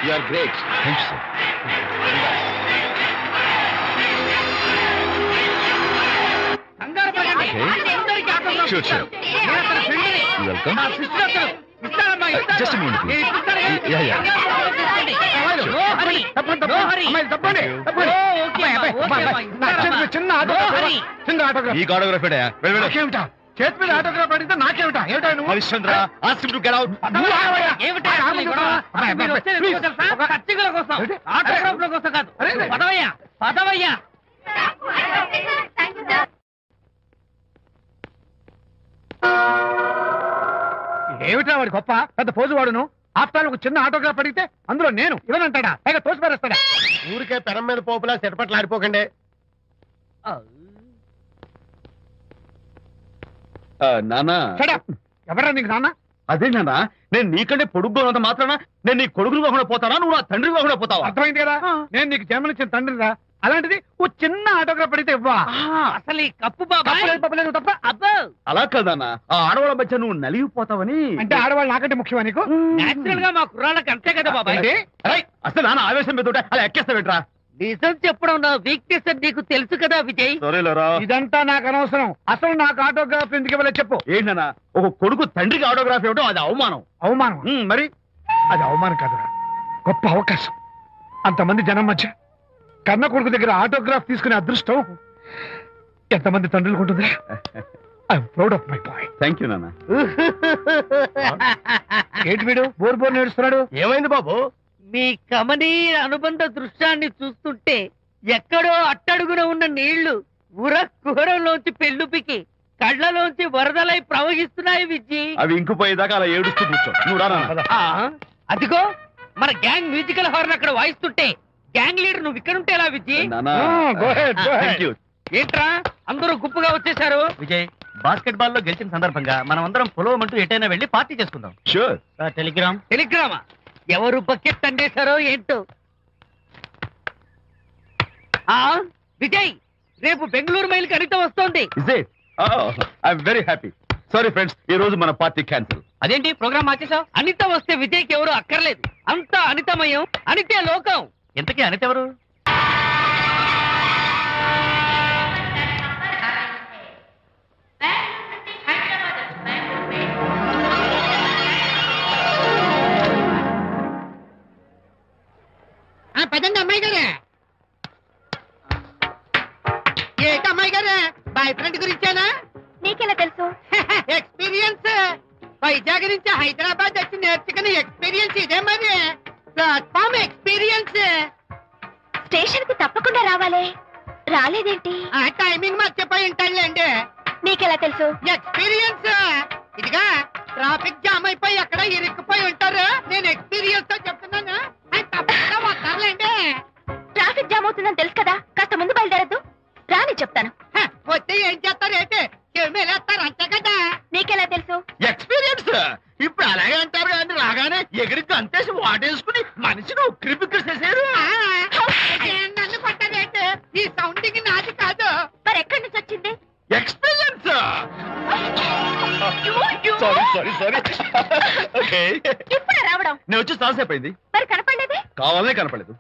You are great. Thank you, sir. Okay. Sure, sure. Welcome. Just a moment, please. Yeah, yeah. ఈ autograph ఏమిటా చేతి మీద autograph అడిగితే నాకేమిటా ఏమిటా నువ్వు Harishchandra ask to get out. ఏమిటా వాడి గొప్ప పెద్ద పోజు వాడును ఆఫ్టర్ ఒక చిన్న ఆటోగ్రాఫ్ అడిగితే అందులో నేను ఇవ్వనంటాడా పైగా తోసి పారేస్తాడా ఊరికే పెరం మీద పోపులా చెట్పట్లు ఆడిపోకండి నానా ఎవరా నీకు నాన్న అదే నాన్న నేను నీకంటే పొడుగ్గా ఉన్నంత మాత్రాన నేను నీ కొడుకులు కాకుండా పోతానా నువ్వు నా తండ్రి కాకుండా పోతావా? అర్థమైంది కదా నేను నీకు జన్మనిచ్చిన తండ్రిరా అలాంటిది ఓ చిన్న ఆటోగ్రాఫ్ అడిగితే ఇవ్వా అసలు ఈ కప్పు బాబా తప్ప అబ్బో అలా కదన్నా ఆ ఆడవాళ్ళ మధ్య నువ్వు నలిగిపోతావని. అంటే ఆడవాళ్ళు నాకంటే ముఖ్యమా నీకు నేచురల్ గా మా కుర్రాళ్ళకి అంతే కదా బాబాయ్. అసలు నాన్న ఆవేశం మీద ఉంటే అలా ఎక్కేస్తావేట్రా? నిజం చెప్పడం నా వీక్నెస్ అని నీకు తెలుసు కదా విజయ్. ఇదంతా నాకు అనవసరం అసలు నాకు ఆటోగ్రాఫ్ ఎందుకు ఇవ్వలేదు చెప్పు ఏంటన్నా ఒక కొడుకు తండ్రికి ఆటోగ్రాఫ్ ఇవ్వడం అది అవమానం. అవమానం మరి అది అవమానం కాదురా గొప్ప అవకాశం అంతమంది జనం మధ్య కన్న కొడుకు దగ్గర ఆటోగ్రాఫ్ తీసుకునే అదృష్టం ఎంతమంది తండ్రులకు ఉంటుంది I'm proud of my boy. Thank you నాన్న. ఏంటి వీడు బోర్ బోర్ నేడుస్తున్నాడు ఏమైంది బాబు మీ కమనీయ అనుబంధ దృశ్యాన్ని చూస్తుంటే ఎక్కడో అట్టడుగున ఉన్న నీళ్లు ఉర కుహరంలోంచి పెళ్ళుపికి కళ్ళలోంచి వరదలై ప్రవహిస్తున్నాయి విజ్జి. అవి ఇంకుపోయేదాకా అలా ఏడుస్తూ కూర్చో. నువ్వు రా. అదిగో మన గ్యాంగ్ మ్యూజికల్ హార్న్ అక్కడ వాయిస్తుంటే గ్యాంగ్ లీడర్ నువ్వు ఇక్కడ ఉంటే ఎలా విజ్జి? ఏంట్రా అందరూ గుంపుగా వచ్చేసారు? విజయ్ బాస్కెట్ బాల్ లో గెలిచిన సందర్భంగా మనం అందరం పొలవమంటూ ఎటైనా వెళ్ళి పార్టీ చేసుకుందాం. షూర్. టెలిగ్రామా ఎవరు బకెట్ అందేశారో ఏంటో. విజయ్ రేపు బెంగళూరు మైల్కి అనిత వస్తోంది. I'm very happy. Sorry friends ఈ రోజు మన పార్టీ క్యాన్సిల్. అదేంటి ప్రోగ్రామ్ మార్చేసావు? అనిత వస్తే విజయ్కి ఎవరు అక్కర్లేదు. అంతా అనితమయం అనితే లోకం. ఎంతకీ అనిత ఎవరు? పదండి అమ్మాయి గారే. ఏంటి అమ్మాయి గారే బాయ్ ఫ్రెండ్ గురించేనా? నీకెలా తెలుసు? ఎక్స్పీరియన్స్ వైజాగ్ నుంచి హైదరాబాద్ వచ్చి నేర్చుకునే ఎక్స్పీరియన్స్ ఇదే మరి. Platform experience. స్టేషన్ కి తప్పకుండా రావాలే రాలేదేంటి? ఆ టైమింగ్ మర్చిపోయి ఉంటాడులేండి. నీకెలా తెలుసు? ఎక్స్పీరియన్స్ ఇదిగా ట్రాఫిక్ జామ్ అయిపోయి ఎక్కడ ఇరుక్కుపోయి ఉంటారు. నేను ఎక్స్పీరియన్స్ తో చెప్తున్నాను. తప్పకుండా వస్తారులేండి. ట్రాఫిక్ జామ్ అవుతుందని తెలుసు కదా కాస్త ముందు బయలుదేరద్దు రాని చెప్తాను. వస్తే ఏం చేస్తారు ఏంటి చెమేలేస్తారు అంతే కదా. నీకెలా తెలుసు? ఎక్స్పీరియన్స్ ఇప్పుడు అలాగే అంటారు కానీ రాగానే ఎగిరికి అంతేసి వాటేసుకుని మనిషిని ఉక్కిరి బిక్కిరి చేశారు. నన్ను కొట్టారేంటి? ఈ సౌండింగ్ నాది కాదు. మరి ఎక్కడి నుంచి వచ్చింది? ఎక్స్పీరియన్స్. Sorry okay. ఇప్పుడే రావడం? నేను వచ్చి చాలాసేపు అయింది. మరి కనపడలేదే? కావాలనే కనపడలేదు.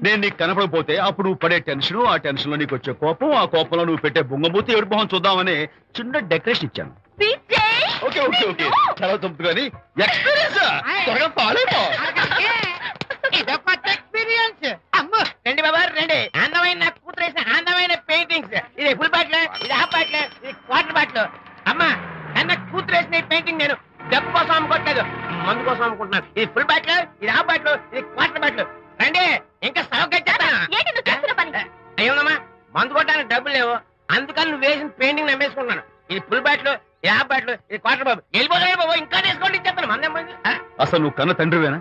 నేను నీకు కనపడకపోతే అప్పుడు నువ్వు పడే టెన్షన్ ఆ టెన్షన్ లో నీకు వచ్చే కోపం ఆ కోపంలో నువ్వు పెట్టే బొంగబూతి ఏడు మొహం చూద్దామని చిన్న డెకరేషన్ ఇచ్చాను. ఓకే ఓకే ఓకే చాలా తప్పు కానీ ఎక్స్పీరియన్స్ త్వరగా పాలేపో. ఇదో కొత్త ఎక్స్పీరియన్స్. అమ్ము రండి బాబా రండి. అందమైన నాకు కూతురేసిన అందమైన పెయింటింగ్స్. ఇది ఫుల్ బాటిల్ ఇది హాఫ్ బాటిల్ ఇది క్వార్టర్ బాటిల్. అమ్మా అన్న కూతురేసిన ఈ పెయింటింగ్ నేను డబ్బు కోసం అమ్ముకోవట్లేదు మందు కోసం అమ్ముకుంటున్నాను. ఇది ఫుల్ బాటిల్ ఇది హాఫ్ బాటిల్ ఇది క్వార్టర్ బాటిల్. రండి ఇంకా అయ్యోనమ్మా మందు కొట్టడానికి డబ్బులు లేవు అందుకని నువ్వు వేసిన పెయింటింగ్ నమ్మేసుకుంటున్నాను. ఇది ఫుల్ బాటిల్ ఇది హాఫ్ బాటిల్ ఇది క్వార్టర్ బాబు. వెళ్ళిపోతాయి బాబు ఇంకా తీసుకోండి చెప్తాను మందం. అసలు నువ్వు కన్న తండ్రివేనా?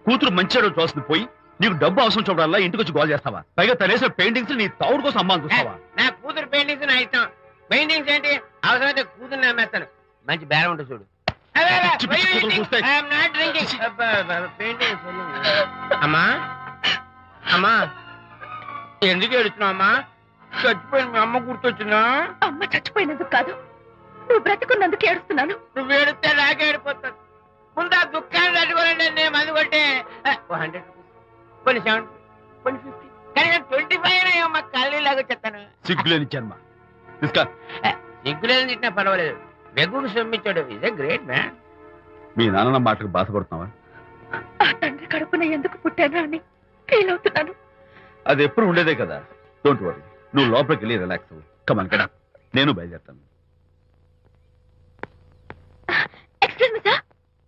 కూతురు మంచిగా చూస్తుంది పోయి నీకు డబ్బు అవసరం చూడాలా ఇంటికి వచ్చి గోల్ చేస్తావా? పైగా తనేసిన పెయింటింగ్స్ నీ తౌడు కోసం అమ్మాని చూస్తావా? నా కూతురు పెయింటింగ్స్ నా ఇష్టం. పెయింటింగ్స్ ఏంటి అవసరమైతే కూతురు నమ్మేస్తాను. మంచి బేరం ఉంటుంది చూడు. అమ్మా అమ్మా ఎందుకు ఏడుస్తున్నావు అమ్మా? చచ్చిపోయిన మీ అమ్మ గుర్తొచ్చిందా? అమ్మ చచ్చిపోయినందుకు కాదు నువ్వు బ్రతికున్నందుకు ఏడుస్తున్నాను. నువ్వు ఏడితే నాకే ఏడిపోతాను. ముందు ఆ దుఃఖాన్ని తట్టుకోనండి నేను మందు 100 రూపీస్, కొన్ని 70, కొన్ని 50, కానీ 25 అయినా అమ్మా కళ్ళు లాగా చెప్తాను. సిగ్గులేని జన్మ. తీసుకో. సిగ్గులేదు తిట్టినా పర్వాలేదు, వెగుడు సొమ్మించాడు. ఇదే గ్రేట్ మ్యాన్. మీ నాన్న మాటకు బాధపడుతున్నావా? ఆ తండ్రి కడుపున ఎందుకు పుట్టానా అని ఫీల్ అవుతున్నాను. అది ఎప్పుడు ఉండేదే కదా. డోంట్ వరీ, నువ్వు లోపలికి వెళ్ళి రిలాక్స్ అవ్వు. కమాన్ కదా, నేను బయలుదేరుతాను. Excuse me sir.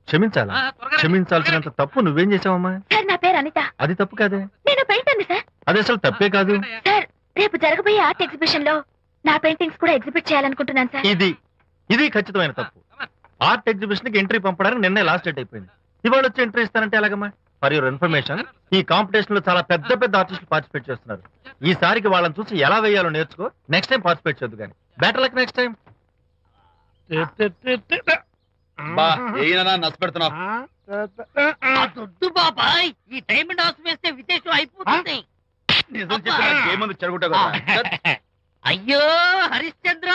క్షమించాలా? క్షమించాల్సినంత తప్పు నువ్వేం చేసావమ్మా? సార్ నా పేరు అనిత. అది తప్పు కాదే. నేను పెయింటర్ని సార్. అది అసలు తప్పే కాదు. సార్ రేపు జరగబోయే ఆర్ట్ ఎగ్జిబిషన్ లో నా పెయింటింగ్స్ కూడా ఎగ్జిబిట్ చేయాలనుకుంటున్నాను సార్. ఇది ఖచ్చితమైన తప్పు. ఆర్ట్ ఎగ్జిబిషన్ కి ఎంట్రీ పంపడానికి నిన్నే లాస్ట్ డేట్ అయిపోయింది. ఇవాళ వచ్చి ఎంట్రీ ఇస్తానంటే ఎలాగమ్మా? ఫర్ యువర్ ఇన్ఫర్మేషన్, ఈ కాంపిటీషన్ లో చాలా పెద్ద పెద్ద ఆర్టిస్టులు పార్టిసిపేట్ చేస్తున్నారు. ఈసారికి వాళ్ళని చూసి ఎలా వేయాలో నేర్చుకో. నెక్స్ట్ టైం పార్టిసిపేట్ చేయొద్దు కానీ. Better luck next time. బా ఏనా నష్టపెడుతున్నావు? దొడ్డు బాబాయ్, ఈ డైమండ్ హౌస్ వేస్తే విశేషం అయిపోతుంది. నిజం చెప్పిన ఏమంది చెడగొట్టావు కదా. అయ్యో హరిశ్చంద్ర,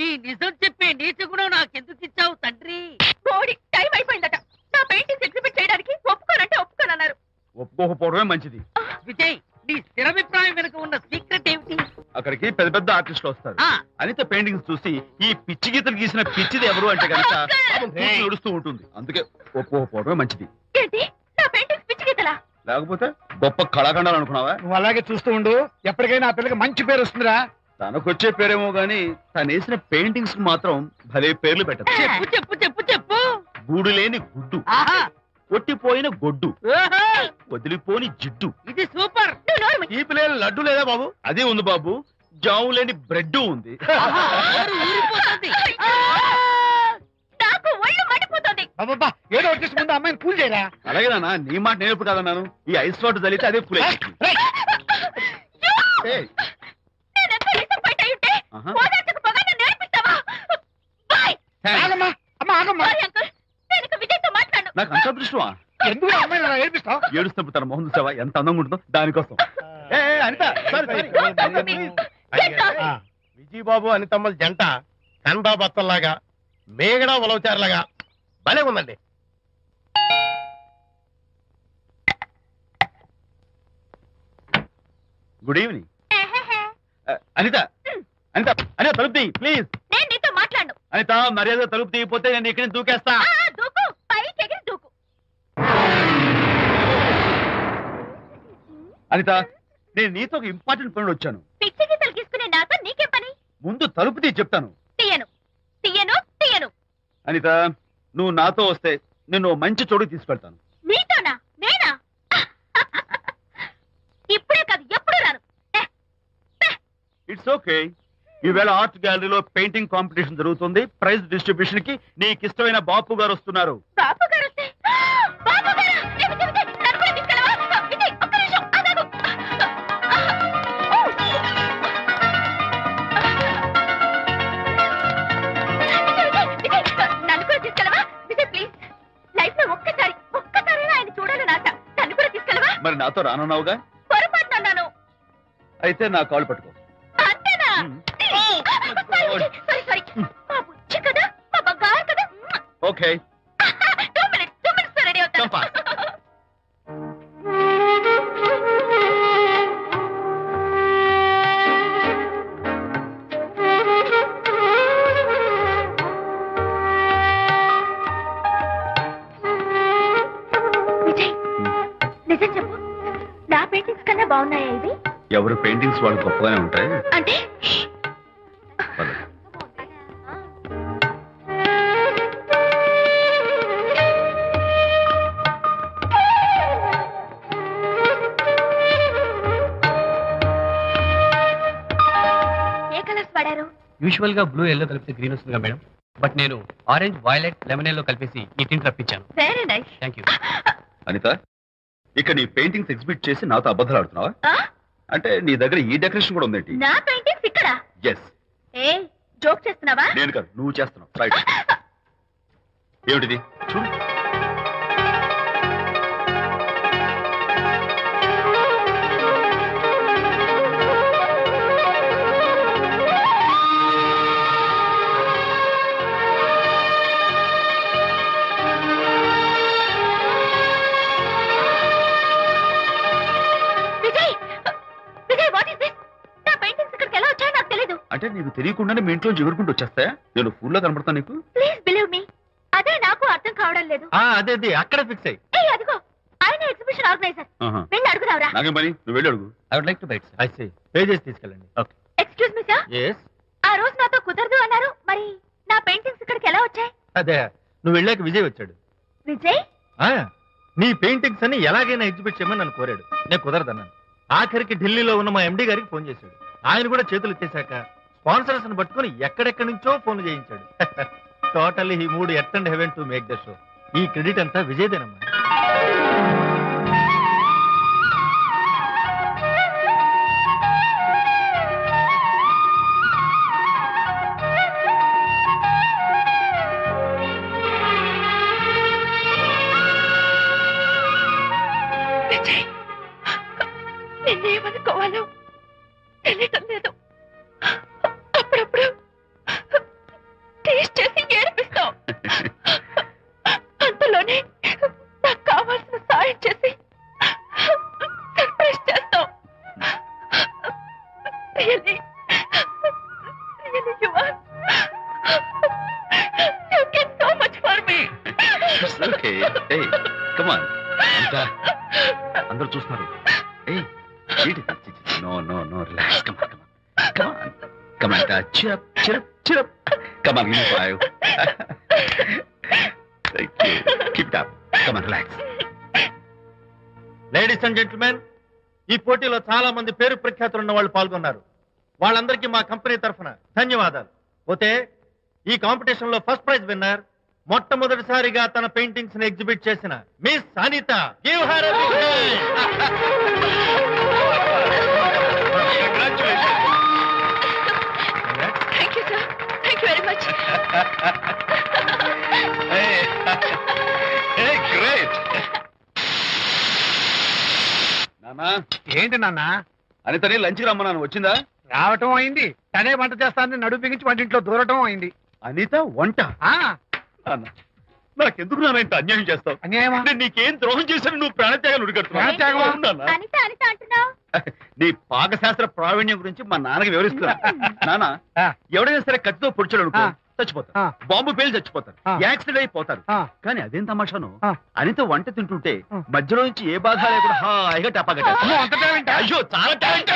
ఈ నిజం చెప్పే నీచ గుణం నాకెందుకు ఇచ్చావు తండ్రి? బోడి టైం అయిపోయిందట. నా పెయింటింగ్స్ ఎగ్జిబిట్ చేయడానికి ఒప్పుకోనంటే ఒప్పుకోనన్నారు. ఒప్పుకోకపోవడమే మంచిది. విజయ్, నీ స్థిరాభిప్రాయం వెనుక ఉన్న సీక్రెట్ ఏమిటి? అక్కడికి పెద్ద పెద్ద ఆర్టిస్టులు వస్తారు. ఆ. అనిత పెయింటింగ్స్ చూసి ఈ పిచ్చి గీతలు గీసిన పిచ్చిది ఎవరు అంటే కనుక నడుస్తూ ఉంటుంది. అందుకే ఒప్పుకోకపోవడమే మంచిది. ఏంటి నా పెయింటింగ్స్ పిచ్చి గీతలా? లేకపోతే గొప్ప కళాఖండాలు అనుకున్నావా? నువ్వు అలాగే చూస్తూ ఉండు. ఎప్పటికైనా ఆ పిల్లకి మంచి పేరు వస్తుందిరా. తనకొచ్చే పేరేమో గాని తను వేసిన పెయింటింగ్స్ కు మాత్రం భలే పేర్లు పెట్టదు. చెప్పు చెప్పు చెప్పు చెప్పు. గూడు లేని గుడ్డు, ఆహా, కొట్టిపోయిన గొడ్డు, ఓహో, వదిలిపోని జిడ్డు. ఇది సూపర్. నువ్వు నోరు మూయి. ఈ పిల్లలు లడ్డు లేదా బాబు? అదే ఉంది బాబు. జాము లేని బ్రెడ్ ఉంది. ఆహా, నోరు ఊరిపోతుంది. నాకు ఒళ్ళు మండిపోతుంది. అబ్బబ్బా, ఏదో వచ్చేసి ముందు అమ్మాయిని పూజ చేయరా. అలాగే నాన్న, నీ మాట నేర్పు కదన్నాను. ఈ ఐస్ వాటర్ చల్లితే అదే పూలే. నేనెంత disappoint అయి ఉంటే ఆహా. ఓదార్చకు పోగా నన్ను నేర్పిస్తావా? బాయ్. ఆగమ్మా, అమ్మ ఆగమ్మా. సారీ అంకుల్, నేను ఇక విజయ్తో మాట్లాడను. నాకు అంత దృష్టమా? ఎందుకు ఆ అమ్మాయిని అలా ఏడిపిస్తావు? ఏడుస్తున్నప్పుడు తన మొహం చూసావా ఎంత అందంగా ఉంటుందో? దానికోసం. Anitha, sorry, sorry. Don't talk to me. Get out. Vijaya Babu అనితమ్మల జంట కందా బత్తల్లాగా మేగడ ఉలవచారులాగా భలే ఉందండి. Good evening. ఎహెహె. అనిత, అనిత, అనిత తలుపు తీయి ప్లీజ్. నేను నీతో మాట్లాడను. అనిత, మర్యాద తలుపు తీయకపోతే నేను ఇక్కడి నుంచి దూకేస్తా. దూకు, పైకి ఎగిరి దూకు. అనిత, నేను నీతో ఒక ఇంపార్టెంట్ పనులు వచ్చాను. పిచ్చి గీతలు గీసుకునే నాతో నీకేం పని? ముందు తలుపు తీయి చెప్తాను. తీయను, తీయను, తీయను. అనిత, నువ్వు నాతో వస్తే నిన్ను మంచి చోటుకి తీసుకెళ్తాను. నీతోనా? నేనా? ఇప్పుడే కాదు, ఎప్పుడు రాను. It's okay. ఈవేళ ఆర్ట్ గ్యాలరీలో పెయింటింగ్ కాంపిటీషన్ జరుగుతుంది. ప్రైజ్ డిస్ట్రిబ్యూషన్ కి నీకు ఇష్టమైన బాపు గారు వస్తున్నారు. బాపు గారు వస్తే, బాపు గారా? విజయ్, విజయ్, నన్ను కూడా తీసుకెళ్ళవా? విజయ్, ఒక్క నిమిషం ఆగాగు. విజయ్, విజయ్, నన్ను కూడా తీసుకెళ్ళవా? విజయ్ ప్లీజ్, లైఫ్ లో ఒక్కసారి ఆయన చూడాలని ఆశ. నన్ను కూడా తీసుకెళ్ళవా? మరి నాతో రానున్నావుగా? పొరపాటున అన్నాను. అయితే నా కాల్ పట్టుకో. అంతేనా? సారీ. మా బుజ్జి కదా, మా బంగారు కదా. ఓకే. 2 minutes లో రెడీ అవుతాను. Come fast. విజయ్, నిజం చెప్పు, నా పెయింటింగ్స్ కన్నా బాగున్నాయా ఇవి? ఎవరు పెయింటింగ్స్ వాళ్ళు గొప్పగానే ఉంటాయి. అంటే పద. ఏ కలర్స్ వాడారు? యూజువల్ గా బ్లూ ఎల్లో కలిపితే గ్రీన్ వస్తుందిగా మేడం, బట్ నేను ఆరెంజ్ వైలెట్ లెమన్ ఎల్లో కలిపేసి ఈ టింట్ రప్పించాను. Very nice. Thank you. Anitha, ఇక్కడ నీ పెయింటింగ్స్ ఎగ్జిబిట్ చేసి నాతో అబద్ధాలు ఆడుతున్నావా? అంటే నీ దగ్గర ఈ డెకరేషన్ కూడా ఉందేంటి? నా పెయింటింగ్స్ ఇక్కడ? ఎస్. ఏ జోక్ చేస్తున్నావా? నేను కాదు, నువ్వు చేస్తున్నావు. రైట్. ఏమిటిది చూడు. అంటే నీకు తెలియకుండానే మీ ఇంట్లో ఎగురుకుంటూ వచ్చేస్తాయా? నేను ఫుల్లో కనపడతా నీకు? ప్లీజ్ బిలీవ్ మీ, అదే నాకు అర్థం కావడం లేదు. అదే అక్కడ ఫిక్స్ అయ్యి. ఏయ్ అదిగో, ఆయన ఎగ్జిబిషన్ ఆర్గనైజర్. ఆహా. వెళ్ళి అడుగుదావరా? నాకేం పని, నువ్వు వెళ్ళి అడుగు. I would like to bite I see, pay చేసి తీసుకెళ్ళండి. Okay. Excuse me sir, yes. ఆ రోజు నాతో కుదరదు అన్నారు, మరి నా పెయింటింగ్స్ ఇక్కడికి ఎలా వచ్చాయి? అదే నువ్వు వెళ్ళాక విజయ్ వచ్చాడు. విజయ్? నీ పెయింటింగ్స్ అన్ని ఎలాగైనా ఎగ్జిబిట్ చేయమని నన్ను కోరాడు. నేను కుదరదన్నాను. ఆఖరికి ఢిల్లీలో ఉన్న మా ఎండి గారికి ఫోన్ చేశాడు. ఆయన కూడా చేతులు ఎత్తేశాక స్పాన్సర్స్ ని పట్టుకుని ఎక్కడెక్కడి నుంచో ఫోన్ చేయించాడు. Totally he mood earth and heaven to make the show. ఈ క్రెడిట్ అంతా విజయ్దేనమ్మా. విజయ్, నిన్నేమనుకోవాలో తెలియటం లేదు. అప్పుడప్పుడు టేస్ట్ చేసి ఏడిపిస్తావు. అంతలోనే నాకు కావాల్సిన సాయం చేసి సర్ప్రైజ్ చేస్తావు. Really, you are. You get so much for me. It's okay. Hey, come on. అందరూ చూస్తున్నారు. Hey, no, relax. Come on, cheer up. Come on, give me 5. Thank you. Keep it up. Come on, relax. Ladies and gentlemen, ఈ పోటీలో చాలా మంది పేరు ప్రఖ్యాతులు ఉన్న వాళ్ళు పాల్గొన్నారు. వాళ్ళందరికీ మా కంపెనీ తరఫున ధన్యవాదాలు. పోతే ఈ కాంపిటీషన్ లో ఫస్ట్ ప్రైజ్ విన్నర్, మొట్టమొదటిసారిగా తన పెయింటింగ్స్ ని ఎగ్జిబిట్ చేసిన miss Anita. Give her a big hand. Thank you, sir. Thank you very much. Hey, great. నానా, ఏంటి నాన్న? అనితని లంచ్కి రమ్మన్నాను, వచ్చిందా? రావటం అయింది, తనే వంట చేస్తానని నడుపు బిగించి వంటింట్లో దూరటం అయింది. అనిత వంట? నాన్న, నాకెందుకు నాన్న ఇంత అన్యాయం చేస్తావు? అన్యాయమా? నేను నీకేం ద్రోహం చేశాను? నువ్వు ప్రాణత్యాగం ప్రాణత్యాగమా? అనిత అంటున్నావు? నీ పాకశాస్త్ర ప్రావీణ్యం గురించి మా నాన్నకి వివరిస్తున్నా. నాన్న, ఎవడైనా సరే కత్తితో పొడిచాడు అనుకో, చచ్చిపోతారు. బాంబు పేలు చచ్చిపోతారు, యాక్సిడెంట్ అయిపోతారు. కానీ అదేం తమాషాను, అనిత వంట తింటుంటే మధ్యలో నుంచి ఏ బాధ లేకుండా హాయిగా టపాకట్ట. అయ్యో, చాలా టాలెంట్.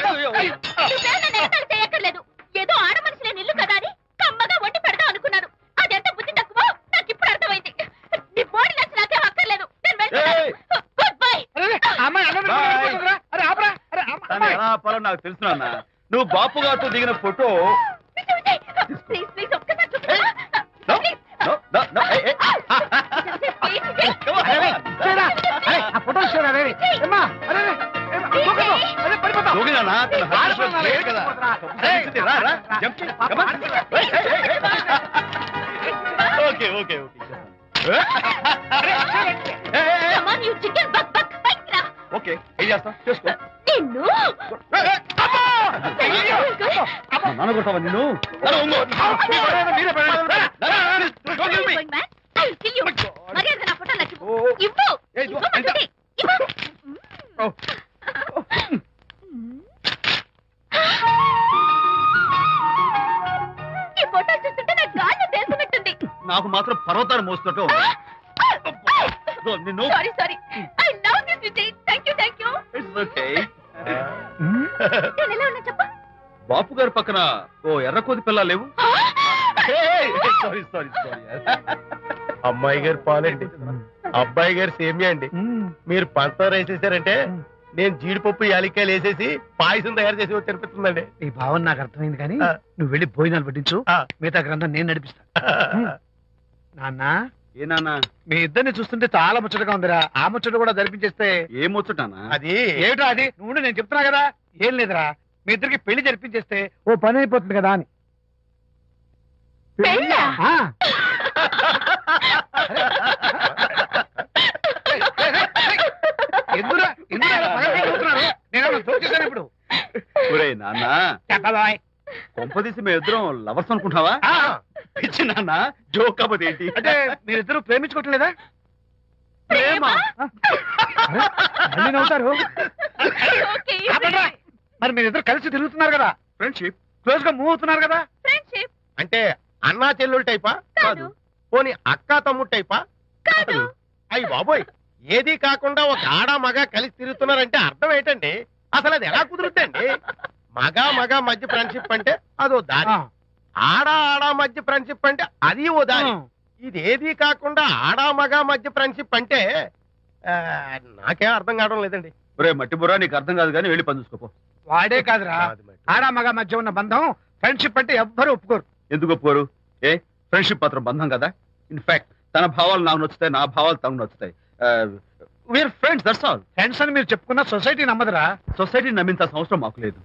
చేయక్కర్లేదు, ఏదో ఆడ మనిషి నిల్లు కదా అని కమ్మగా వండి పెడదాం అనుకున్నాను. అదెంత బుద్ధి తక్కువ నాకు ఇప్పుడు అర్థమైంది. నీ బాడీ నచ్చి నాకే అక్కర్లేదు. Good bye. ఎలా ఆపాలో నాకు తెలుసు నాన్న. నువ్వు బాపు గారితో దిగిన ఫోటో ప్లీజ్ ప్లీజ్ ఒక్కసారి ఓకే ఓకే ఓకే, ఏం చేస్తావు చేసుకో. నాన్న కొడతావా నిన్ను? నాకు మాత్రం పర్వతాలు మోస్తున్నట్టు నిన్ను. బాపు గారి పక్కన ఓ ఎర్రకోతి పిల్ల లేవు? Sorry sorry sorry. అమ్మాయి గారు పాలండి, అబ్బాయి గారు సేమియా అండి. మీరు పంచదార వేసేసారంటే నేను జీడిపప్పు యాలిక్కాయలు వేసేసి పాయసం తయారు చేసి తినిపిస్తుందండి. ఈ భావన నాకు అర్థమైంది, కానీ నువ్వు వెళ్ళి భోజనాలు పట్టించు, మిగతా గ్రంథం నేను నడిపిస్తాను. నాన్న, ఏ నాన్న, మీ ఇద్దరిని చూస్తుంటే చాలా ముచ్చటగా ఉందిరా. ఆ ముచ్చట కూడా జరిపించేస్తే. ఏ ముచ్చటానా? అది ఏమిటో అది నువ్వు, నేను చెప్తున్నా కదా. ఏం లేదురా, మీ ఇద్దరికి పెళ్లి జరిపించేస్తే ఓ పని అయిపోతుంది కదా అని. ఎందురా నేను చూసేసాను ఇప్పుడు. ఒరే నాన్న, కొంపదీసి మేము ఇద్దరం లవర్స్ అనుకుంటావా? పిచ్చి నాన్న, జోక్ కాకపోతే ఏంటి? అంటే మీరిద్దరు ప్రేమించుకోవట్లేదా? ప్రేమ? మళ్ళీ నవ్వుతారు. మరి మీరిద్దరు కలిసి తిరుగుతున్నారు కదా. ఫ్రెండ్షిప్. క్లోజ్ గా మూవ్ అవుతున్నారు కదా. ఫ్రెండ్షిప్ అంటే అన్నా చెల్లెలు టైపా? కాదు. పోనీ అక్కా తమ్ముడు టైపా? కాదు. అయ్యి బాబోయ్, ఏది కాకుండా ఒక ఆడ మగ కలిసి తిరుగుతున్నారంటే అర్థం ఏంటండి? అసలు అది ఎలా కుదురుద్దండి? మగ మధ్య ఫ్రెండ్షిప్ అంటే అదో దారి, ఆడ మధ్య ఫ్రెండ్షిప్ అంటే అది ఓ దారి. ఇది ఏది కాకుండా ఆడ మగ మధ్య ఫ్రెండ్షిప్ అంటే నాకేం అర్థం కావడం లేదండి. ఒరే మట్టి బుర్రా, నీకు అర్థం కాదు కానీ వెళ్ళి పని చూసుకోపో. వాడే కాదురా, ఆడ మగ మధ్య ఉన్న బంధం ఫ్రెండ్షిప్ అంటే ఎవ్వరు ఒప్పుకోరు. ఎందుకు ఒప్పుకోరు? ఫ్రెండ్షిప్ మాత్రం బంధం కదా. ఇన్ఫాక్ట్ తన భావాలు నాకు నచ్చుతాయి, నా భావాలు తనకు నచ్చుతాయి. We're friends, that's all. Friends అని మీరు చెప్పుకున్న సొసైటీ నమ్మదురా. సొసైటీని నమ్మించాల్సిన అవసరం మాకు లేదు.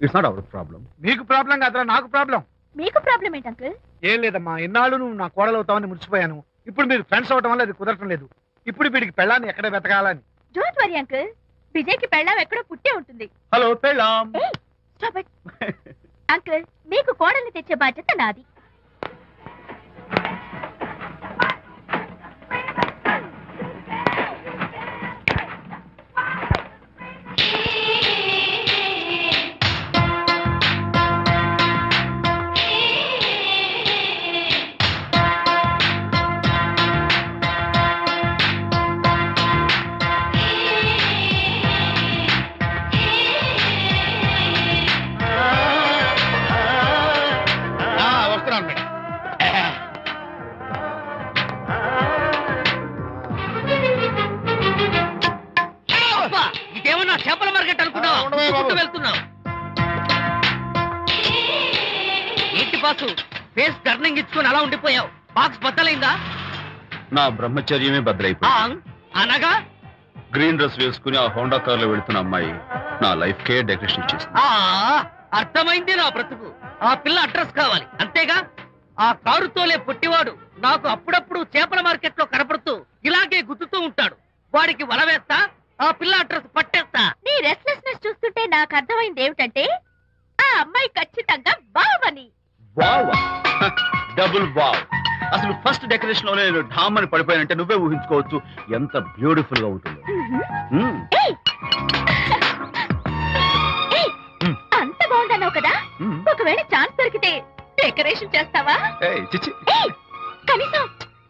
It's not our problem. మీకు ప్రాబ్లం కాదురా, నాకు ప్రాబ్లం. మీకు ప్రాబ్లం ఏంటి అంకుల్? ఏం లేదమ్మా, ఇన్నాళ్ళు నువ్వు నా కోడలు అవుతావని మురిచిపోయాను. ఇప్పుడు మీరు ఫ్రెండ్స్ అవడం వల్ల అది కుదరటం లేదు. ఇప్పుడు వీడికి పెళ్ళాన్ని ఎక్కడ వెతకాలని. డోంట్ వరీ అంకుల్, విజయ్కి పెళ్ళాం ఎక్కడో పుట్టే ఉంటుంది. హలో పెళ్ళాం. ఏయ్, stop it. అంకుల్, మీకు కోడల్ని తెచ్చే బాధ్యత నాది. వస్తున్నాను మేడం. ఇదేమన్నా చేపల మార్కెట్ అనుకున్నావు? వెళ్తున్నావు ఏంటి బాసు? ఫేస్ టర్నింగ్ ఇచ్చుకొని అలా ఉండిపోయావు. బాక్స్ బద్దలైందా? నా బ్రహ్మచర్యమే బద్దలైపోయింది. అనగా గ్రీన్ డ్రెస్ వేసుకుని ఆ హోండా కార్ లో వెళుతున్న అమ్మాయి నా లైఫ్ కే డెకరేషన్ ఇచ్చేసింది. అర్థమైంది నా బ్రతుకు. ఆ పిల్ల అడ్రస్ కావాలి అంతేగా? ఆ కారుతోలే పొట్టివాడు నాకు అప్పుడప్పుడు చేపల మార్కెట్ లో కనపడుతూ ఇలాగే గుద్దుతూ ఉంటాడు. వాడికి వల వేస్తా, ఆ పిల్ల అడ్రస్ పట్టేస్తా. నీ రెస్ట్లెస్నెస్ చూస్తుంటే నాకు అర్థమైంది ఏమిటంటే ఆ అమ్మాయి ఖచ్చితంగా బావని. Wow, double wow. అసలు ఫస్ట్ డెకరేషన్ లోనే నేను ఢామ్ అని పడిపోయానంటే నువ్వే ఊహించుకోవచ్చు ఎంత బ్యూటిఫుల్ గా ఉంటుందో. ఏయ్! ఏయ్! అంత బాగుందన్నావు కదా, ఒకవేళ ఛాన్స్ దొరికితే డెకరేషన్ చేస్తావా? చిచ్చి, ఏయ్! కనీసం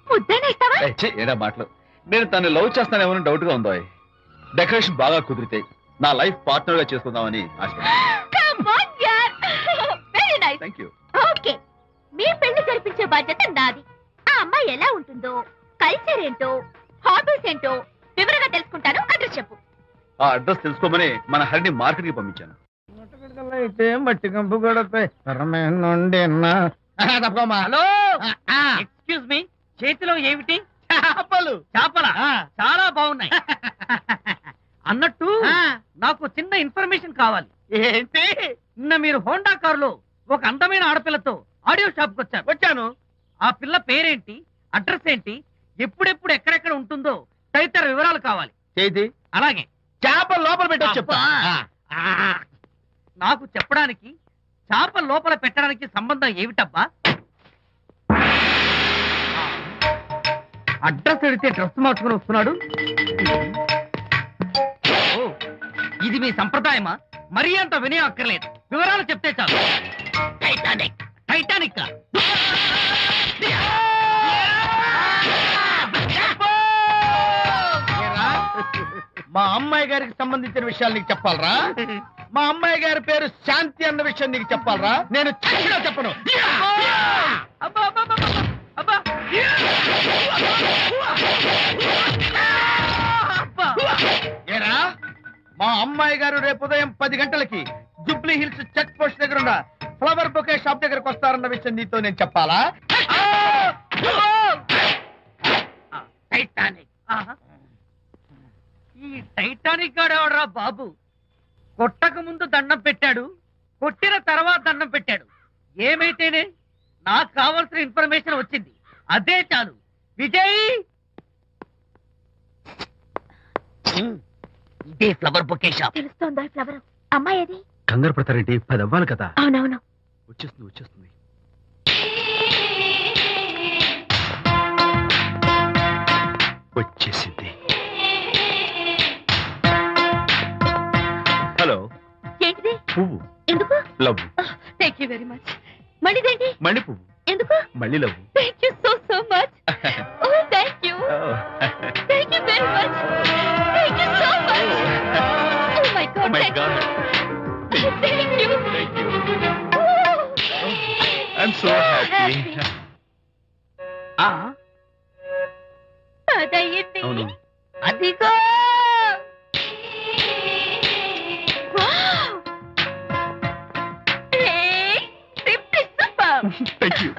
ముద్దైనా ఇస్తావా? ఏడా మాటలు. నేను తను లవ్ చేస్తానేమో డౌట్ గా ఉందో. డెకరేషన్ బాగా కుదిరితే నా లైఫ్ పార్ట్నర్ గా చేసుకుందామని ఆశపడ్డాను. Come on, yaar. Very nice. థ్యాంక్ యూ. ఓకే, మీ పెళ్లి జరిపించే బాధ్యత నాది. ఆ అమ్మాయి ఎలా ఉంటుందో, కల్చర్ ఏంటో, హాబీస్ ఏంటో వివరంగా తెలుసుకుంటాను. అడ్రస్ చెప్పు. ఆ అడ్రస్ తెలుసుకోమని మన హరిని మార్కెట్ కి పంపించాను. అయితే మట్టి కంపు కూడా హలో, ఎక్స్క్యూజ్ మీ, చేతిలో ఏమిటి? చేపలు. చేపలా? చాలా బాగున్నాయి. అన్నట్టు నాకు చిన్న ఇన్ఫర్మేషన్ కావాలి. ఏంటి? నిన్న మీరు హోండా కారులో ఒక అందమైన ఆడపిల్లతో ఆడియో షాప్ కి వచ్చాను. ఆ పిల్ల పేరేంటి, అడ్రస్ ఏంటి, ఎప్పుడెప్పుడు ఎక్కడెక్కడ ఉంటుందో తదితర వివరాలు కావాలి. చేతి అలాగే చేప లోపల పెట్టొచ్చు చెప్తా. నాకు చెప్పడానికి చేప లోపల పెట్టడానికి సంబంధం ఏమిటబ్బా? అడ్రస్ అడిగితే డ్రెస్ మార్చుకుని వస్తున్నాడు. ఓ, ఇది మీ సంప్రదాయమా? మరీ అంత వినయం అక్కర్లేదు, వివరాలు చెప్తే చాలు. టైటానిక్. టైటానిక్ మా అమ్మాయి గారికి సంబంధించిన విషయాలు నీకు చెప్పాలరా? మా అమ్మాయి గారి పేరు శాంతి అన్న విషయం నీకు చెప్పాలరా? నేను చచ్చినా చెప్పను. అబ్బా, అబ్బా, అబ్బా, అబ్బా. అబ్బా. ఏరా, మా అమ్మాయి గారు రేపు ఉదయం 10 గంటలకి జూబ్లీ హిల్స్ చెక్ పోస్ట్ దగ్గర ఉన్న ఫ్లవర్ బొకే షాప్ దగ్గరకు వస్తారన్న విషయం నీతో నేను చెప్పాలా? టైటానిక్. ఆహా. ఈ టైటానిక్ గాడెవడరా బాబు? కొట్టక ముందు దండం పెట్టాడు, కొట్టిన తర్వాత దండం పెట్టాడు. ఏమైతేనే నాకు కావాల్సిన ఇన్ఫర్మేషన్ వచ్చింది, అదే చాలు. విజయ్, ఇదే ఫ్లవర్ బొకే షాప్. తెలుస్తోందా ఫ్లవర్? అమ్మాయి ఏది? కంగారు పడతారేంటి? 10 అవ్వాలి కదా. అవునవును. వచ్చేస్తుంది వచ్చేస్తుంది. వచ్చేసింది. హలో. ఏంటిది? పువ్వు. ఎందుకు? Love. Thank thank you very much. మళ్ళీదేంటి? మళ్ళీ పువ్వు. ఎందుకు? మళ్ళీ love. Thank you so much. Oh thank you. Thank you very much. Thank you so much. Oh my God. My God. Thank you. Thank you. I'm so happy. అదయ్యింది. అవును. అదిగో. Thank you.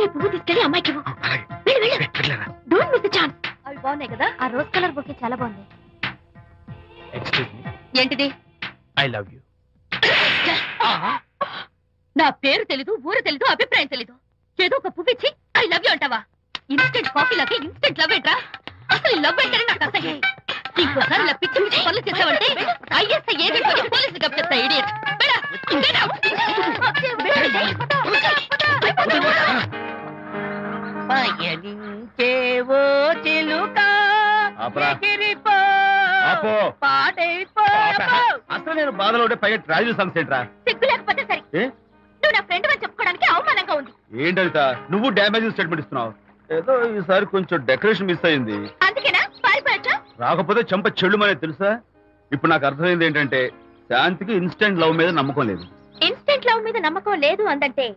ఈ పువ్వు తీసుకెళ్ళి అమ్మాయికి ఇవ్వు. వెళ్ళు, వెళ్ళు. Don't miss the chance. అవి బాగున్నాయి కదా? ఆ రోజ్ కలర్ బొకే చాలా బాగుంది. ఎక్స్క్యూజ్ మీ, ఏంటిది? I love you. నా పేరు తెలీదు, ఊరు తెలీదు, అభిప్రాయం తెలీదు. ఏదో ఒక పువ్వు ఇచ్చి ఐ లవ్ యూ అంటావా? ఇన్స్టెంట్ కాఫీ లాగే ఇన్స్టెంట్ లవ్ ఏంట్రా? అసలు లవ్ ఏంటని నాకు అసహ్యం. ఇంకోసారి ఇలా పిచ్చి పిచ్చి పనులు చేసావంటే ఐఎస్ఐ ఏజెంట్ వచ్చి పోలీసులు కప్పిస్తా. ఇడియట్. పయనించేవో చిలుక ఆపరా. ఎగిరిపో, ఆపో. పాడైపో. అసలు నేను బాధలో ఉంటే పైగా ట్రాజడీ సాంగ్స్ ఏంట్రా? సిగ్గు లేకపోతే సరే. ఏ? నువ్వు నా ఫ్రెండ్ అని చెప్పుకోవడానికి అవమానంగా ఉంది. ఏంటంట నువ్వు డ్యామేజింగ్ స్టేట్మెంట్ ఇస్తున్నావు? ఏదో ఈసారి కొంచెం డెకరేషన్ మిస్ అయింది. అందుకేనా పారిపోయచ్చా? రాకపోతే చెంప చెడుమనే తెలుసా? ఇప్పుడు నాకు అర్థమైంది ఏంటంటే శాంతికి ఇన్స్టెంట్ లవ్ మీద నమ్మకం లేదు. ఇన్స్టెంట్ లవ్ మీద నమ్మకం లేదు అందంటే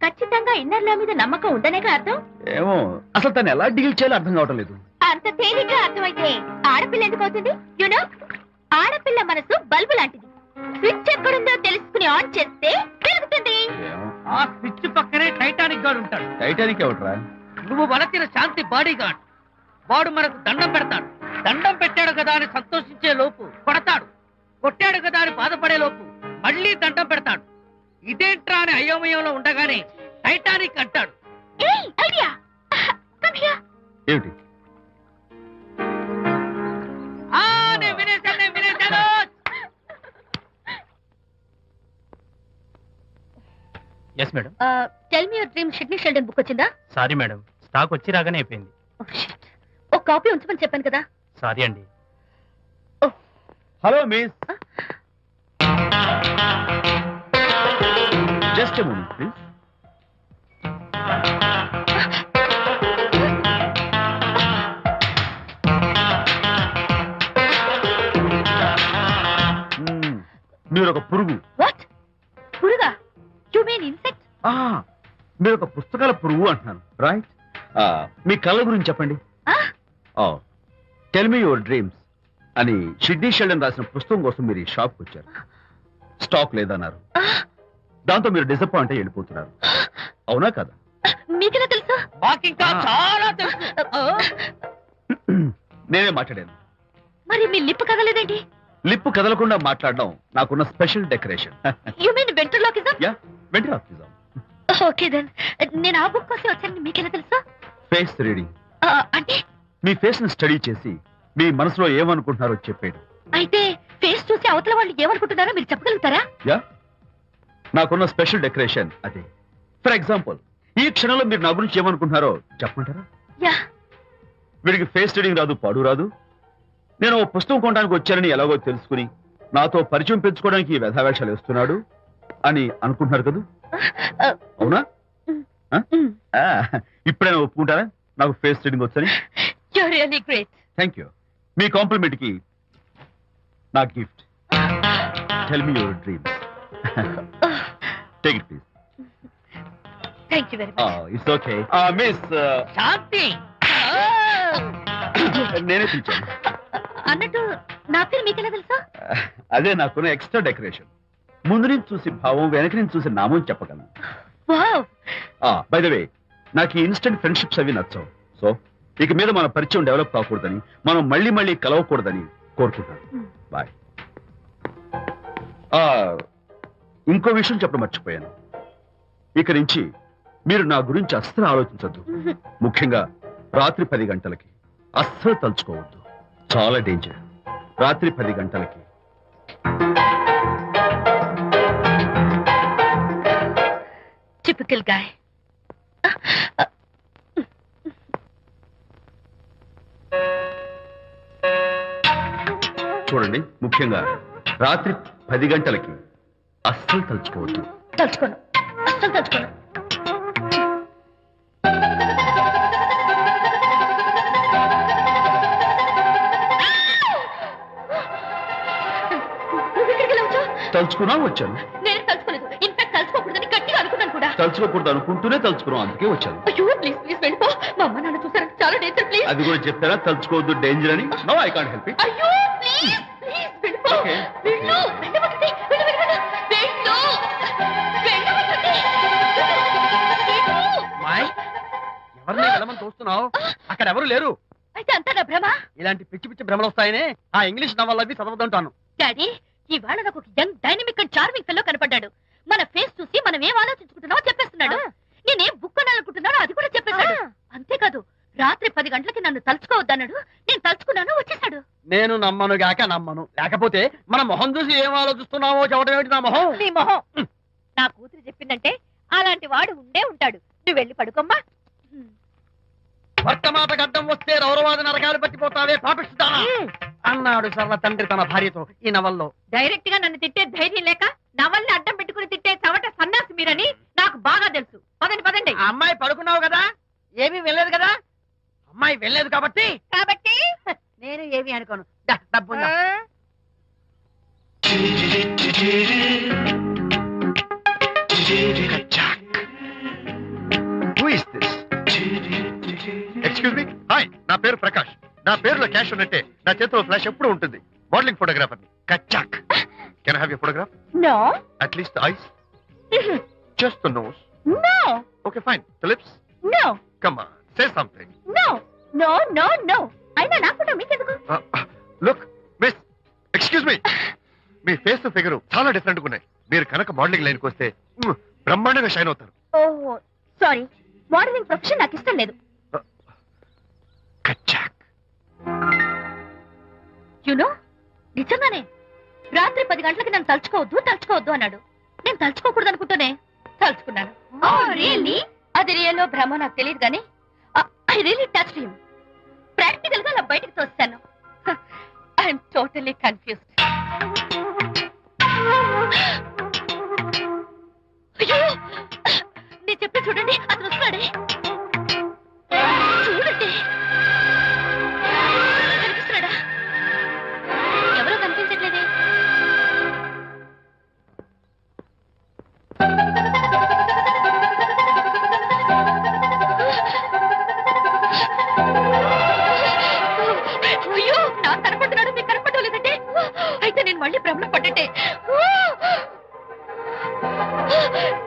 ఖచ్చితంగా ఇన్నర్ లవ్ మీద నమ్మకం ఉందనేగా అర్థం. ఏమో అసలు తను ఎలా డీల్ చేయాలో అర్థం కావటం లేదు. అంత తేలిగ్గా అర్థమైతే ఆడపిల్ల ఎందుకు అవుతుంది? యునో, ఆడపిల్ల మనసు బల్బు లాంటిది. స్విచ్ ఎక్కడుందో తెలుసుకుని ఆన్ చేస్తే పెరుగుతుంది. ఏమో. ఆ స్విచ్ పక్కనే టైటానిక్ గార్డ్ ఉంటాడు. టైటానిక్ ఎవట్రా? నువ్వు వలచిన శాంతి బాడీ గార్డ్. వాడు మనకు దండం పెడతాడు. దండం పెట్టాడు కదా అని సంతోషించే లోపు కొడతాడు. కొట్టాడు కదా అని బాధపడే లోపు మళ్ళీ దండం పెడతాడు. ఇదేంట్రా అని అయోమయంలో ఉండగానే టైటానిక్ అంటాడు. ఏయ్ ఐడియా, కమ్ హియర్. ఏమిటి? నేను వినేశాను. Yes madam. Tell me your dream. Sidney Sheldon book వచ్చిందా? సారీ మేడం, స్టాక్ వచ్చి రాగానే అయిపోయింది. ఒక కాపీ ఉంచమని చెప్పాను కదా. సారీ అండి. Hello miss, just a moment please. మీరు ఒక పురుగు. వాట్? పురుగా? You mean insect? మీరు ఒక పుస్తకాల పురుగు అంటున్నాను, రైట్? మీ కళ్ళ గురించి చెప్పండి. టెల్ మీ యువర్ డ్రీమ్స్ అని షిడ్నీ షెల్డన్ రాసిన పుస్తకం కోసం మీరు ఈ షాప్కి వచ్చారు. స్టాక్ లేదన్నారు. దాంతో మీరు డిసప్పాయింట్ అయ్యి వెళ్ళిపోతున్నారు. అవునా కదా? మీకెలా తెలుసు? మాకింకా చాలా తెలుసు. నేనే మాట్లాడాను. మరి మీ లిప్ కదలేదేంటి? లిప్పు కదలకుండా మాట్లాడడం నాకున్న special decoration. You mean ventriloquism? Yeah, ventriloquism. Okay then. నేను ఆ బుక్ కోసం వచ్చాను. మీకెలా తెలుసు? Face reading. అంటే మీ ఫేస్ ని స్టడీ చేసి మీ మనసులో ఏమనుకుంటున్నారో చెప్పాడు. అయితే ఫేస్ చూసి అవతల వాళ్ళు ఏమనుకుంటున్నారో మీరు చెప్పగలుగుతారా? యా, నాకున్న స్పెషల్ డెకరేషన్ అదే. ఫర్ ఎగ్జాంపుల్, ఈ క్షణంలో మీరు నా గురించి ఏమనుకుంటున్నారో చెప్పమంటారా? యా. వీడికి ఫేస్ రీడింగ్ రాదు, పాడు రాదు. నేను ఓ పుస్తకం కొనడానికి వచ్చానని ఎలాగో తెలుసుకుని నాతో పరిచయం పెంచుకోవడానికి ఈ వ్యధావేషాలు వేస్తున్నాడు అని అనుకుంటున్నారు కదా? అవునా? ఇప్పుడైనా ఒప్పుకుంటారా నాకు ఫేస్ రీడింగ్ వచ్చని? You're really great. Thank you. మీ కాంప్లిమెంట్ కి నా gift. Tell me your dreams. Take it please. Thank you very much. It's okay. Miss Shanti. నేనే పిలిచాను. అన్నట్టు నా పేరు మీకెలా తెలుసా? అదే నాకున్న ఎక్స్ట్రా డెకరేషన్. ముందు నుంచి చూసి భావం, వెనక నుంచి చూసి నామం చెప్పగలను. వావ్. బై ద వే, నాకు ఈ ఇన్స్టెంట్ ఫ్రెండ్షిప్స్ అవి నచ్చవు. సో ఇక మీద మన పరిచయం డెవలప్ కాకూడదని, మనం మళ్ళీ మళ్ళీ కలవకూడదని కోరుకుంటాను. బాయ్. ఇంకో విషయం చెప్పడం మర్చిపోయాను. ఇక నుంచి మీరు నా గురించి అస్సలు ఆలోచించద్దు. ముఖ్యంగా రాత్రి 10 గంటలకి అస్సలు తలుచుకోవద్దు. చాలా డేంజర్. రాత్రి 10 గంటలకి. Typical guy. చూడండి, ముఖ్యంగా రాత్రి 10 గంటలకి అస్సలు తలుచుకోవద్దు. తలుచుకోను, అస్సలు తలుచుకోను. తలుచుకున్నా వచ్చాను. నేను తలుచుకోలేదు. ఇన్ఫాక్ట్ తలుచుకోకూడదని గట్టిగా అనుకున్నాను కూడా. తలుచుకోకూడదు అనుకుంటూనే తలుచుకున్నాం, అందుకే వచ్చాను. అయ్యో ప్లీజ్ ప్లీజ్ వెళ్ళిపో. మా అమ్మ నాన్న చూసారంటే చాలా డేంజర్. ప్లీజ్. అది కూడా చెప్తారా తలుచుకోవద్దు డేంజర్ అని? No, I can't help it. అయ్యో ప్లీజ్ ప్లీజ్ వెళ్ళిపో. Okay. వెళ్ళు, వెళ్ళమంటుంది. వెళ్ళు, వెళ్ళు, వెళ్ళు. వెళ్ళు. వెళ్ళమంటుంది. వెళ్ళు. మాయ్, ఎవరిని వెళ్ళమని చూస్తున్నావు? అక్కడ ఎవరు లేరు. అయితే అంతా నా భ్రమ. ఇలాంటి పిచ్చి పిచ్చి భ్రమలు వస్తాయని ఆ ఇంగ్లీష్ నవల్ అవి చదవదంటాను. డాడీ, ఇవాళ నాకు ఒక young dynamic and charming fellow కనపడ్డాడు. మన ఫేస్ చూసి మనం ఏం ఆలోచించుకుంటున్నామో చెప్పేస్తున్నాడు. నేనేం బుక్ అనాలనుకుంటున్నానో అది కూడా చెప్పేశాడు. అంతేకాదు, రాత్రి 10 గంటలకి నన్ను తలుచుకోవద్దన్నాడు. నేను తలుచుకున్నాను, వచ్చేసాడు. నేను నమ్మను గాక నమ్మను. లేకపోతే మన మొహం చూసి ఏం ఆలోచిస్తున్నావో చెప్పడం ఏమిటి నా మొహం? నీ మొహం. నా కూతురు చెప్పిందంటే అలాంటి వాడు ఉండే ఉంటాడు. నువ్వు వెళ్ళి పడుకోమ్మా. వర్తమాట గడ్డం వస్తే రౌరవాద నరకాలు పట్టిపోతావే పాపిస్తానా అన్నాడు సరళ తండ్రి తన భార్యతో ఈ నవల్లో. డైరెక్ట్ గా నన్ను తిట్టే ధైర్యం లేక నవల్ని అడ్డం పెట్టుకుని తిట్టే చవట సన్నాసి మీరని నాకు బాగా తెలుసు. పదండి పదండి. ఆ అమ్మాయి పడుకున్నావు కదా, ఏమీ వెళ్ళలేదు కదా. అమ్మాయి వెళ్ళలేదు కాబట్టి నేను ఏమీ అనుకోను. డబ్బు ఎక్స్క్యూజ్ మీ, హాయ్, నా పేరు ప్రకాష్. నా పేరులో క్యాష్ ఉన్నట్టే నా చేతిలో ఫ్లాష్ ఎప్పుడు ఉంటుంది. మోడలింగ్ ఫోటోగ్రాఫర్ కచ్చాక్. Can I have your photograph? No. At least eyes, just the nose. No. Okay fine. The lips? No. Come on, say something. No no no no. అయినా నాకు మీకెందుకు? లుక్ మిస్, ఎక్స్క్యూజ్ మీ, మీ face figure చాలా different గా ఉన్నాయి. మీరు కనుక modelling లైన్కి వస్తే బ్రహ్మాండంగా షైన్ అవుతారు. ఓహో సారీ, మోడలింగ్ ప్రొఫెషన్ నాకు ఇష్టం లేదు. కచ్చాక్. యునో, నిజంగానే రాత్రి 10 గంటలకి నన్ను తలుచుకోవద్దు అన్నాడు. నేను తలుచుకోకూడదు అనుకుంటూనే తలుచుకున్నాను. అది రియల్లో భ్రమ నాకు తెలియదు కానీ I really touched him. Practical గా అలా బయటకు తోస్తాను. I'm totally confused. అయ్యో, నేను చెప్పి చూడండి, అతను వస్తున్నాడే. చూడండి, కనిపిస్తున్నాడా? ఎవరో కనిపించట్లేదే. అయ్యో, నాకు కనపడుతున్నాడు, మీకు కనపడటం లేదంటే అయితే నేను మళ్ళీ భ్రమలో పడ్డట్టే.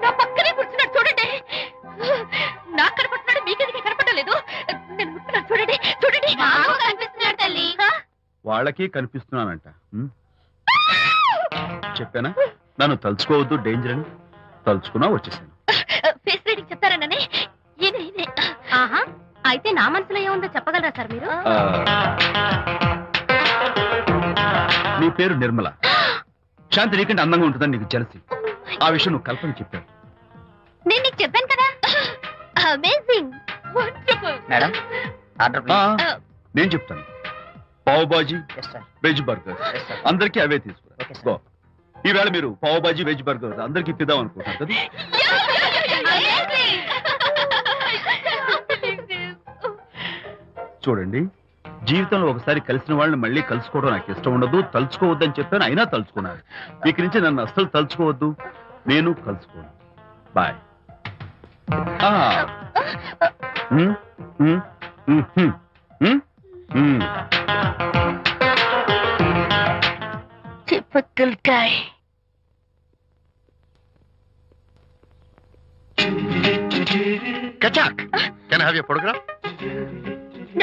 నా పక్కనే కూర్చున్నాడు చూడండి. నాకు కనపడుతున్నాడు, మీకెందుకు కనపడటం లేదు? నేను ముట్టున్నాను చూడండి, చూడండి. కనిపిస్తున్నాడు తల్లి. వాళ్ళకి కనిపిస్తున్నానంట. చెప్పానా నన్ను తలుచుకోవద్దు డేంజర్ అని? తలుచుకున్నా వచ్చేసాను. ఫేస్ రీడింగ్ చెప్తారననే. ఆహా, అయితే నా మనసులో ఏముందో చెప్పగలరా సార్ మీరు? నీ పేరు నిర్మల. శాంతి నీకంటే అందంగా ఉంటుందని నీకు జలసి. ఆ విషయం నువ్వు కల్పన చెప్పావు. నేను నీకు చెప్పాను కదా. Amazing, wonderful. మేడం, ఆర్డర్ నేను చెప్తాను. Pav bhaji, veg burger, Yes, sir. అందరికీ అవే తీసుకురా. Okay, sir. గో. ఈవేళ మీరు పావ్ బాజీ వెజ్ బర్గర్ అందరికీ ఇద్దాం అనుకుంటారు కదా. చూడండి, జీవితంలో ఒకసారి కలిసిన వాళ్ళని మళ్ళీ కలుసుకోవడం నాకు ఇష్టం ఉండదు. తలుచుకోవద్దని చెప్పాను, అయినా తలుచుకున్నాను. ఇక నుంచి నన్ను అస్సలు తలుచుకోవద్దు, నేను కలుసుకోను. బాయ్. Typical guy. కచ్చాక్. Can I have your photograph?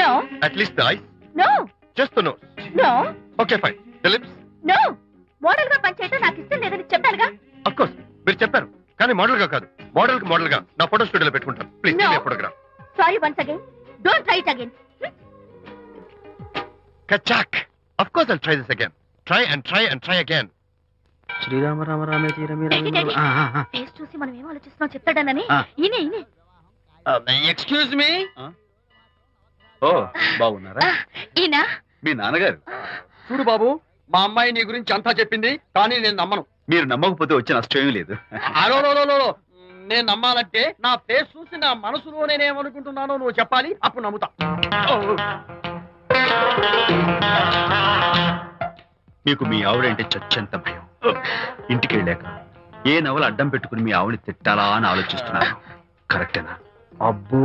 No, at least the eyes, no, just the nose. no, okay fine. The lips? no. Model గా పనిచేయటం నాకు ఇష్టం లేదని చెప్పానుగా. అఫ్ కోర్స్ మీరు చెప్పారు, కానీ మోడల్ గా కాదు. మోడల్ కి మోడల్ గా నా ఫోటో స్టూడియోలో పెట్టుకుంటాను. Please No. Photograph. Sorry once again. Don't try it again. కచ్చాక్. Of course I'll try this again. Try and try and try again. Srirama Rama రామే తీరమే Daddy, daddy. ఫేస్ చూసి మనం ఏం ఆలోచిస్తున్నాం చెప్తాడనని. ఆ. ఈయనే. Excuse me. ఓ, బాగున్నారా? ఈయన మీ నాన్నగారు. చూడు బాబు, మా అమ్మాయి నీ గురించి అంతా చెప్పింది, కానీ నేను నమ్మను. మీరు నమ్మకపోతే వచ్చే నష్టం ఏమీ లేదు. అలో నేను నమ్మాలంటే నా ఫేస్ చూసి నా మనసులో నేనేమనుకుంటున్నానో నువ్వు చెప్పాలి, అప్పుడు నమ్ముతా. మీకు మీ ఆవిడంటే చచ్చెంత భయం. ఇంటికి వెళ్ళాక ఏ నవల అడ్డం పెట్టుకుని మీ ఆవిడని తిట్టాలా అని ఆలోచిస్తున్నాను. కరెక్టేనా? అబ్బో,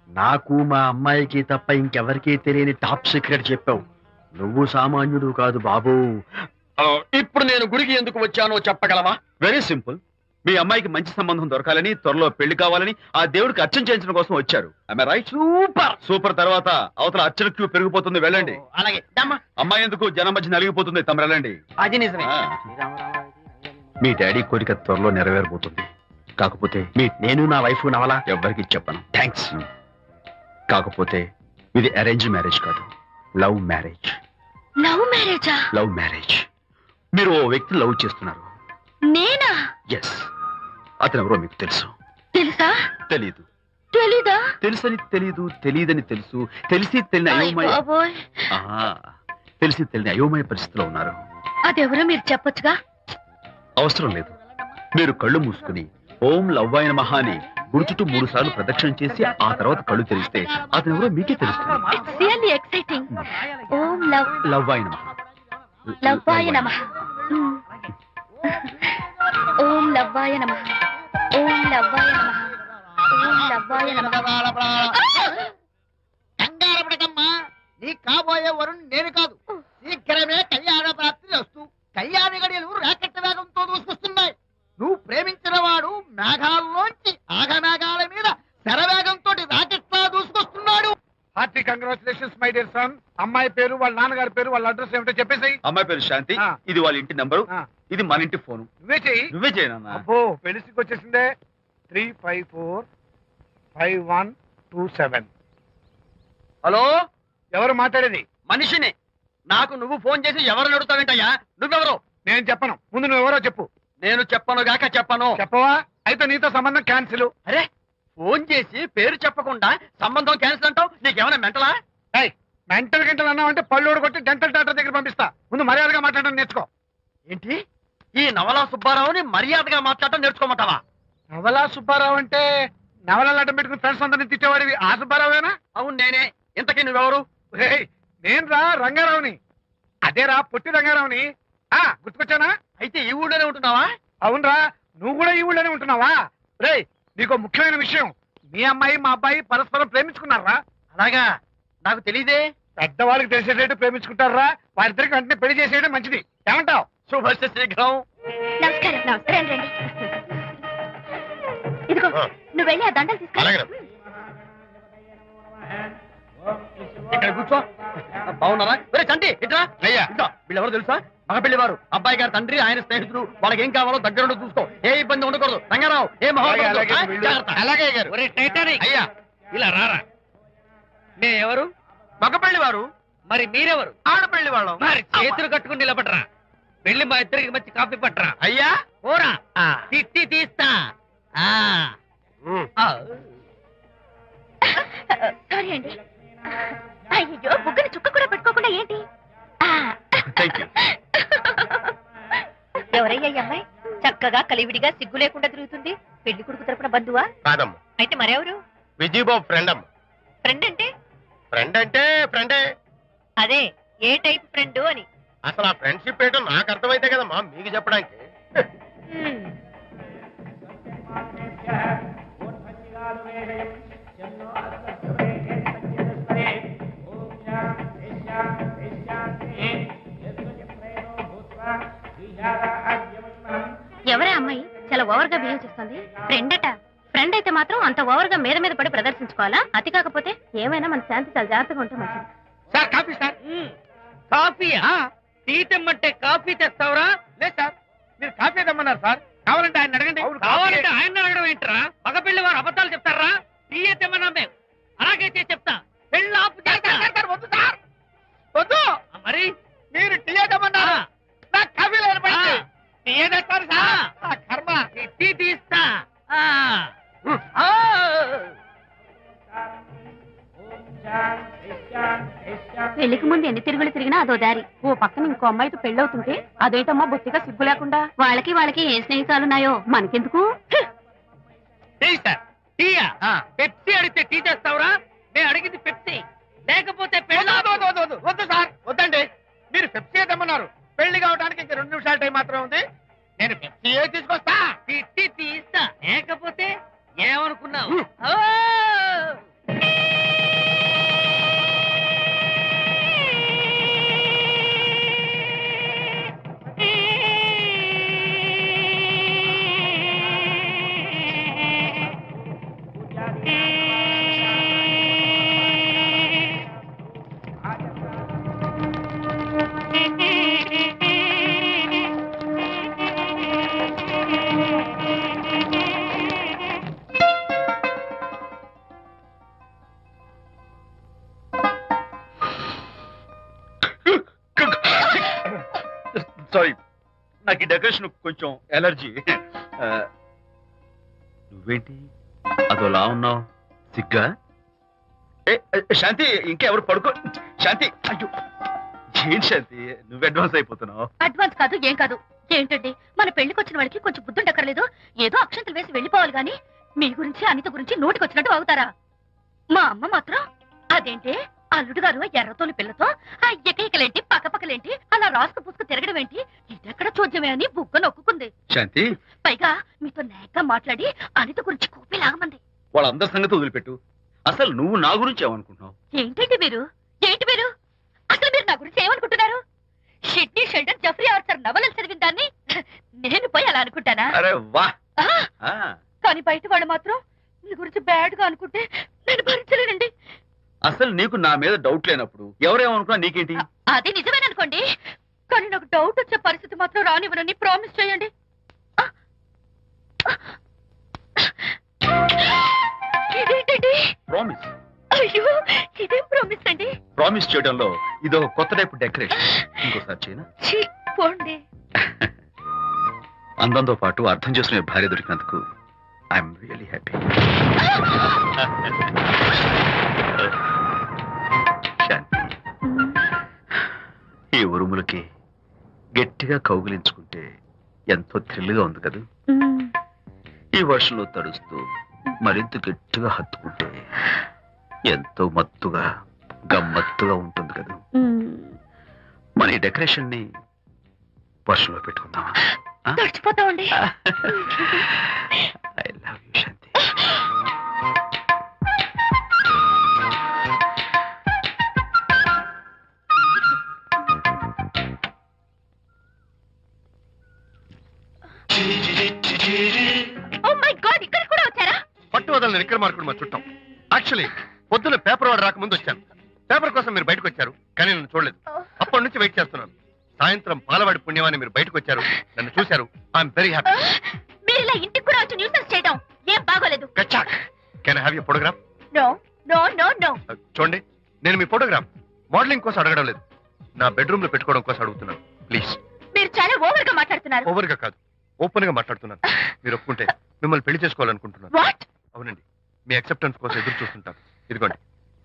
నాకు మా అమ్మాయికి తప్ప ఇంకెవరికీ తెలియని టాప్ సీక్రెట్ చెప్పావు. నువ్వు సామాన్యుడు కాదు బాబు. ఇప్పుడు నేను గుడికి ఎందుకు వచ్చానో చెప్పగలవా? Very simple. మీ అమ్మాయికి మంచి సంబంధం దొరకాలని, త్వరలో పెళ్లి కావాలని ఆ దేవుడికి అర్చన చేయించడం కోసం వచ్చారు. రైట్? సూపర్. తర్వాత అవతల అర్చన క్యూ పెరిగిపోతుంది, వెళ్ళండి. అలాగే అమ్మాయి ఎందుకు జనం మధ్య నలిగిపోతుంది, తమ వెళ్ళండి. అది నిజమే. మీ డాడీ కోరిక త్వరలో నెరవేరబోతుంది. కాకపోతే నేను నా వైఫ్ నవలా ఎవ్వరికి చెప్పను. థ్యాంక్స్. కాకపోతే ఇది అరేంజ్ మ్యారేజ్ కాదు, లవ్ మ్యారేజ్. Love marriage. మీరు ఓ వ్యక్తి లవ్ చేస్తున్నారు. నేనా? ఎస్. అతను ఎవరో మీకు తెలుసు. తెలుసా? తెలీదు. తెలీదా? తెలుసని తెలీదు, తెలియదని తెలుసు, తెలిసి తెలియని అయోమయ తెలిసి తెలియని అయోమయ పరిస్థితిలో ఉన్నారు. అదెవరో మీరు చెప్పొచ్చుగా. అవసరం లేదు. మీరు కళ్ళు మూసుకుని ఓం లవ్వాయ నమః అని గుడి చుట్టూ 3 సార్లు ప్రదక్షిణ చేసి ఆ తర్వాత కళ్ళు తెరిస్తే అతను ఎవరో మీకే తెలుస్తుంది. It's really exciting. ఓం లవ్వాయ నమః. లవ్వాయ నమః. ఓం లవ్వాయ నమః. ఓం లవ్వాయ నమః. ఓం లవ్వాయ నమః. కంగారు పడకమ్మా, నీ కాబోయే వరుణ్ నేను కాదు. శీఘ్రమే కళ్యాణ ప్రాప్తి వస్తూ కళ్యాణ గడియలు రాకెట్ వేగంతో దూసుకొస్తున్నాయి. నువ్వు ప్రేమించిన వాడు మేఘాల్లోంచి ఆగమేఘాల మీద శరవేగంతో రాకెట్లా దూసుకొస్తున్నాడు. Hearty congratulations my dear son. అమ్మాయి పేరు, వాళ్ళ నాన్నగారి పేరు, వాళ్ళ అడ్రస్ ఏమిటో చెప్పేసాయి. అమ్మాయి పేరు శాంతి. ఇది వాళ్ళ ఇంటి నంబరు. ఇది మన ఇంటి ఫోను. నువ్వే చెయ్యి. నువ్వే చేయనన్నా. అబ్బో, పెళ్లికి వచ్చేసిందే. 3545127. హలో, ఎవరు మాట్లాడేది? మనిషిని. నాకు నువ్వు ఫోన్ చేసి ఎవరిని అడుగుతావేంటయ్యా? నువ్వెవరు? నేను చెప్పను. ముందు నువ్వెవరో చెప్పు. నేను చెప్పను గాక చెప్పను. చెప్పవా? అయితే నీతో సంబంధం క్యాన్సిల్. అరే, ఫోన్ చేసి పేరు చెప్పకుండా సంబంధం క్యాన్సిల్ అంటావు? నీకేమైనా మెంటలా? మెంటల్ గంటలు అన్నావంటే పళ్ళు కొట్టి డెంటల్ డాక్టర్ దగ్గర పంపిస్తా. ముందు మర్యాదగా మాట్లాడడం నేర్చుకో. ఏంటి, ఈ నవలా సుబ్బారావుని మర్యాదగా మాట్లాడటం నేర్చుకోమంటావా? నవలా సుబ్బారావు అంటే నవలలు అడ్డం పెట్టుకుని ఫ్రెండ్స్ అందరినీ తిట్టేవాడివి ఆ సుబ్బారావేనా? అవును నేనే. ఇంతకీ నువ్వెవరు? నేను రా రంగారావుని. అదేరా పొట్టి రంగారావుని. గుర్తుకొచ్చానా? అయితే ఈ ఊళ్ళోనే ఉంటున్నావా? అవునరా, నువ్వు కూడా ఈ ఊళ్ళోనే ఉంటున్నావా? రేయ్, నీకు ముఖ్యమైన విషయం. మీ అమ్మాయి మా అబ్బాయి పరస్పరం ప్రేమించుకున్నారా? అలాగా? నాకు తెలీదే. పెద్దవాళ్ళకి తెలిసేటట్టు ప్రేమించుకుంటారా? వారిద్దరికి వెంటనే పెళ్లి చేసేయడం మంచిది. ఏమంటావు? శుభస్య శీఘ్రం. నమస్కారం. నమస్కారం. రండి. ఇదిగో, నువ్వు వెళ్ళి ఆ దండలు తీసుకో. ఇక్కడ కూర్చో. బాగున్నారా? చంటి ఇట్లా. వీళ్ళెవరు తెలుసా? మగపెళ్లి వారు, అబ్బాయి గారి తండ్రి, ఆయన స్నేహితుడు. వాళ్ళకి ఏం కావాలో దగ్గరుండి చూసుకో. ఏ ఇబ్బంది ఉండకూడదు. రంగారావు, ఏ అలాగే గారు. అయ్యా ఇలా రారా. ఎవరు? మగపెళ్లి వారు. మరి మీరెవరు? ఆడపెళ్లి వాళ్ళం. మరి చేతులు కట్టుకుని నిలబడరా. వెళ్ళి మా ఇద్దరికి మంచి కాఫీ పట్టరా. అయ్యా పోరా, తిట్టి తీస్తా. సారీ అండి. అయ్యో, బుగ్గని చుక్క కూడా పెట్టుకోకుండా ఏంటి? ఎవరయ్యా ఈ అమ్మాయి? చక్కగా కలివిడిగా సిగ్గు లేకుండా తిరుగుతుంది. పెళ్లి కొడుకు తరపున బంధువా? కాదమ్మా. అయితే మరెవరు? విజయబాబు ఫ్రెండ్ అమ్మ. ఫ్రెండ్ అంటే? ఫ్రెండ్ అంటే ఫ్రెండే. అదే, ఏ టైప్ ఫ్రెండ్ అని. అసలు ఆ ఫ్రెండ్షిప్ ఏంటో నాకు అర్థమైతే కదమ్మా మీకు చెప్పడానికి. ఎవరే అమ్మాయి చాలా ఓవర్ గా బిహేవ్ చేస్తుంది? ఫ్రెండ్ అట. ఫ్రెండ్ అయితే మాత్రం అంత ఓవర్ గా మీద మీద పడి ప్రదర్శించుకోవాలా? అతి కాకపోతే ఏమైనా మన శాంతి చాలా జాగ్రత్తగా ఉంటే మంచిది. Sir coffee. Sir coffee? Tea తెమ్మంటే కాఫీ తెస్తావరా? లేదు సార్, మీరు కాఫీ తెమ్మన్నారు సార్. కావాలంటే ఆయన అడగండి. కావాలంటే ఆయన అడగడం ఏంటరా? మగపిల్లి వారు అబద్ధాలు చెప్తారా? టీ తెమ్మన్నా మేము అలాగైతే చెప్తా. పెళ్ళి ఆపు చేస్తా. వద్దు సార్, వద్దు. మరి మీరు టీ తెమ్మన్నారు, నాకు కాఫీ లేదు. టీ తెస్తారు సార్. కర్మ, టీ తీస్తా. పెళ్లికి ముందు ఎన్ని తిరుగులు తిరిగినా అదో దారి. ఓ పక్కన ఇంకో అమ్మాయితో పెళ్ళవుతుంటే అదేటమ్మా బొత్తిగా సిగ్గు లేకుండా. వాళ్ళకి ఏ స్నేహితాలున్నాయో మనకెందుకు? పెప్సీ అడిగితే టీ చేస్తావురా? నేను అడిగింది పెప్సీ, లేకపోతే వద్దు సార్, వద్దండి. మీరు పెప్సీ తెమ్మన్నారు. పెళ్లి కావడానికి ఇంక 2 నిమిషాల టైం మాత్రం ఉంది. నేను పెప్సీ తీసుకొస్తా. తిట్టి తీస్తా, లేకపోతే ఏమనుకున్నావు? సారీ, నాకు ఈ డెకరేషన్ కొంచెం ఎలర్జీ. నువ్వేంటి అదోలా ఉన్నావు? సిగ్గా? శాంతి, ఇంకెవరు పడుకో. శాంతి, అయ్యో ఏంటి శాంతి, నువ్వు అడ్వాన్స్ అయిపోతున్నావు. అడ్వాన్స్ కాదు, ఏం కాదు. ఏంటండి, మన పెళ్లికి వచ్చిన వాళ్ళకి కొంచెం బుద్ధుండక్కర్లేదు? ఏదో అక్షంతలు వేసి వెళ్ళిపోవాలి గాని మీ గురించి అనిత గురించి నోటికొచ్చినట్టు అవుతారా? మా అమ్మ మాత్రం అదేంటే అల్లుడు గారు ఎర్రతోని పిల్లతో ఆ ఎకైకలేంటి పక్కపక్కలేంటి అలా రాసుకు పుసుకు తిరగడం ఏంటి, ఇదెక్కడ చూద్యమే అని బుగ్గ నొక్కుంది. శాంతి, పైగా మీతో నేగ్గా మాట్లాడి అనిత గురించి కూపి లాగమంది. వాళ్ళందరి సంగతి వదిలిపెట్టు. అసలు నువ్వు నా గురించి ఏమనుకుంటున్నావు? ఏంటి మీరు అసలు మీరు నా గురించి ఏమనుకుంటున్నారు? షిడ్నీ షెల్డన్ జెఫ్రీ ఆర్చర్ నవలలు చదివిన దాన్ని నేను పోయి అలా అనుకుంటానా? అరే వా! కానీ బయట వాళ్ళు మాత్రం మీ గురించి బ్యాడ్ గా అనుకుంటే నేను భరించలేనండి. అసలు నీకు నా మీద డౌట్ లేనప్పుడు ఎవరేమనుకున్నా నీకేంటి? అది నిజమేననుకోండి, కానీ నాకు డౌట్ వచ్చే పరిస్థితి మాత్రం రానివ్వనని ప్రామిస్ చేయండి. ఇదేంటండి? ప్రామిస్? అయ్యో, ఇదేం ప్రామిస్ అండి? ప్రామిస్ చేయడంలో ఇదో కొత్త టైపు డెకరేషన్. ఇంకోసారి చేయనా? పోండి. అందంతో పాటు అర్థం చేసుకునే భార్య దొరికినందుకు ఐఎమ్ రియలీ హ్యాపీ. శాంతి, ఈ ఉరుములకి గట్టిగా కౌగిలించుకుంటే ఎంతో థ్రిల్గా ఉంది కదా. ఈ వర్షంలో తడుస్తూ మరింత గట్టిగా హత్తుకుంటే ఎంతో మత్తుగా గమ్మత్తుగా ఉంటుంది కదా. మన ఈ డెకరేషన్ ని వర్షంలో పెట్టుకుందామా? తడిచిపోతామండి. I love you Shanti. Oh my god, ఇక్కడ కూడా వచ్చారా? పట్టు వదలని విక్రమార్కుడు మా చుట్టం. యాక్చువల్లీ పొద్దున పేపర్ వాడు రాకముందు వచ్చాను. పేపర్ కోసం మీరు బయటకు వచ్చారు, కానీ నన్ను చూడలేదు. అప్పటి నుంచి వెయిట్ చేస్తున్నాను. సాయంత్రం పాలవాడి పుణ్యమాన్ని మీరు బయటకు వచ్చారు, నన్ను చూశారు. I'm very happy. మీరు ఇలా ఇంటికి కూడా వచ్చి న్యూసెన్స్ చేయడం ఏం బాగోలేదు. గచ్చాక్. Can I have your photograph? No no no no. చూడండి, నేను మీ ఫోటోగ్రాఫ్ మోడలింగ్ కోసం అడగడం లేదు, నా బెడ్రూమ్ లో పెట్టుకోవడం కోసం అడుగుతున్నాను. ప్లీజ్. మీరు చాలా ఓవర్ గా మాట్లాడుతున్నారు. ఓవర్ గా కాదు, ఓపెన్ గా మాట్లాడుతున్నాను. మీరు ఒప్పుకుంటే మిమ్మల్ని పెళ్లి చేసుకోవాలనుకుంటున్నాను. వాట్? అవునండి, మీ అక్సెప్టెన్స్ కోసం ఎదురు చూస్తుంటాను. ఇదిగోండి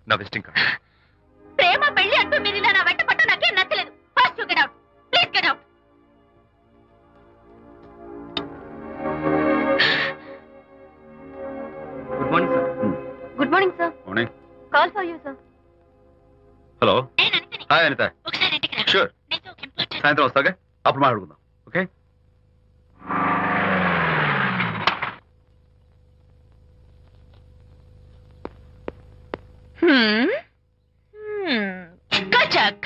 నా విజిటింగ్ కార్డ్. ప్రేమ పెళ్లి అంటూ మీరు ఇలా నా వెంట పట్ట నాకేం నచ్చలేదు. First you get out, please get out. Good morning sir. Good morning sir. Morning. Call for you sir. Hello. నేను అనితని. హాయ్ అనిత. ఒకసారి ఇంటికి రా. షూర్. నీతో ఒక ఇంపార్టెంట్. సాయంత్రం వస్తాగా, అప్పుడు మాట్లాడుకుందాం. Okay. Kachak.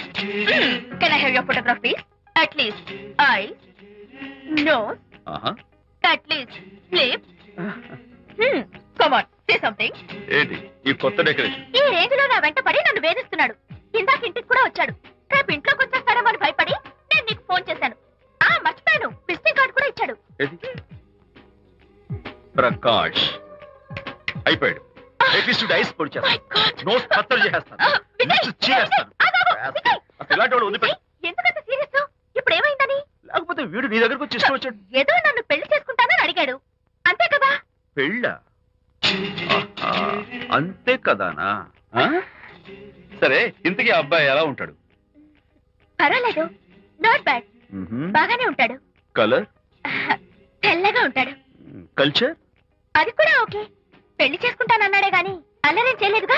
Can I have your photograph, please? At least eyes, nose, at least lips. Come on, say something. ఏంటి ఈ కొత్త డెకరేషన్? ఈ రేంజ్ లో నా వెంట పడి నన్ను వేధిస్తున్నాడు. ఇందాక ఇంటికి కూడా వచ్చాడు. రేపు ఇంట్లోకి వచ్చేస్తాడేమో అని భయపడి నేను నీకు ఫోన్ చేశాను. మర్చిపోయాను, విజిటింగ్ కార్డు కూడా ఇచ్చాడు. ఏది? ప్రకాష్ అయిపోయాడు. ఎపిసోడ్ ఐస్ పొడి My God. నోట్స్ కత్తలు చేసేస్తాను. విజయ్, నోట్స్ చీరేస్తాను. విజయ్, అసలు ఇలాంటి వాడు వదిలిపెట్టు. ఎందుకంత సీరియస్? ఇప్పుడు ఏమైందని? లేకపోతే వీడు నీ దగ్గరకు వచ్చి ఇష్టం వచ్చాడు. ఏదో నన్ను పెళ్లి చేసుకుంటానని అడిగాడు, అంతే కదా? పెళ్ళ అంతే కదానా? ఆ? సరే, ఇంతకీ ఆ అబ్బాయి ఎలా ఉంటాడు? పర్వాలేదు, నాట్ బ్యాడ్, బాగానే ఉంటాడు. కలర్, తెల్లగా ఉంటాడు. కల్చర్, అది కూడా ఓకే. పెళ్లి చేసుకుంటానన్నాడే గాని అల్లరేం చేయలేదుగా.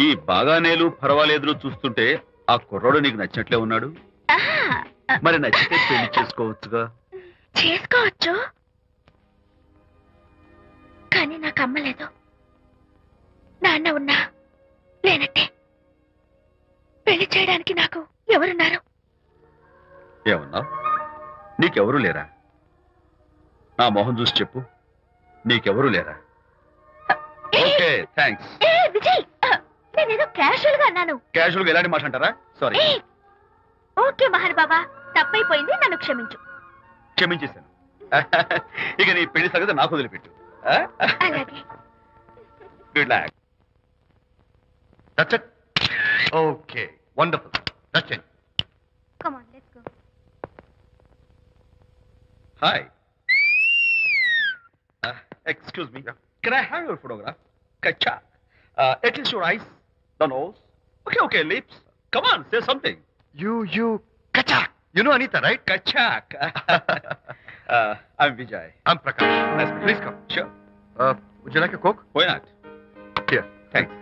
ఈ బాగానేలు పర్వాలేదు చూస్తుంటే ఆ కుర్రోడు నీకు నచ్చినట్లే ఉన్నాడు. ఆహా, మరి నచ్చితే పెళ్లి చేసుకోవచ్చుగా. చేసుకోవచ్చు, కానీ నాకు అమ్మ లేదు, నాన్న ఉన్నా లేనట్టే. పెళ్లి చేయడానికి నాకు ఎవరున్నారు? ఏమన్నా నీకెవరూ లేరా? నా మొహం చూసి చెప్పు, నీకెవరూ లేరా? Okay, thanks. విజయ్, నేనేదో క్యాషువల్ గా అన్నాను. క్యాజువల్ గా ఎలాంటి మాట అంటారా? సారీ. ఓకే మహన్ బాబా, తప్పైపోయింది, నన్ను క్షమించు. క్షమించేశాను. ఇక నీ పెళ్లి సంగతి నాకు వదిలిపెట్టు. అలాగే. Good luck. That's it. Okay, wonderful. That's it. Come on, let's go. Hi. Excuse me. Can I have your photograph? Kacha. At least your eyes, the nose. Okay, lips. Come on, say something. You, Kachak. You know Anita, right? Kachak. I'm Vijay. I'm Prakash. Nice to meet you. Please come. Sure. Would you like a Coke? Why not? Here. Thanks.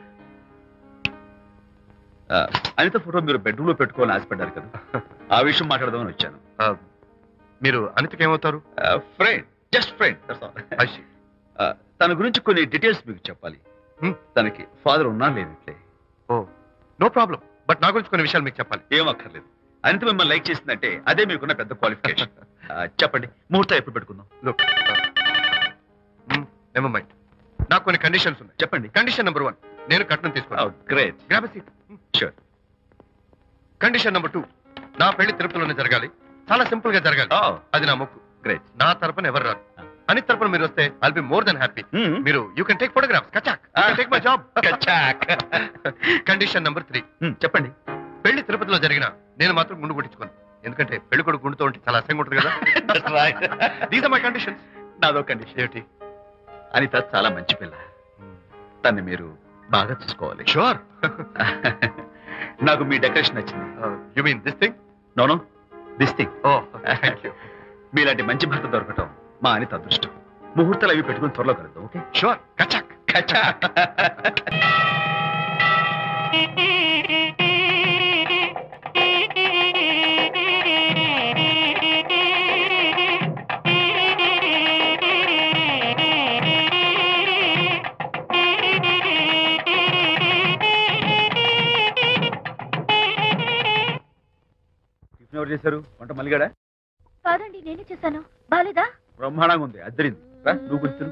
Anita photo మీరు bedroom లో పెట్టుకోవాలని ఆశపడ్డారు కదా, ఆ విషయం మాట్లాడదామని వచ్చాను. మీరు అనితకి ఏమవుతారు? Friend, just friend. I see. తన గురించి కొన్ని డీటెయిల్స్ మీకు చెప్పాలి. తనకి ఫాదర్ ఉన్నా లేనట్లే. ఓ, నో ప్రాబ్లం. బట్ నా గురించి కొన్ని విషయాలు మీకు చెప్పాలి. ఏం అక్కర్లేదు. అనిత మిమ్మల్ని లైక్ చేసిందంటే అదే మీకున్న పెద్ద క్వాలిఫికేషన్. చెప్పండి, ముహూర్తం ఎప్పుడు పెట్టుకుందాం? Look, never mind. నాకు కొన్ని కండిషన్స్ ఉన్నాయి. చెప్పండి. కండిషన్ నెంబర్ 1, నేను కట్నం తీసుకున్నాను. Great. Grab seat. Sure. Condition number 2, నా పెళ్లి తిరుపతిలోనే జరగాలి. చాలా సింపుల్ గా జరగాలి. అది నా మొక్కు. గ్రేట్. నా తరపున ఎవరు రారు. అని తరపున మీరు వస్తే I'll be more than happy. మీరు యూ కెన్ టేక్ ఫోటోగ్రాఫ్స్. కచాక్. Take my job. కచాక్. కండిషన్ నెంబర్ 3, చెప్పండి. పెళ్లి తిరుపతిలో జరిగిన నేను మాత్రం గుండు కొట్టించుకోను. ఎందుకంటే పెళ్లి కొడుకు గుండుతో ఉంటే చాలా అసహ్యంగా ఉంటుంది కదా. These are my conditions. నాదో కండిషన్. ఏమిటి? అనిత చాలా మంచి పిల్ల, తన్ని మీరు బాగా చూసుకోవాలి. షూర్. నాకు మీ డెకరేషన్ నచ్చింది. You mean this thing? No, this thing. Oh, thank you. మీలాంటి మంచి భర్త దొరకటం మా అనిత అదృష్టం. ముహూర్తాలు అవి పెట్టుకుని త్వరలో కలుద్దాం. ఓకే? షూర్. కచాక్. కచాక్. ఎవరు చేశారు వంట? మల్లిగాడా? కాదండి, నేనే చేశాను. బాలేదా? బ్రహ్మాండంగా ఉంది, అద్దరింది. నువ్వు కూర్చుని.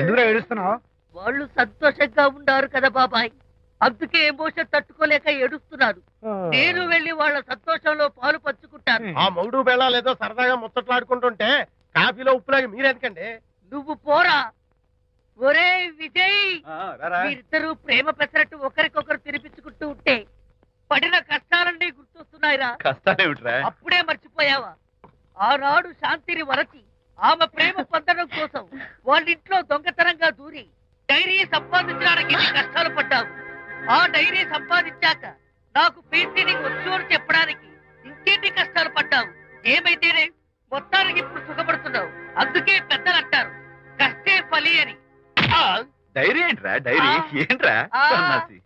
ఎందుకు ఏడుస్తున్నావు? వాళ్ళు సంతోషంగా ఉన్నారు కదా బాబాయ్, అందుకే ఎమోషన్ తట్టుకోలేక ఏడుస్తున్నారు. నేను వెళ్ళి వాళ్ళ సంతోషంలో పాలు పంచుకుంటాను. ఆ మౌడు బెళ్ళాలేదో సరదాగా ముచ్చట్లాడుకుంటుంటే కాఫీలో ఉప్పులాగి మీరెందుకండి? నువ్వు పోరా. ఒరే విజయ్, మీరిద్దరూ ప్రేమ పెసరట్టు ఒకరికొకరు తినిపించుకుంటూ ఉంటే పడిన కష్టాలన్నీ గుర్తొస్తున్నాయిరా. కష్టాలేమిట్రా? అప్పుడే మర్చిపోయావా? ఆనాడు శాంతిని వరచి ఆమె ప్రేమ పొందడం కోసం వాళ్ళింట్లో దొంగతనంగా దూరి డైరీ సంపాదించడానికి ఎన్ని కష్టాలు పడ్డావు. ఆ డైరీ సంపాదించాక నాకు పీసీని వచ్చు అని చెప్పడానికి ఇంకెన్ని కష్టాలు పడ్డావు. ఏమైతేనే మొత్తానికి ఇప్పుడు సుఖపడుతున్నావు. అందుకే పెద్దలు అంటారు కష్టే ఫలి అని. డైరీ ఏంట్రా? డైరీ ఏంట్రా? సన్నాసి.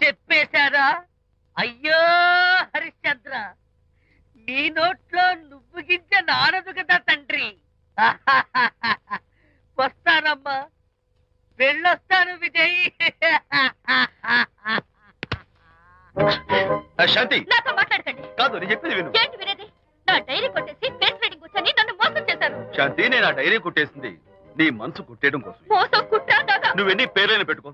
చెప్పేశారా? అయ్యో హరిశ్చంద్ర, నీ నోట్లో నువ్వు గింజ నానదు కదా తండ్రి. వస్తానమ్మా, వెళ్ళొస్తాను విజయ్. శాంతి, నాతో మాట్లాడకండి. కాదు, నేను చెప్పేది విను. ఏంటి వినేది? నా డైరీ కొట్టేసి ఫేస్ రీడింగ్ వచ్చని నన్ను మోసం చేశారు. శాంతి, నేను ఆ డైరీ కుట్టేసింది నీ మనసు కుట్టేయడం కోసం. మోసం కుట్రా కాదా? నువ్వెన్ని పేర్లైనా పెట్టుకో,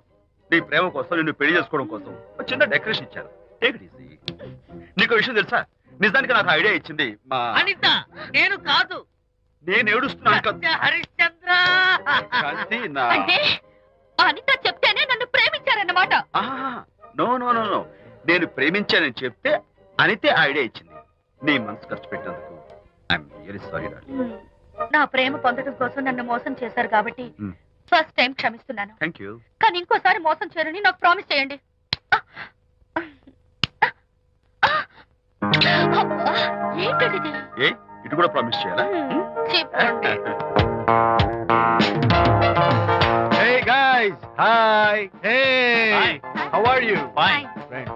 నీ ప్రేమ కోసం, నిన్ను పెళ్లి చేసుకోవడం కోసం ఒక చిన్న డెకరేషన్ ఇచ్చాను. Take it easy. నీకు విషయం తెలుసా? నిజానికి నాకు ఐడియా ఇచ్చింది మా అనిత, నేను కాదు. నేను ఏడుస్తున్నాను కదా హరిశ్చంద్ర. శాంతి. నా అంటే అనిత చెప్తేనే నన్ను ప్రేమించారన్నమాట. నో నో నో నో, నేను ప్రేమించానని చెప్తే అనితే ఐడియా ఇచ్చింది. నీ మనసు కష్టపెట్టినందుకు ఐఎమ్ రియల్లీ సారీ డార్లింగ్. నా ప్రేమ పొందడం కోసం నన్ను మోసం చేశారు కాబట్టి ఫస్ట్ టైం క్షమిస్తున్నాను. Thank you. కానీ ఇంకోసారి మోసం చేయరని నాకు ప్రామిస్ చేయండి. ఏంటండి ఏ ఇటు కూడా ప్రామిస్ చేయాలా? చెప్పండి. Hey guys, hi. Hey, Hi. how are you? Fine. Friends,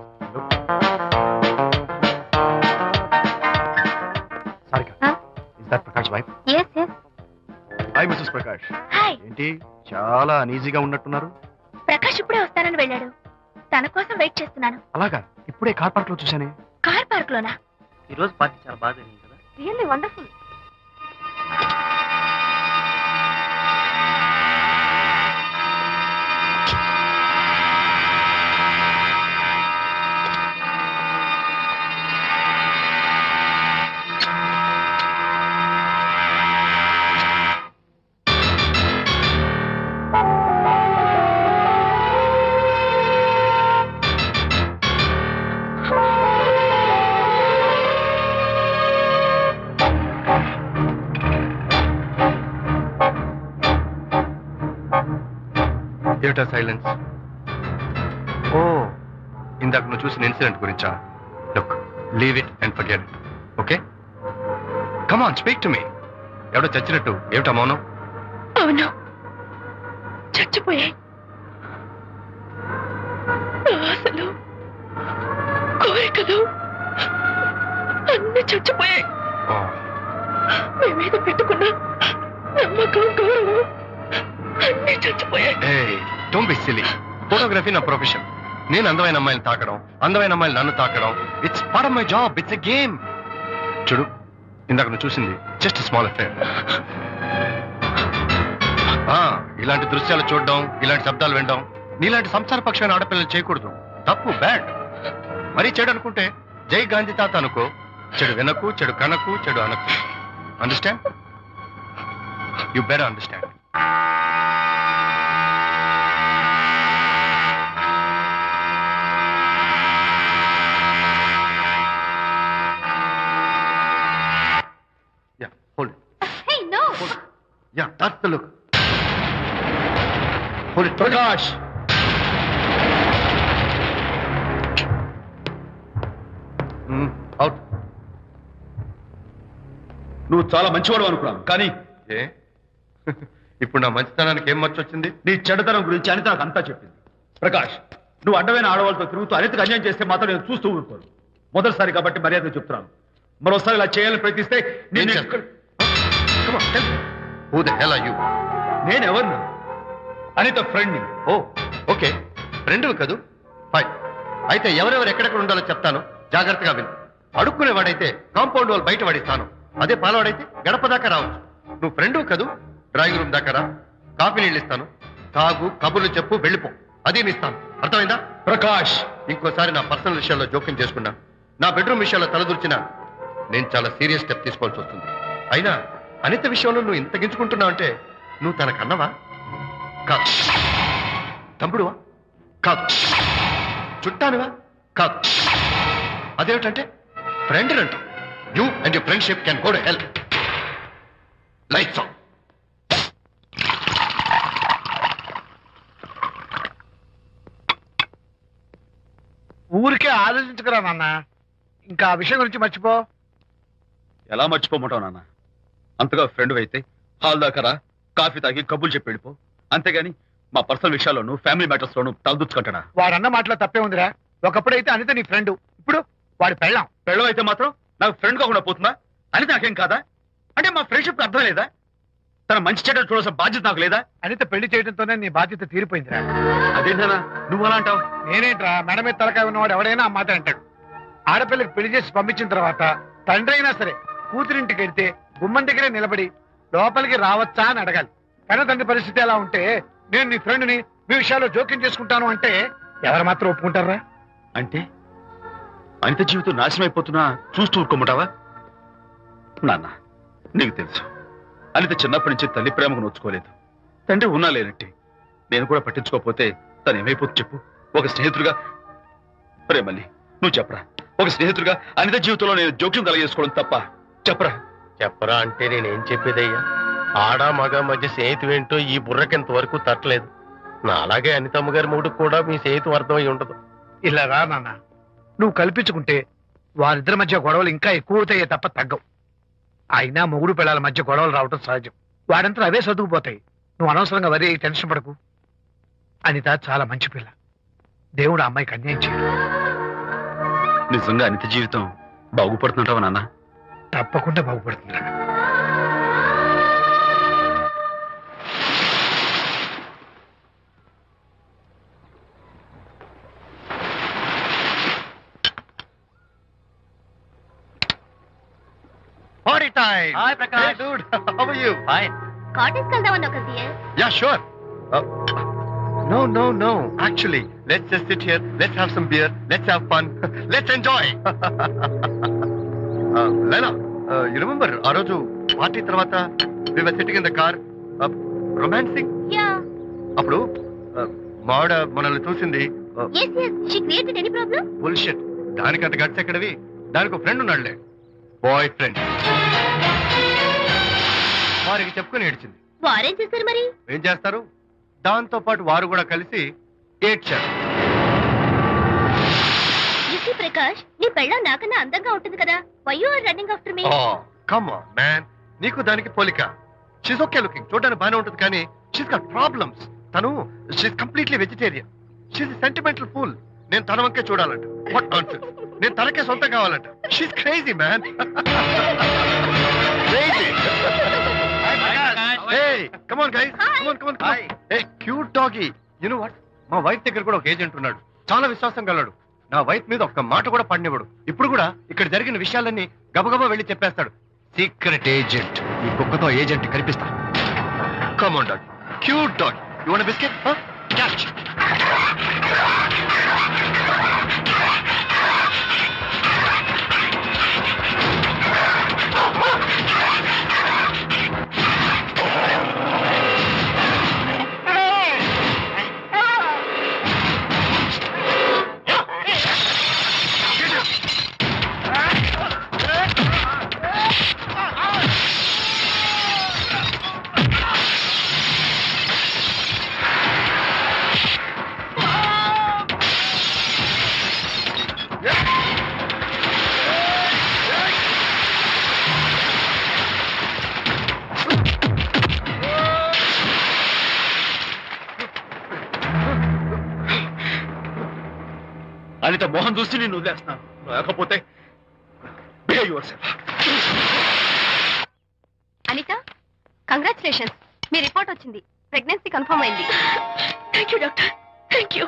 Sarika, Huh? is that Prakash wife? Yes, yes. hi Mrs. Prakash. Hi. ఏంటి చాలా అనీజీగా ఉన్నట్టున్నారు? ప్రకాష్ ఇప్పుడే వస్తానని వెళ్ళాడు. తన కోసం వెయిట్ చేస్తున్నాను. అలాగా, ఇప్పుడే కార్ పార్క్ లో చూశానే. కార్ పార్క్ లోనా? ఈ రోజు పార్టీ చాలా బాగా జరిగింది కదా. Really wonderful. ఏమిటా సైలెన్స్? ఓ, ఇందాక నువ్వు చూసిన ఇన్సిడెంట్ గురించా? Look, leave it and forget it, okay? Come on, speak to me. ఎవడో చచ్చినట్టు ఏమిటా మౌనం? అవును, చచ్చిపోయాయి. ఆశలు, కోరికలు అన్ని చచ్చిపోయాయి. మీ మీద పెట్టుకున్న నమ్మకం, గౌరవం అన్ని చచ్చిపోయాయి. Don't be silly. ఫోటోగ్రఫీ నా ప్రొఫెషన్. నేను అందమైన అమ్మాయిని తాకడం, అందమైన అమ్మాయిలు నన్ను తాకడం, it's part of my job. It's a game. చూడు, ఇందాక నువ్వు చూసింది జస్ట్ స్మాల్ అఫేర్. ఇలాంటి దృశ్యాలు చూడడం, ఇలాంటి శబ్దాలు వినడం నీలాంటి సంసారపక్షమైన ఆడపిల్లలు చేయకూడదు. తప్పు, బ్యాడ్. మరీ చెడు అనుకుంటే జై గాంధీ తాత అనుకో. చెడు వినకు, చెడు కనకు, చెడు అనకు. Understand? You better understand. Yeah, hold it. Hey, no. Yeah, that's the look. Hold it, Prakash. Out. నువ్వు చాలా మంచివాడు అనుకున్నాను, కానీ ఏ ఇప్పుడు నా మంచితనానికి ఏం మర్చొచ్చింది? నీ చెడుతనం గురించి అనిత నాకు అంతా చెప్పింది. ప్రకాష్, నువ్వు అడ్డమైన ఆడవాళ్ళతో తిరుగుతూ అనితకు అన్యాయం చేస్తే మాత్రం నేను చూస్తూ ఊరుకోను. మొదటిసారి కాబట్టి మర్యాద చెప్తున్నాను. మరోసారి ఇలా చేయాలని ప్రయత్నిస్తే నేను Come on, tell me. Who the hell are you? నేనెవరిని? అనిత ఫ్రెండ్ని. ఓ, ఓకే, ఫ్రెండ్వి కదూ? ఫైన్. అయితే ఎవరెవరు ఎక్కడెక్కడ ఉండాలో చెప్తాను, జాగ్రత్తగా విను. అడుక్కునేవాడైతే కాంపౌండ్ వాళ్ళు బయట పడిస్తాను. అదే పాలవాడైతే గడప దాకా రావచ్చు. నువ్వు ఫ్రెండ్వి కదూ? డ్రాయింగ్ రూమ్ దాకా రా, కాఫీ నీళ్ళు ఇస్తాను, తాగు, కబుర్లు చెప్పు, వెళ్ళిపో. అదే ఇస్తాను. అర్థమైందా? ప్రకాష్, ఇంకోసారి నా పర్సనల్ విషయాల్లో జోక్యం చేసుకున్నా, నా బెడ్రూమ్ విషయాల్లో తలదూర్చినా నేను చాలా సీరియస్ స్టెప్ తీసుకోవాల్సి వస్తుంది. అయినా అనిత విషయంలో నువ్వు ఇంత గించుకుంటున్నావు అంటే నువ్వు తనకన్నవా? కాదు. తమ్ముడువా? కాదు. చుట్టానివా? కాదు. అదేమిటంటే ఫ్రెండ్ అంట. You and your friendship can go to hell. Lights on. ఊరికే ఆలోచించకరా నాన్న, ఇంకా ఆ విషయం గురించి మర్చిపో. ఎలా మర్చిపోమంటావు నాన్న? అంతగా ఫ్రెండ్ అయితే హాల్ దాకా రా, కాఫీ తాగి కబుర్లు చెప్పి వెళ్ళిపో. అంతేగాని మా పర్సనల్ విషయాల్లోనూ ఫ్యామిలీ మ్యాటర్స్ లోనూ తలదూర్చుకుంటాడా? వాడన్న మాటలో తప్పే ఉందిరా. ఒకప్పుడైతే అనిత నీ ఫ్రెండ్, ఇప్పుడు వాడి పెళ్ళాం. పెళ్ళం అయితే మాత్రం నాకు ఫ్రెండ్ కాకుండా పోతుందా? అని నాకేం కాదా? అంటే మా ఫ్రెండ్షిప్ అర్థం లేదా? తన మంచి చెడ్డ చూడాల్సిన బాధ్యత నాకు లేదా? అనిత పెళ్లి చేయడంతోనే నీ బాధ్యత తీరిపోయిందిరా. అదేంటనా నువ్వు అలా అంటావు? నేనేంట్రా, మెడ మీద తలకాయ ఉన్నవాడు ఎవడైనా ఆ మాట అంటాడు. ఆడపిల్లకి పెళ్లి చేసి పంపించిన తర్వాత తండ్రి అయినా సరే కూతురింటికి వెళ్తే గుమ్మం దగ్గరే నిలబడి లోపలికి రావచ్చా అని అడగాలి. కన్న తండ్రి పరిస్థితి ఎలా ఉంటే నేను నీ ఫ్రెండ్ని మీ విషయాల్లో జోక్యం చేసుకుంటాను అంటే ఎవరు మాత్రం ఒప్పుకుంటారా? అంటే అనిత జీవితం నాశనం అయిపోతున్నా చూస్తూ ఊరుకోమంటావా? నాన్న, నీకు తెలుసు అనిత చిన్నప్పటి నుంచి తల్లి ప్రేమకు నోచుకోలేదు. తండ్రి ఉన్నా లేనట్టే. నేను కూడా పట్టించుకోకపోతే తను ఏమైపోతుంది చెప్పు? ఒక స్నేహితుడిగా మళ్ళీ నువ్వు చెప్పరా, ఒక స్నేహితుడిగా అనిత జీవితంలో నేను జోక్యం కలగజేసుకోవడం తప్ప? చెప్పరా. చెప్పరా అంటే నేనేం చెప్పేదయ్యా? ఆడ మగ మధ్య స్నేహితం ఏంటో ఈ బుర్రకింత వరకు తట్టలేదు. నా అలాగే అనితమ్మ గారి మూడుకు కూడా మీ స్నేహితం అర్థమై ఉండదు. ఇలా రా నాన్న, నువ్వు కల్పించుకుంటే వారిద్దరి మధ్య గొడవలు ఇంకా ఎక్కువ అవుతాయే తప్ప తగ్గవు. అయినా మొగుడు పిల్లల మధ్య గొడవలు రావటం సహజం. వాడంతా అవే సర్దుకుపోతాయి. నువ్వు అనవసరంగా వరి టెన్షన్ పడకు. అనిత చాలా మంచి పిల్ల. దేవుడు ఆ అమ్మాయికి అన్యాయం చేయడు. నిజంగా అనిత జీవితం బాగుపడుతుంటావా నాన్న? తప్పకుండా బాగుపడుతుందా. Party time! Hi, Prakash. Hey, dude. How are you? Fine. Cottage వెళ్దామని ఒక సియర్. Yeah, sure. No. Actually, let's just sit here. Let's have some beer. Let's have fun. Let's enjoy. Lena, you remember ఆ రోజు party తర్వాత we were sitting in the car, romancing. Yeah. అప్పుడు మావిడ మనల్ని చూసింది. yes she created any problem? Bullshit. దానికి అంత guts ఎక్కడవి? దానికి ఒక ఫ్రెండ్ ఉన్నాడులే, బాయ్ ఫ్రెండ్. వారికి చెప్పుకొని ఏడ్చింది. వారేం చేశారు మరి? ఏం చేస్తారు, దాంతో పాటు వారు కూడా కలిసి ఏడ్చారు. యూసీ ప్రకాష్, నీ పెళ్ళం నాకన్నా అందంగా ఉంటుంది కదా. Why you are running after me? Come on man, నీకు దానికి పోలిక. షీస్ ఓకే లుకింగ్, చూడడానికి బాగానే ఉంటుంది, కానీ షీస్ గాట్ ప్రాబ్లమ్స్. తను she's completely vegetarian. She's sentimental pool. నేను తన వంకే చూడాలంట. What nonsense. నేను తనకే సొంతం కావాలంట. She's crazy man. Crazy. Hey, come on guys. Come on. Hey, cute doggy. You know what? మా వైఫ్ దగ్గర కూడా ఒక ఏజెంట్ ఉన్నాడు. చాలా విశ్వాసం గలడు. నా వైఫ్ మీద ఒక్క మాట కూడా పడినివ్వడు. ఇప్పుడు కూడా ఇక్కడ జరిగిన విషయాలన్నీ గబగబా వెళ్ళి చెప్పేస్తాడు. Secret agent. ఈ కుక్కతో ఏజెంట్ కనిపిస్తా. Come on dog. Cute dog. You want a biscuit? Huh? Catch. Anitha Mohan చూసి నేను వదిలేస్తున్నాను. లేకపోతే behave yourself. అనిత, కంగ్రాచులేషన్స్. మీ రిపోర్ట్ వచ్చింది. ప్రెగ్నెన్సీ కన్ఫర్మ్ అయింది. Thank you doctor. Thank you.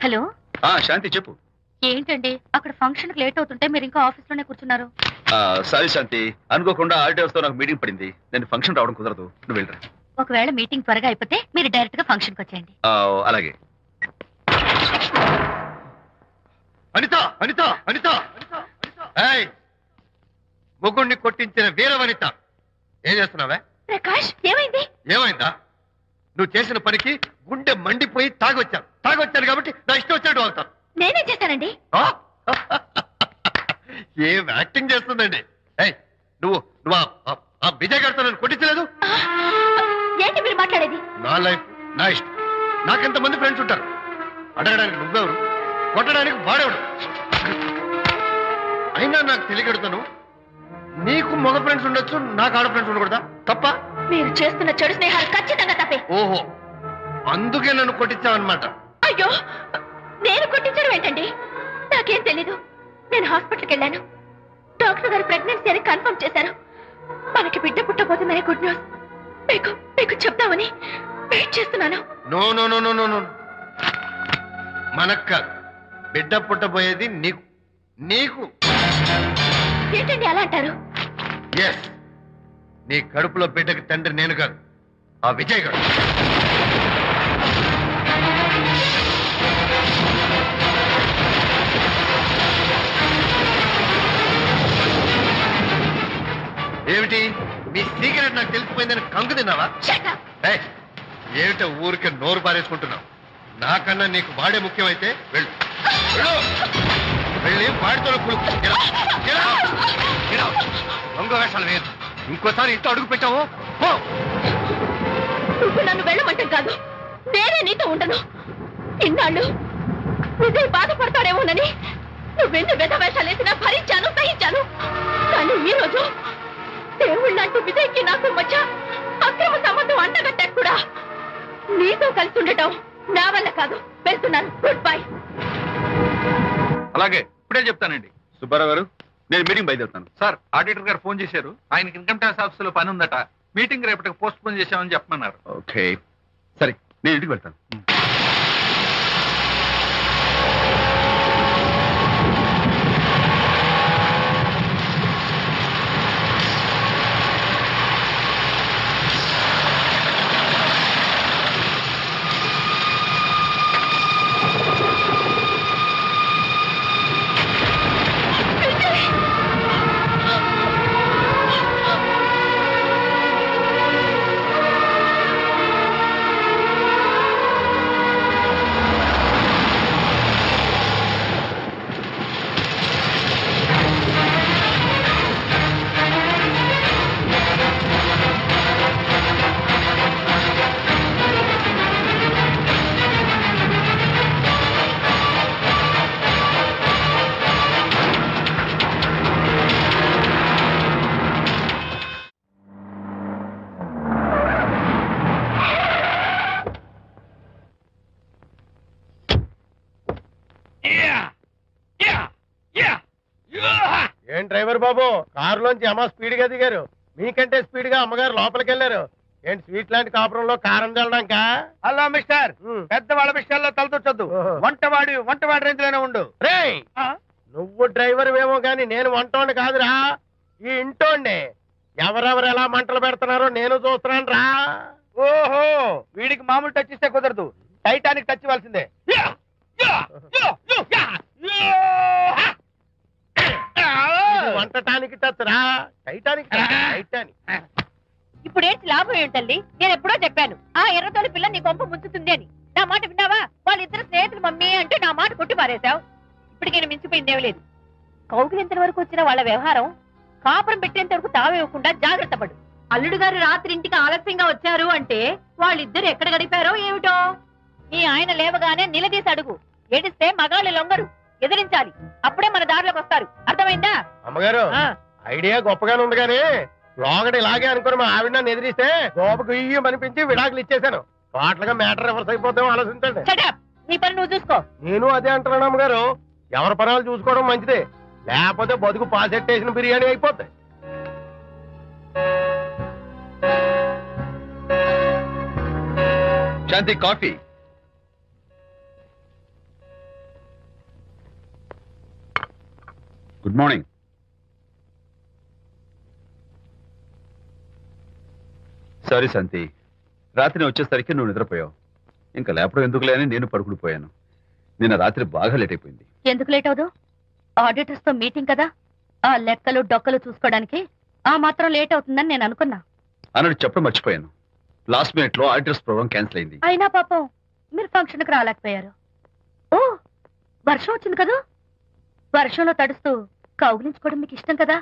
Hello. Shanti చెప్పు. ఏంటండి అక్కడ ఫంక్షన్ లేట్ అవుతుంటే మీరు ఇంకా ఆఫీస్ లోనే కూర్చున్నారు? సారీ శాంతి, అనుకోకుండా ఆర్డర్స్ తో నాకు మీటింగ్ పడింది. నేను ఫంక్షన్ రావడం కుదరదు. నువ్వు వెళ్ళరా. ఒకవేళ మీటింగ్ త్వరగా అయిపోతే మీరు డైరెక్ట్ గా ఫంక్షన్ కి వచ్చేయండి. అలాగే. అనిత. ఏయ్, ముగ్గుడిని కొట్టించిన వీర వనిత, ఏం చేస్తున్నావే? ప్రకాష్, ఏమైంది? ఏమైందా? నువ్వు చేసిన పనికి గుండె మండిపోయి తాగొచ్చాను కాబట్టి నా ఇష్టం వచ్చినట్టు అవుతాను. నేనేం చేశానండి? ఏం యాక్టింగ్ చేస్తుందండి. ఏయ్, నువ్వు ఆ విజయ్ గారితో నన్ను కొట్టించలేదు. ఏంటి మీరు మాట్లాడేది? నా లైఫ్ నా ఇష్టం. నాకెంతమంది ఫ్రెండ్స్ ఉంటారు. అడగడానికి నువ్వెవరు, కొట్టడానికి వాడేవాడు. అయినా నాకు తెలియగడుతాను, నీకు మగ ఫ్రెండ్స్ ఉండొచ్చు, నాకు ఆడ ఫ్రెండ్స్ ఉండకూడదా? తప్ప? మీరు చేస్తున్న చెడు స్నేహాలు ఖచ్చితంగా తప్పే. ఓహో, అందుకే నన్ను కొట్టించావన్నమాట. అయ్యో, నేను కొట్టించడం ఏంటండి? నాకేం తెలీదు. నేను హాస్పిటల్కి వెళ్ళాను. డాక్టర్ గారు ప్రెగ్నెన్సీ అని కన్ఫర్మ్ చేశారు. మనకి బిడ్డ పుట్టబోతుందనే గుడ్ న్యూస్ మీకు చెప్తామని వెయిట్ చేస్తున్నాను. నో, మనక్క బిడ్డ పుట్టబోయేది నీకు. ఏంటండి అలా అంటారు? ఎస్, నీ కడుపులో బిడ్డకి తండ్రి నేను కాదు, ఆ విజయ్ గారు. ఏమిటి మీ సీక్రెట్ నాకు తెలిసిపోయిందని కంగు తిన్నావా? ఏమిటో ఊరికే నోరు పారేసుకుంటున్నావు? నాకన్నా నీకు వాడే ముఖ్యమైతే వెళ్ళు. వెళ్ళి వాడితో దొంగ వేషాలు వేయదు. ఇంకోసారి ఇంట్లో అడుగు పెట్టావు నువ్వు నన్ను వెళ్ళమంటే కాదు, నేనే నీతో ఉండను. ఇన్నాళ్ళు విజయ్ బాధపడతాడేమోనని నువ్వెన్ని వేషాలు వేసినా భరించాను, సహించాను. కానీ ఈ రోజు దేవుళ్ళంటూ విజయ్కి నాకు మధ్య అక్రమ సంబంధం అంటగట్టాక కూడా నీతో కలిసి ఉండటం నా వల్ల కాదు. వెళ్తున్నాను, గుడ్ బై. అలాగే ఇప్పుడే చెప్తానండి. సుబ్బారావు గారు, నేను మీటింగ్ బయలుదేరుతాను. సార్, ఆడిటర్ గారు ఫోన్ చేశారు. ఆయనకి ఇన్కమ్ ట్యాక్స్ ఆఫీస్ లో పని ఉందట. మీటింగ్ రేపటికి పోస్ట్ పోన్ చేశామని చెప్పమన్నారు. ఓకే, సరే, నేను ఇంటికి వెళ్తాను. ఏం డ్రైవర్ బాబు, కారులోంచి అమ్మ స్పీడ్ గా దిగారు. మీకంటే స్పీడ్ గా అమ్మగారు లోపలికి వెళ్ళారు. ఏంటి స్వీట్ లాంటి కాపురంలో కారం చల్లడాక? హలో మిస్టర్, పెద్దవాళ్ళ విషయాల్లో తలదొచ్చొద్దు. వంటవాడి రేంజ్ లోనే ఉండు. రేయ్, నువ్వు డ్రైవర్ ఏమో గాని నేను వంటోండి కాదురా, ఈ ఇంటోండి. ఎవరెవరు ఎలా మంటలు పెడుతున్నారో నేను చూస్తున్నాను రా. ఓహో, వీడికి మామూలు టచ్ ఇస్తే కుదరదు, టైటానిక్ టచ్ ఇవ్వాల్సిందే. ఇది వంటటానికి టచ్ రా, టైటానిక్ టైటానిక్. ఇప్పుడు ఏంటి లాభం ఏంటల్లి? నేను ఎప్పుడో చెప్పాను ఆ ఎర్రతోలి పిల్ల నీ కొంప ముంచుతుంది అని. నా మాట విన్నావా? వాళ్ళిద్దరు స్నేహితులు మమ్మీ అంటే నా మాట కొట్టి పారేశావు. ఇప్పటికి నేను మించిపోయిందేమీ లేదు. కౌగిలింత వరకు వచ్చిన వాళ్ళ వ్యవహారం కాపురం పెట్టేంత వరకు తావేవ్వకుండా జాగ్రత్త పడు. అల్లుడు గారు రాత్రి ఇంటికి ఆలస్యంగా వచ్చారు అంటే వాళ్ళిద్దరు ఎక్కడ గడిపారో ఏమిటో. నీ ఆయన లేవగానే నిలదీసి అడుగు. ఏడిస్తే మగాళ్ళు లొంగరు, ఎదిరించాలి. అప్పుడే మన దారిలోకి వస్తారు. అర్థమైందా? అమ్మగారు, ఐడియా గొప్పగానే ఉంది కానీ లోగడ ఇలాగే అనుకుని మా ఆవిడ నన్ను ఎదిరిస్తే గోపకు ఇయ్యం అనిపించి విడాకులు ఇచ్చేశాను. పాటలుగా మ్యాటర్ రివర్స్ అయిపోతాం, ఆలోచించండి. Shut up. నీ పని నువ్వు చూసుకో. నేను అదే అంటున్నాను అమ్మగారు, ఎవరి పనాలు చూసుకోవడం మంచిదే, లేకపోతే బతుకు పాసెట్టేసిన బిర్యానీ అయిపోతాయి. శాంతి, కాఫీ. Good morning. సారీ శాంతి, రాత్రి వచ్చేసరికి నువ్వు నిద్రపోయావు. ఇంకా లేపడం ఎందుకులే అని నేను పడుకుడిపోయాను. నిన్న రాత్రి బాగా లేట్ అయిపోయింది. ఎందుకు లేట్ అవదు? ఆడిటర్స్ తో మీటింగ్ కదా, ఆ లెక్కలు డొక్కలు చూసుకోవడానికి ఆ మాత్రం లేట్ అవుతుందని నేను అనుకున్నా. అన్నట్టు చెప్పడం మర్చిపోయాను. లాస్ట్ మినిట్ లో ఆడిటర్స్ ప్రోగ్రామ్ క్యాన్సిల్ అయింది. అయినా పాపం మీరు ఫంక్షన్ కి రాలేకపోయారు. ఓ, వర్షం వచ్చింది కదా, వర్షంలో తడుస్తూ కౌగిలించుకోవడం మీకు ఇష్టం కదా.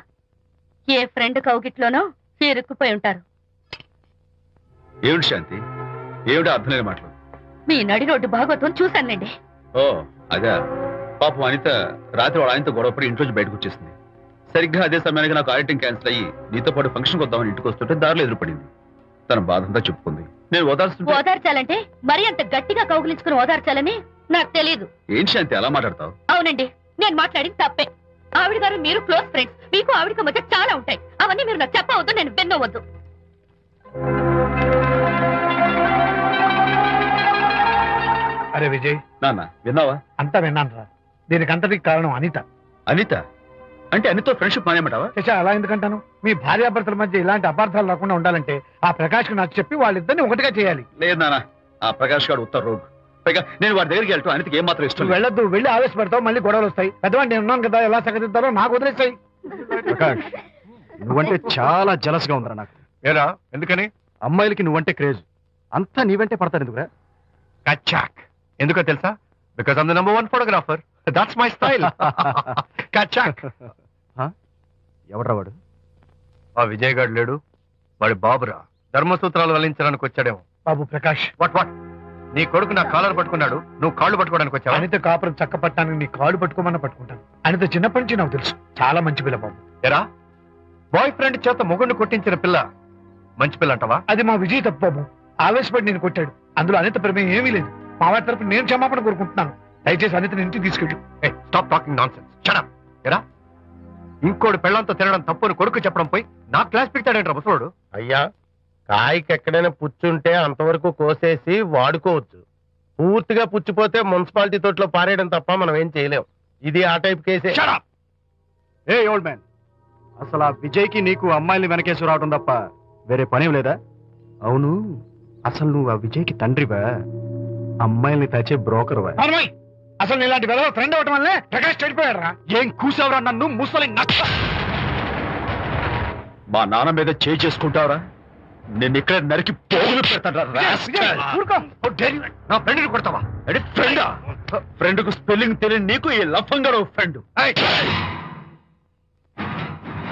ఏ ఫ్రెండ్ కౌగిట్లోనో ఇరుక్కుపోయి ఉంటారు. ఏమిటి శాంతి, ఏమిటి అర్థం లేని మాటలు? మీ నడి రోడ్డు భాగవతం చూశానండి. ఓ అదే, పాపం అనిత రాత్రి వాళ్ళ ఆయనతో గొడవపడి ఇంట్లోంచి బయటకు వచ్చేసింది. సరిగ్గా అదే సమయానికి నాకు ఆడిటింగ్ క్యాన్సిల్ అయ్యి నీతో పాటు ఫంక్షన్కి వద్దామని ఇంటికి వస్తుంటే దారిలో ఎదురుపడింది. తన బాధంతా చెప్పుకుంది. నేను ఓదార్చాలంటే మరి అంత గట్టిగా కౌగిలించుకుని ఓదార్చాలని నాకు తెలియదు. ఏం శాంతి అలా మాట్లాడతావు? అవునండి, నేను మాట్లాడింది తప్పే. ఆవిడ గారు మీరు క్లోజ్ ఫ్రెండ్స్, మీకు ఆవిడకి మధ్య చాలా ఉంటాయి. అవన్నీ మీరు నాకు చెప్పవద్దు, నేను విన్నవద్దు. అరే విజయ్, నాన్న విన్నావా? అంతా విన్నాను రా. దీనికి అంతటికి కారణం అనిత. అనిత అంటే అనితో ఫ్రెండ్షిప్ మానేమంటావా? శశా, అలా ఎందుకంటాను? మీ భార్యాభర్తల మధ్య ఇలాంటి అపార్థాలు రాకుండా ఉండాలంటే ఆ ప్రకాష్ నాకు చెప్పి వాళ్ళిద్దరిని ఒకటిగా చేయాలి. లేదు నాన్న, ఆ ప్రకాష్ గారు ఉత్తర రోగ్. పైగా నేను వాడి దగ్గరికి వెళ్తాను, అనితకి ఏం మాత్రం ఇష్టం నువ్వు వెళ్ళొద్దు, వెళ్ళి ఆవేశపడతావు, మళ్ళీ గొడవలు వస్తాయి. పెద్దవాడిని నేను ఉన్నాను కదా, ఎలా సగదిద్దారో నాకు వదిలేస్తాయి. ప్రకాష్, నువ్వంటే చాలా జలస్ గా ఉందిరా నాకు. ఏరా, ఎందుకని? అమ్మాయిలకి నువ్వంటే క్రేజ్, అంతా నీవంటే పడతారు ఎందుకురా? కచ్చాక్. ఎందుకో తెలుసా? Because I'm the number 1 photographer. That's my style. కచాక్. ఎవడ్రా వాడు? ఆ విజయ్ గారు లేడు, వాడి బాబురా. ధర్మసూత్రాలు వల్లించడానికి వచ్చాడేమో. బాబు ప్రకాష్, వాట్ నీ కొడుకు నా కాలర్ పట్టుకున్నాడు, నువ్వు కాళ్ళు పట్టుకోవడానికి వచ్చావా? అనిత కాపురం చక్క పట్టడానికి నీ కాళ్ళు పట్టుకోమన్నా పట్టుకుంటాను. అనిత చిన్నప్పటి నుంచి నాకు తెలుసు, చాలా మంచి పిల్ల బాబు. ఎరా, బాయ్ ఫ్రెండ్ చేత మొగుడిని కొట్టించిన పిల్ల మంచి పిల్ల అంటావా? అది మా విజయ్ తప్పు బాబు. ఆవేశపడి నేను కొట్టాడు. అందులో అనిత ప్రమేయం ఏమీ లేదు. మా వారి తరపు నేను క్షమాపణ కోరుకుంటున్నాను. దయచేసి అనితని ఇంటికి తీసుకెళ్ళు. Stop talking nonsense. Shut up. ఎరా, ఇంకోటి పెళ్ళంతో తినడం తప్పుని కొడుకు చెప్పడం పోయి నా క్లాస్ పెడతాడంట ముసలోడు. అయ్యా, కాయకి ఎక్కడైనా పుచ్చుంటే అంతవరకు కోసేసి వాడుకోవచ్చు. పూర్తిగా పుచ్చిపోతే మున్సిపాలిటీ తోటలో పారేయడం తప్ప మనం ఏం చేయలేం. ఇది ఆ టైప్ కేసే. Shut up! ఏ ఓల్డ్ మ్యాన్, అసలు ఆ విజయ్కి నీకు అమ్మాయిని వెనకేసి రావడం తప్ప వేరే పని లేదా? అవును, అసలు నువ్వు ఆ విజయ్కి తండ్రివా, అమ్మాయిల్ని తెచ్చే బ్రోకర్వా? అసలు ఇలాంటి వెధవ ఫ్రెండ్ అవటం వల్లే ప్రకాష్ చెడిపోయాడు రా. ఏం కూసావురా నన్ను ముసలి నచ్చ? మా నాన్న మీద చేయి చేసుకుంటావరా? నేను ఇక్కడ నరికి పోగులు పెడతాను. నా ఫ్రెండ్ని కొడతావా? ఫ్రెండా? ఫ్రెండ్ కు స్పెల్లింగ్ తెలియని నీకు ఈ లఫంగా ఫ్రెండ్.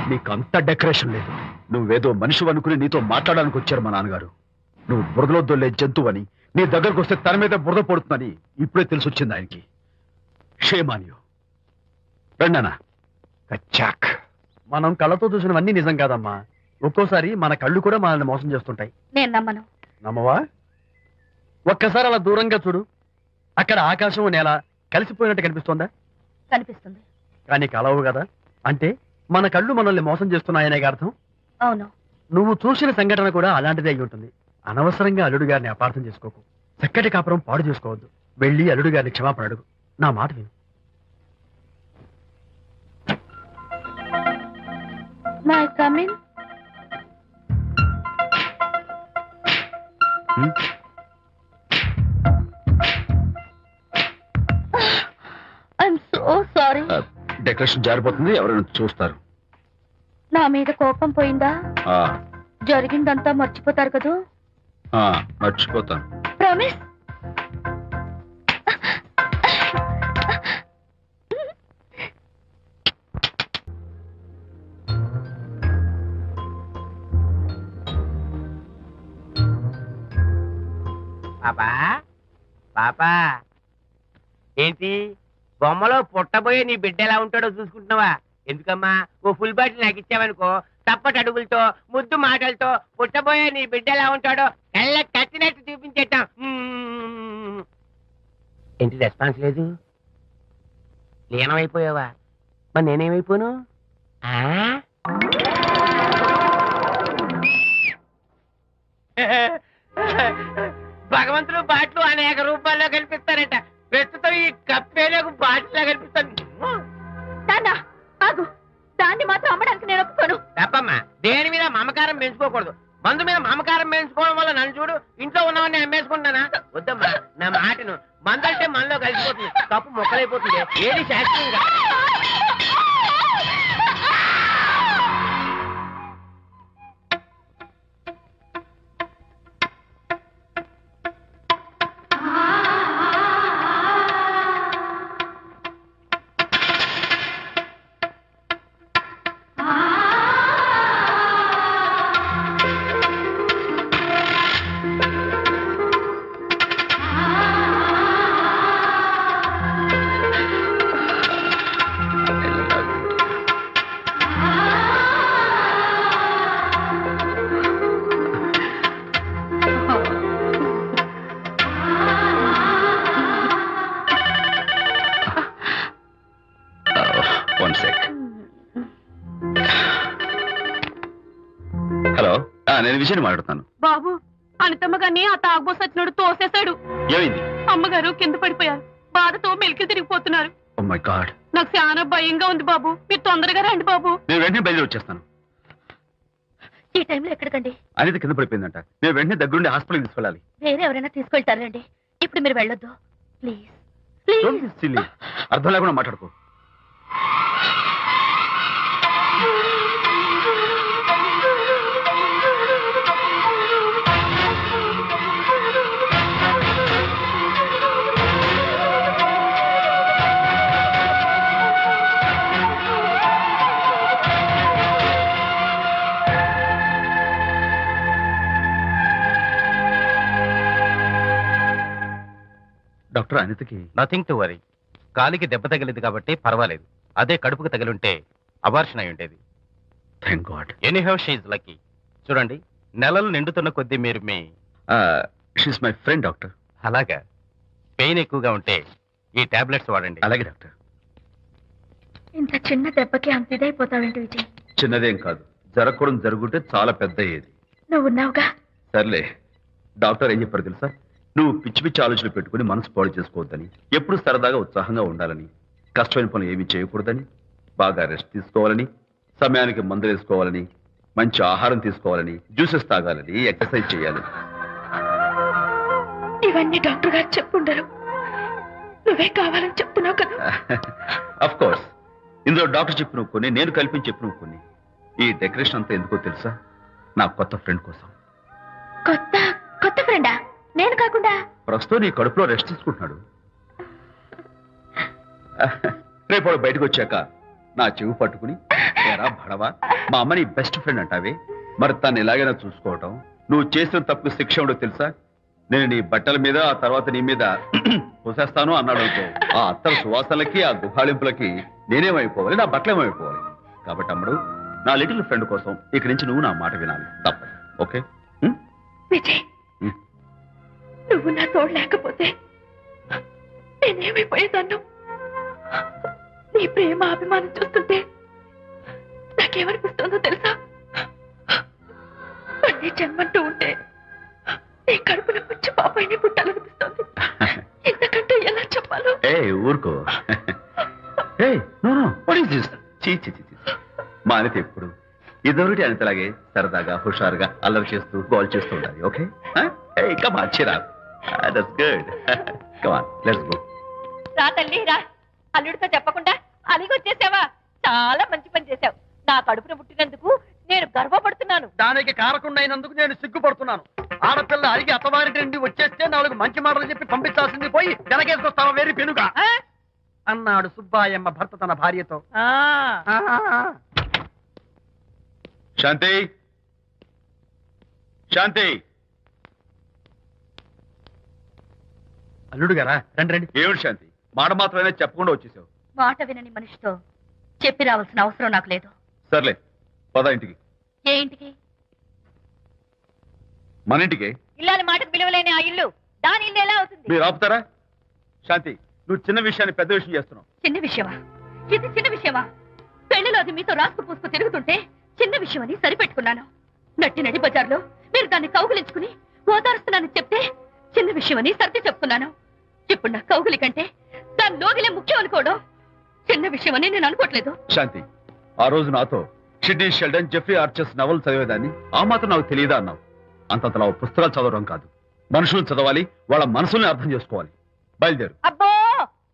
నీకు అంత డెకరేషన్ లేదు. నువ్వేదో మనిషి అనుకుని నీతో మాట్లాడడానికి వచ్చారు మా నాన్నగారు. నువ్వు బురదలో దొల్లే జంతువు అని, నీ దగ్గరకు వస్తే తన మీద బురద పడుతుందని ఇప్పుడే తెలిసి వచ్చింది ఆయనకి. షేమాన్యు రండనా. కచ్చాక్. మనం కళ్ళతో చూసినవన్నీ నిజం కాదమ్మా. ఒక్కోసారి మన కళ్ళు కూడా మనల్ని మోసం చేస్తుంటాయి. నేను నమ్మను. నమ్మవా? ఒక్కసారి అలా దూరంగా చూడు. అక్కడ ఆకాశం నేల కలిసిపోయినట్టు కనిపిస్తోందా? కనిపిస్తుంది. కానీ కలవు కదా. అంటే మన కళ్ళు మనల్ని మోసం చేస్తున్నాయనే అర్థం. అవును. నువ్వు చూసిన సంఘటన కూడా అలాంటిదే అయి ఉంటుంది. అనవసరంగా అల్లుడు గారిని అపార్థం చేసుకోకు. చక్కటి కాపురం పాడు చేసుకోవద్దు. వెళ్ళి అల్లుడు గారిని క్షమాపణ అడుగు. నా మాట విను. May come in. I'm so sorry. Decoration జారిపోతుంది, ఎవరైనా చూస్తారు. నా మీద కోపం పోయిందా? ఆ, జరిగిందంతా మర్చిపోతారు కదూ? ఆ, మర్చిపోతాను. ప్రామిస్. పాపా పాపా, ఏంటి బొమ్మలో పుట్టబోయే నీ బిడ్డ ఎలా ఉంటాడో చూసుకుంటున్నావా? ఎందుకమ్మా, ఓ ఫుల్ బాటిల్ నాకు ఇచ్చావనుకో, తప్పటి అడుగులతో ముద్దు మాటలతో పుట్టబోయే నీ బిడ్డ ఎలా ఉంటాడో కళ్ళ కట్టినట్టు చూపించేటాం. ఏంటి రెస్పాన్స్ లేదు? లీనమైపోయావా? మరి నేనేమైపోను? భగవంతుడు బాట్లు అనేక రూపాల్లో కనిపిస్తారట. ప్రస్తుతం ఈ కప్పేలకు బాటిల్లా కనిపిస్తాను. ఆగు, దాన్ని మాత్రం అమ్మడానికి నేను ఒప్పుకోను. తప్పమ్మా, దేని మీద మమకారం పెంచుకోకూడదు. మందు మీద మమకారం పెంచుకోవడం వల్ల నన్ను చూడు, ఇంట్లో ఉన్నవన్నీ అమ్మేసుకుంటానా? వద్దమ్మా, నా మాటను. మందు అంటే మనలో కలిసిపోతుంది, కప్పు మొక్కలైపోతుంది. ఏది శాస్త్రీయంగా హలో, నేను విజయ్ మాట్లాడుతాను. బాబు, అనితమ్మ గారిని ఆ తాగుబోసు వచ్చినాడు తోసేశాడు. ఏమైంది? అమ్మగారు కింద పడిపోయారు. బాధతో మెలికి తిరిగిపోతున్నారు. ఓ మై గాడ్, నాకు చాలా భయంగా ఉంది బాబు. మీరు తొందరగా రండి బాబు. నేను వెంటనే బయలుదేరి వచ్చేస్తాను. ఈ టైంలో ఎక్కడికండి? అనేది కింద పడిపోయిందంట. నేను వెంటనే దగ్గరుండి హాస్పిటల్కి తీసుకెళ్ళాలి. వేరే ఎవరైనా తీసుకెళ్తారండి. ఇప్పుడు మీరు వెళ్ళొద్దు ప్లీజ్. ప్లీజ్. అర్థం లేకుండా మాట్లాడుకో. డాక్టర్ అనితకి నథింగ్ టు వరీ. కాలికి దెబ్బ తగిలింది కాబట్టి పర్వాలేదు. అదే కడుపుకు తగిలింటే అబార్షన్ అయి ఉండేది. Thank God. Anyhow she's lucky. చూడండి, నెలలు నిండుతున్న కొద్దీ మీరు మీ షీస్ మై ఫ్రెండ్ డాక్టర్. అలాగా పెయిన్ ఎక్కువగా ఉంటే ఈ టాబ్లెట్స్ వాడండి. అలాగే డాక్టర్. ఇంత చిన్న దెబ్బకి అంత ఇదైపోతావేంటి విజయ్? చిన్నదేం కాదు, జరగకూడదు జరుగుంటే చాలా పెద్ద అయ్యేది. నువ్వు ఉన్నావుగా. సర్లే, డాక్టర్ ఏం చెప్పారు తెలుసా? నువ్వు పిచ్చి పిచ్చి ఆలోచనలు పెట్టుకుని మనసు పాడు చేసుకోవద్దని, ఎప్పుడు సరదాగా ఉత్సాహంగా ఉండాలని, కష్టమైన పనులు ఏమీ చేయకూడదని, బాగా రెస్ట్ తీసుకోవాలని, సమయానికి మందులు వేసుకోవాలని, మంచి ఆహారం తీసుకోవాలని, జ్యూసెస్ తాగాలని, ఎక్సర్సైజ్ చేయాలి. ఇవన్నీ డాక్టర్ గారు చెప్పుండరు, నువ్వే కావాలని చెప్తున్నావు కదా. అఫ్ కోర్స్, ఇందులో డాక్టర్ చెప్పిన కొన్ని, నేను కల్పించి చెప్పిన కొన్ని. ఈ డెకరేషన్ అంతా ఎందుకో తెలుసా? నా కొత్త ఫ్రెండ్ కోసం. కొత్త కొత్త ఫ్రెండా? నేను కాకుండా? ప్రస్తుతం నీ కడుపులో రెస్ట్ తీసుకుంటున్నాడు. రేపు వాడు బయటకు వచ్చాక నా చెవి పట్టుకుని, ఏరా భడవా, మా అమ్మ నీ బెస్ట్ ఫ్రెండ్ అంటావే, మరి తను ఎలాగైనా చూసుకోవటం, నువ్వు చేసిన తప్పుకు శిక్ష ఉండదు తెలుసా? నేను నీ బట్టల మీద, ఆ తర్వాత నీ మీద పోసేస్తాను అన్నాడు అనుకో, ఆ అత్తల సువాసనలకి, ఆ గుహాళింపులకి నేనేమైపోవాలి, నా బట్టలేమైపోవాలి. కాబట్టి అమ్ముడు, నా లిటిల్ ఫ్రెండ్ కోసం ఇక్కడి నుంచి నువ్వు నా మాట వినాలి, తప్పదు. ఓకే? విజయ్, నువ్వు నా తోడు లేకపోతే నేనేమైపోయేదాన్ని? నీ ప్రేమ అభిమానం చూస్తుంటే నాకేమనిపిస్తుందో తెలుసా? మళ్ళీ జన్మంటూ ఉంటే నీ కడుపున వచ్చి పాపాయిని పుట్టాలనిపిస్తుంది. ఇంతకంటే ఎలా చెప్పాలో? ఏ ఊరుకో. ఏ no no, what is this? చీ చీ చీ. మా అనిత ఎప్పుడు ఇదొకటి అనితలాగే సరదాగా, హుషారుగా అల్లరి చేస్తూ, గోల్ చేస్తూ ఉండాలి. Okay? Come on, cheer up. That's good. Come on, let's go. రా తల్లి రా. అల్లుడితో చెప్పకుండా అలిగొచ్చేసావా? చాలా మంచి పని చేశావు. నా కడుపున పుట్టినందుకు నేను గర్వపడుతున్నాను. దానికి కారకుండైనందుకు నేను సిగ్గుపడుతున్నాను. ఆడపిల్ల అడిగి అత్తవారింటి నుండి వచ్చేస్తే 4 మంచి మాటలు చెప్పి పంపించాల్సింది పోయి వెనకేసుకొస్తావా వేరు పెనుగా అన్నాడు సుబ్బాయమ్మ భర్త తన భార్యతో. శాంతి, శాంతి. అల్లుడు గారా, రండి రండి. ఏమిటి శాంతి, మాట మాత్రమే చెప్పకుండా వచ్చేసావు? మాట వినని మనిషితో చెప్పి రావాల్సిన అవసరం నాకు లేదు. సర్లే, పద ఇంటికి. ఏ ఇంటికి? మన ఇంటికి. ఇల్లాలి మాటకు విలువలేని ఆ ఇల్లు దాని ఇల్లు ఎలా అవుతుంది? మీరు ఆపుతారా? శాంతి, నువ్వు చిన్న విషయాన్ని పెద్ద విషయం చేస్తున్నావు. చిన్న విషయమా? ఇది చిన్న విషయమా? పెళ్లిలో అది మీతో రాసుకు పూసుకు తిరుగుతుంటే చిన్న విషయమని సరిపెట్టుకున్నాను. నడి బజార్లో మీరు దాన్ని కౌగులించుకుని ఓదారుస్తున్నానని చెప్తే చిన్న విషయమని సర్ది చెప్తున్నాను. ఇప్పుడు నా కౌగులి కంటే దాని లోగిలే ముఖ్యం అనుకోవడం చిన్న విషయమని నేను అనుకోవట్లేదు. శాంతి, ఆ రోజు నాతో షిడ్నీ షెల్డన్, జెఫ్రీ ఆర్చర్స్ నవలు చదివేదాన్ని, ఆ మాత్రం నాకు తెలియదా అన్నావు. అంతంతలా పుస్తకాలు చదవడం కాదు, మనుషులను చదవాలి, వాళ్ళ మనసుల్ని అర్థం చేసుకోవాలి. బయలుదేరు. అబ్బో,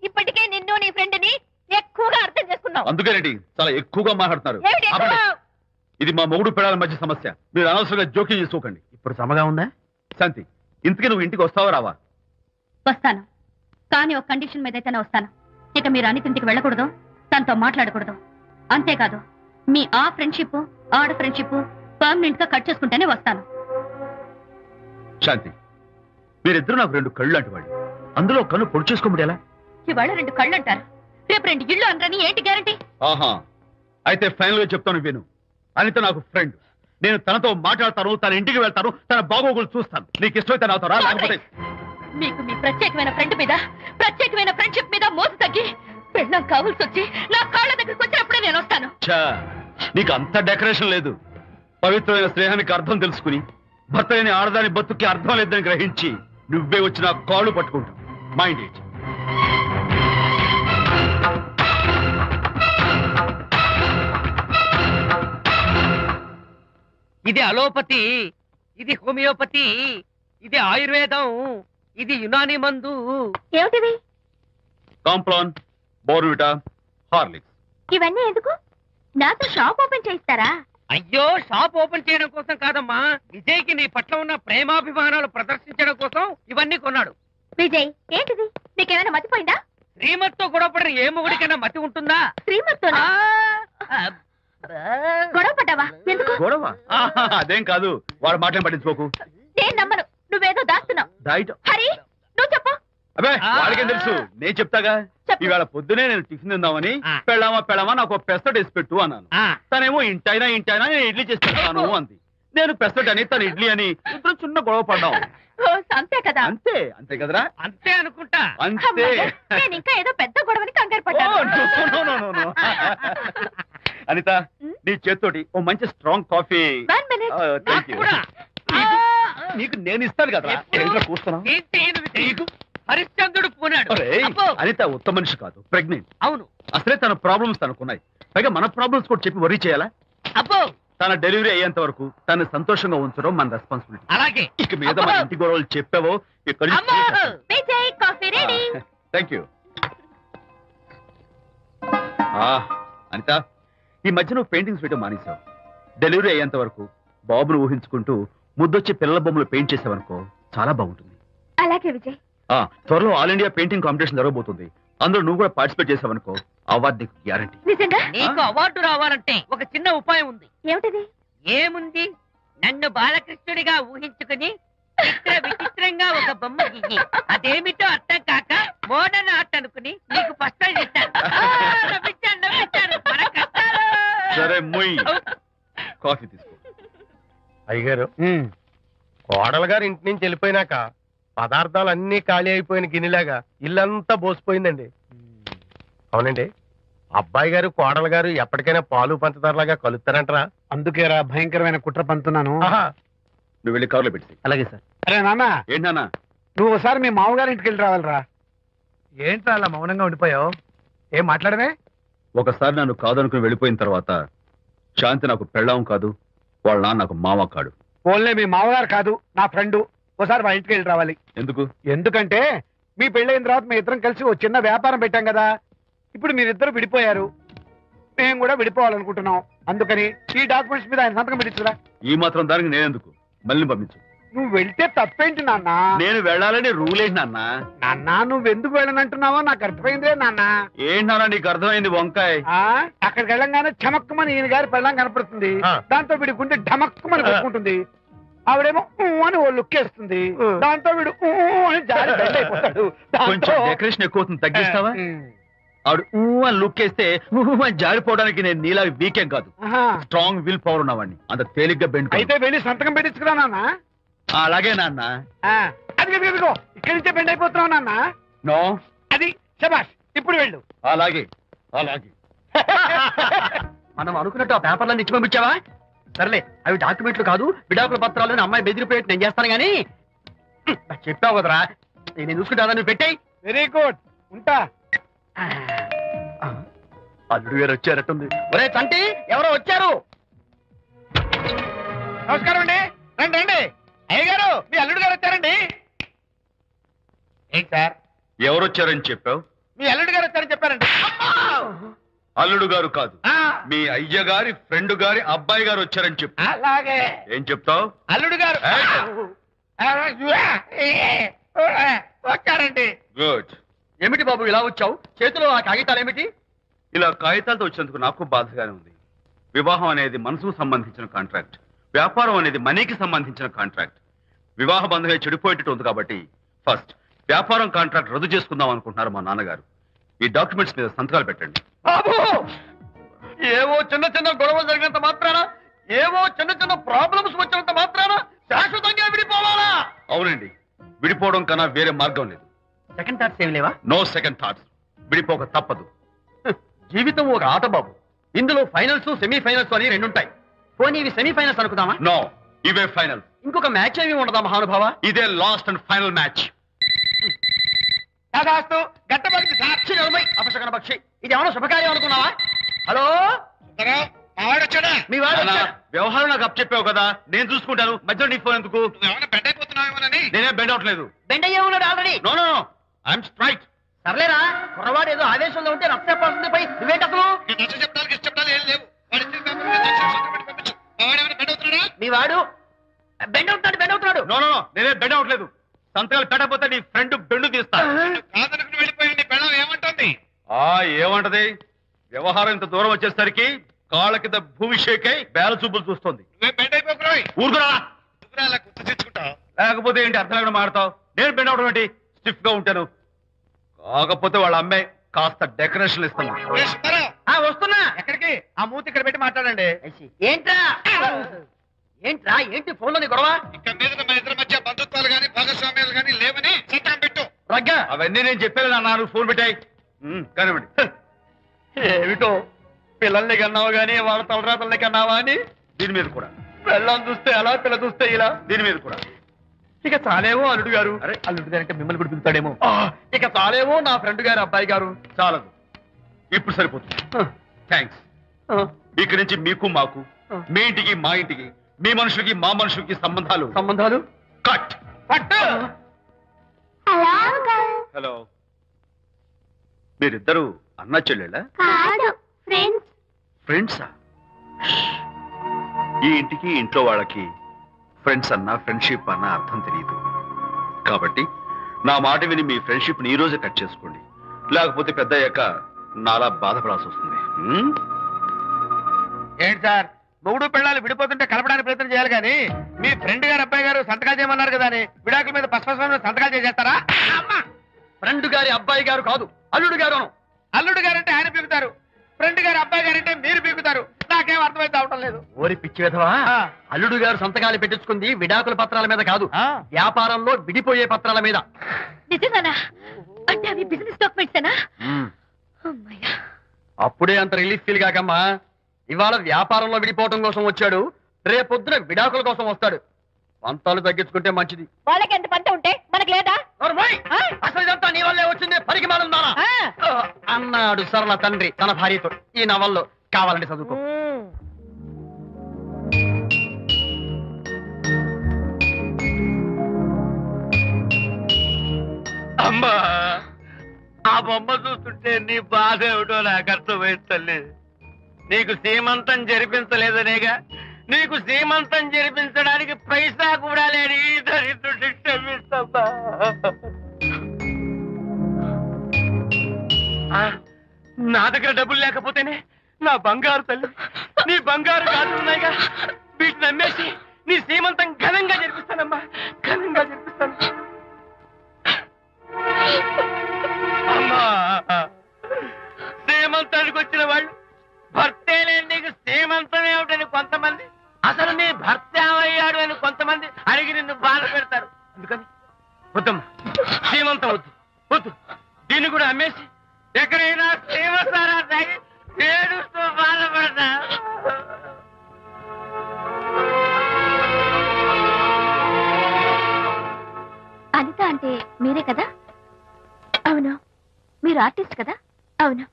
ఇప్పటికే నిన్ను నీ ఫ్రెండ్ ని ఎక్కువగా అర్థం చేసుకున్నావు. అందుకేనండి చాలా ఎక్కువగా మాట్లాడుతున్నారు. ఆపండి. ఇది మా మొగుడు పిల్లల మధ్య సమస్య, మీరు అనవసరంగా జోక్యం చేసుకోకండి. ఇప్పుడు సమగా ఉందా? శాంతి, ఇంతకీ నువ్వు ఇంటికి వస్తావా రావా? వస్తాను, కానీ ఒక కండిషన్ మీద అయితేనే వస్తాను. ఇక మీరు అనితింటికి వెళ్ళకూడదు, తనతో మాట్లాడకూడదు. అంతేకాదు, మీ ఆ ఫ్రెండ్షిప్, ఆడ ఫ్రెండ్షిప్ పర్మనెంట్ గా కట్ చేసుకుంటేనే వస్తాను. శాంతి, మీరిద్దరు నాకు 2 కళ్ళు లాంటి వాళ్ళు, అందులో కన్ను పొడి చేసుకోబడి ఎలా? ఇవాళ 2 కళ్ళు అంటారు, రేపు 2 ఇళ్ళు అంటారని ఏంటి గ్యారంటీ? ఆహా, అయితే ఫైనల్ గా చెప్తాను విను. అనిత నాకు ఫ్రెండ్, నేను తనతో మాట్లాడతాను, తన ఇంటికి వెళ్తాను, తన బాగోగులు చూస్తాను. నీకు ఇష్టమైతే నాతో రా, లేకపోతే మీకు మీ ప్రత్యేకమైన ఫ్రెండ్ మీద, ప్రత్యేకమైన ఫ్రెండ్షిప్ మీద మోసు తగ్గి పెళ్ళం కావాల్సి వచ్చి నా కాళ్ళ దగ్గరికి వచ్చినప్పుడే నేను వస్తాను. నీకు అంత డెకరేషన్ లేదు. పవిత్రమైన స్నేహానికి అర్థం తెలుసుకుని, భర్త లేని ఆడదాని బతుక్కి అర్థం లేదని గ్రహించి నువ్వే వచ్చి నా కాళ్ళు పట్టుకుంటావు. Mind it. ఇది అలోపతి, ఇది హోమియోపతి, ఇది ఆయుర్వేదం, ఇది యునాని మందు. ఏమిటివి? Complan, Bournvita, Horlicks. ఇవన్నీ ఎందుకు? నాతో షాప్ ఓపెన్ చేయిస్తారా? అయ్యో, షాప్ ఓపెన్ చేయడం కోసం కాదమ్మా, విజయ్కి నీ పట్ల ఉన్న ప్రేమాభిమానాలు ప్రదర్శించడం కోసం ఇవన్నీ కొన్నాడు. విజయ్, ఏంటిది? నీకేమైనా మతిపోయిందా? శ్రీమతితో గొడవపడిన ఏ మొగుడికైనా మతి ఉంటుందా? శ్రీమతితో గొడవ పడ్డావా? ఎందుకు గొడవ? అదేం కాదు, వాడు మాటలు పట్టించుకోకు. నేను నమ్మను. నువ్వేదో దాస్తున్నావు. డైట్. హరి, నువ్వు చెప్పు. అబ్బే వాడికేం తెలుసు నేను చెప్తాగా. ఈవేళ పొద్దునే నేను టిఫిన్ తిందామని పెళ్ళామా నాకు పెసరట్ వేసి పెట్టు అన్నాను. తనేమో ఇంటైనా నేను ఇడ్లీ చేసి పెడతాను అంది. నేను పెసరట్ అని తను ఇడ్లీ అని ఇద్దరు చిన్న గొడవ పడ్డాం. అంతే కదా? అంతే కదరా? అంతే అనుకుంటా. అంతే. నేను ఇంకా ఏదో పెద్ద గొడవని కంగారు ఓ, no. అనిత నీ చేత్తోటి ఓ మంచి స్ట్రాంగ్ కాఫీ. Thank you. నీకు నేను ఇస్తాను కదా. కూర్చున్నావు. హరిశ్చంద్రుడు పోనాడు. అనిత ఉత్తమ మనిషి కాదు, ప్రెగ్నెంట్. అవును. అసలే తన ప్రాబ్లమ్స్ తనకున్నాయి, పైగా మన ప్రాబ్లమ్స్ కూడా చెప్పి వరీ చేయాలా? అబ్బో తన డెలివరీ అయ్యేంత వరకు తను సంతోషంగా ఉంచడం మన రెస్పాన్సిబిలిటీ. అలాగే. ఇక మీద మన ఇంటి గొడవలు చెప్పావో ఇక్కడ. Thank you. అనిత ఈ మధ్య నువ్వు పెయింటింగ్స్ వేయడం మానేశావు. డెలివరీ అయ్యేంత వరకు బాబును ఊహించుకుంటూ ముద్దొచ్చి పిల్లల బొమ్మలు పెయింట్ చేసావనుకో చాలా బాగుంటుంది. అలాగే విజయ్. త్వరలో ఆల్ ఇండియా పెయింటింగ్ కాంపిటీషన్ జరగబోతుంది. అందులో నువ్వు కూడా పార్టిసిపేట్ చేసావనుకో అవార్డు నీకు గ్యారంటీ. నిజంగా? నీకు అవార్డు రావాలంటే ఒక చిన్న ఉపాయం ఉంది. ఏమిటది? ఏముంది, నన్ను బాలకృష్ణుడిగా ఊహించుకుని విచిత్రంగా ఒక బొమ్మ గీయి. అదేమిటో అర్థం కాక మోడర్న్ ఆర్ట్ అనుకుని నీకు ఫస్ట్ ప్రైజ్ ఇస్తాను. నవ్వించాను. మన కష్టాలు. సరే మొయ్ కాఫీ తీసుకో. అయ్యగారు, కోడలు గారు ఇంటి నుంచి వెళ్ళిపోయినాక పదార్థాలు అన్ని ఖాళీ అయిపోయిన గిన్నెలాగా ఇల్లంతా బోసిపోయిందండి. అవునండి, అబ్బాయి గారు కోడలు గారు ఎప్పటికైనా పాలు పంచదారలాగా కలుస్తారంటరా? అందుకేరా భయంకరమైన కుట్ర పంతున్నాను. నువ్వు వెళ్ళి కారులో పెట్టి. అలాగే సార్. అరే నాన్న, ఏంటన్నా? నువ్వు ఒకసారి మీ మామగారి ఇంటికి వెళ్ళి రావాలిరా. ఏంట్రా అలా మౌనంగా ఉండిపోయావు? ఏం మాట్లాడమే? ఒకసారి నన్ను కాదనుకుని వెళ్ళిపోయిన తర్వాత శాంతి నాకు పెళ్ళాం కాదు, వాళ్ళ నాన్న నాకు మామ కాడు. ఓన్లే మీ మామగారు కాదు, నా ఫ్రెండ్. ఒకసారి మా ఇంటికి వెళ్ళి రావాలి. ఎందుకు? ఎందుకంటే మీ పెళ్ళైన తర్వాత మీ ఇద్దరం కలిసి ఓ చిన్న వ్యాపారం పెట్టాం కదా. ఇప్పుడు మీరిద్దరు విడిపోయారు, మేము కూడా విడిపోవాలనుకుంటున్నాం. అందుకని ఈ డాక్యుమెంట్స్ మీద ఆయన సంతకం పెట్టించురా. ఈ మాత్రం దానికి నేనెందుకు? మళ్ళీ పంపించు. నువ్వు వెళ్తే తప్పేంటి నాన్న? నేను వెళ్ళాలని రూల్ ఏంటి నాన్న? నాన్న నువ్వు ఎందుకు వెళ్ళనంటున్నావో నాకు అర్థమైందే నాన్న. ఏంటన్నా నీకు అర్థమైంది వంకాయ? అక్కడికి వెళ్ళంగానే చమక్కుమని ఈయన గారి పెళ్ళం కనపడుతుంది. దాంతో వీడి గుండె ఢమక్కుమని కొట్టుకుంటుంది. ఆవిడేమో అని ఓ లుక్ వేస్తుంది. దాంతో వీడు అని జారి బెండ్ అయిపోతాడు. కొంచెం డెకరేషన్ ఎక్కువ అవుతుంది, తగ్గిస్తావా? ఆవిడ అని లుక్ వేస్తే అని జారిపోవడానికి నేను నీలా వీకేం కాదు, స్ట్రాంగ్ విల్ పవర్ ఉన్నవాడిని. అంత తేలిగ్గా బెండ్. అయితే వెళ్ళి సంతకం పెట్టించుకురా నాన్న. అలాగే నాన్న. అది ఇక్కడి నుంచే బెండ్ అయిపోతున్నావు నాన్న. నో, అది శబాష్. ఇప్పుడు వెళ్ళు. అలాగే. మనం అనుకున్నట్టు ఆ పేపర్లను ఇచ్చి పంపించావా? సర్లే, అవి డాక్యుమెంట్లు కాదు, విడాకుల పత్రాలు. అమ్మాయి బెదిరిపోయేట్టు నేను చేస్తాను గానీ చెప్పావు కదరా, నేను చూసుకుంటా. నువ్వు పెట్టాయి. వెరీ గుడ్, ఉంటా. అల్లుడు గారు వచ్చారట్టుంది. ఒరే తంటి, ఎవరో వచ్చారు. నమస్కారం అండి. రండి రండి. అయ్య గారు, మీ అల్లుడు గారు వచ్చారండి. ఏంటి సార్? ఎవరు వచ్చారని చెప్పావు? మీ అల్లుడు గారు వచ్చారని చెప్పారండి. అల్లుడు గారు కాదు, మీ అయ్య గారి ఫ్రెండ్ గారి అబ్బాయి గారు వచ్చారని చెప్పు. అలాగే. ఏం చెప్తావు? అల్లుడు గారు వచ్చారండి. గుడ్. ఏమిటి బాబు ఇలా వచ్చావు? చేతిలో ఆ కాగితాలు ఏమిటి? ఇలా కాగితాలతో వచ్చినందుకు నాకు బాధగానే ఉంది. వివాహం అనేది మనసుకు సంబంధించిన కాంట్రాక్ట్, వ్యాపారం అనేది మనీకి సంబంధించిన కాంట్రాక్ట్. వివాహ బంధంగా చెడిపోయేటట్టు ఉంది కాబట్టి ఫస్ట్ వ్యాపారం కాంట్రాక్ట్ రద్దు చేసుకుందాం అనుకుంటున్నారు మా నాన్నగారు. ఈ డాక్యుమెంట్స్ మీద సంతకాలు పెట్టండి. బాబు, ఏవో చిన్న చిన్న గొడవలు జరిగినంత మాత్రాన, ఏవో చిన్న చిన్న ప్రాబ్లమ్స్ వచ్చినంత మాత్రాన శాశ్వతంగా విడిపోవాలా? అవునండి, విడిపోవడం కన్నా వేరే మార్గం లేదు. సెకండ్ థాట్స్ ఏమి లేవా? No second thoughts. విడిపోక తప్పదు. జీవితం ఒక ఆట బాబు. ఇందులో ఫైనల్స్, సెమీఫైనల్స్ అని రెండుంటాయి. పోనీ ఇవి సెమీఫైనల్స్ అనుకుందామా? నో, ఇవే ఫైనల్. ఇంకొక మ్యాచ్ ఏమి ఉండదా మహానుభావ? ఇదే లాస్ట్ అండ్ ఫైనల్ మ్యాచ్. గట్టబడి సాక్షి నిలబై అపశకన పక్షి. ఇది ఏమన్నా శుభకార్యం అనుకున్నావా? హలో, మీ వాడు అన్నా, వ్యవహారం నాకు అప్ చెప్పావు కదా, నేను చూసుకుంటాను. మధ్యలో నీ ఫోన్ ఎందుకు? నేనే బెండ్ అవట్లేదు. బెండ్ అయ్యే ఉన్నాడు already. No no, I'm straight. సర్లేరా, కుర్రవాడు ఏదో ఆవేశంలో ఉంటే రక్త చెప్పాల్సింది. పై నువ్వేంటి అసలు? మీ వాడు బెండ్ అవుతున్నాడు. నో నో నో, నేనే బెండ్ అవట్లేదు. సంతకాలు పెట్టకపోతే నీ ఫ్రెండ్ బెండు తీస్తా. ఏమంటది? వ్యవహారం ఇంత దూరం వచ్చేసరికి కాళ్ళ కింద భూమి షేకై బేల చూపులు చూస్తుంది. ఊరుకురా, లేకపోతే ఏంటి అర్థం లేకుండా మాడతావు? నేను బెండ్ అవడం ఏంటి? స్టిఫ్ గా ఉంటాను. కాకపోతే వాళ్ళ అమ్మాయి కాస్త డెకరేషన్ ఇస్తాను. వస్తున్నా. ఎక్కడికి? ఆ మూతి ఇక్కడ పెట్టి మాట్లాడండి. ఏంట్రా ఏంట్రా ఏంటి ఫోన్ లోని గొడవ? ఇక మీద మన ఇద్దరి మధ్య బంధుత్వాలు గాని భాగస్వామ్యాలు గాని లేవని చట్టం పెట్టు. రగ్గా అవన్నీ నేను చెప్పాను అన్నారు. ఫోన్ పెట్టాయి కానివ్వండి. ఏమిటో పిల్లల్ని కన్నావు గానీ వాళ్ళ తలరాతల్ని కన్నావా అని దీని మీద కూడా. పిల్లల్ని చూస్తే అలా, పిల్ల చూస్తే ఇలా, దీని మీద కూడా. ఇక చాలేమో అల్లుడు గారు. అరే అల్లుడు గారు అంటే మిమ్మల్ని కూడా పిలుతాడేమో. ఇక చాలేమో నా ఫ్రెండ్ గారు అబ్బాయి గారు. చాలదు, ఇప్పుడు సరిపోతుంది. థ్యాంక్స్. ఇక్కడి నుంచి మీకు మాకు, మీ ఇంటికి మా ఇంటికి, మీ మనుషులకి మా మనుషులకి సంబంధాలు కట్. హలో, మీరిద్దరు అన్నా చెల్లెళ్ళా? ఫ్రెండ్సా? ఈ ఇంటికి ఇంట్లో వాళ్ళకి ఫ్రెండ్స్ అన్నా ఫ్రెండ్షిప్ అన్నా అర్థం తెలియదు. కాబట్టి నా మాట విని మీ ఫ్రెండ్షిప్ ని ఈ రోజే కట్ చేసుకోండి. లేకపోతే పెద్ద అయ్యాక నాలా బాధపడాల్సి వస్తుంది. ఏంటి సార్, మొగుడు పిల్లలు విడిపోతుంటే కలపడానికి ప్రయత్నం చేయాలి కానీ మీ ఫ్రెండ్ గారు అబ్బాయి గారు సంతకాలు చేయమన్నారు కదా అని విడాకుల మీద పశ్చిమ సంతకాలు చేసేస్తారా? ఫ్రెండ్ గారి అబ్బాయి గారు కాదు, అల్లుడు గారు. అల్లుడు గారంటే ఆయన పీకుతారు, ఫ్రెండ్ గారు అబ్బాయి గారంటే మీరు పీకుతారు. నాకేం అర్థమైతే అవటం లేదు. ఓరి పిచ్చి విధవా, అల్లుడు గారు సంతకాలు పెట్టించుకుంది విడాకుల పత్రాల మీద కాదు, వ్యాపారంలో విడిపోయే పత్రాల మీద. నిజంగానా? అంటే అవి బిజినెస్ డాక్యుమెంట్సేనా? అమ్మయ్యా, అప్పుడే అంత రిలీఫ్ ఫీల్ కాకమ్మా. ఇవాళ వ్యాపారంలో విడిపోవటం కోసం వచ్చాడు, రేపొద్దున విడాకుల కోసం వస్తాడు. పంతాలు తగ్గించుకుంటే మంచిది. వాళ్ళకి ఎంత పంట ఉంటే మనకి లేదా? అసలు ఇదంతా నీ వల్లే వచ్చింది, పరికి మాలున్నారా అన్నాడు సరళ తండ్రి తన భార్యతో. ఈ నవల్లో కావాలంటే చదువుకో. అమ్మా, ఆ బొమ్మ చూస్తుంటే నీ బాధ ఏమిటో నాకు అర్థమైంది తల్లి. నీకు సీమంతం జరిపించలేదనేగా, నీకు సీమంతం జరిపించడానికి పైసా కూడా లేని దరిద్రుడి క్షమిస్తమ్మా. నా దగ్గర డబ్బులు లేకపోతేనే నా బంగారు తల్లి, నీ బంగారు గాజులు ఉన్నాయిగా, వీటిని నమ్మేసి నీ సీమంతం ఘనంగా జరిపిస్తానమ్మా, ఘనంగా జరిపిస్తాను. అమ్మా, సీమంతానికి వచ్చిన వాళ్ళు భర్తే లేని నీకు సీమంతం ఏమిటని కొంతమంది, అసలు నీ భర్త ఏమయ్యాడు అని కొంతమంది అడిగి నిన్ను బాధ పెడతారు. అందుకని వద్దమ్మా, సీమంతం వద్దు వద్దు. దీన్ని కూడా అమ్మేసి ఎక్కడైనా సీమసారా తాగి ఏడుస్తూ బాధపడతా. అనిత అంటే మీరే కదా? అవును. మీరు ఆర్టిస్ట్ కదా? అవును.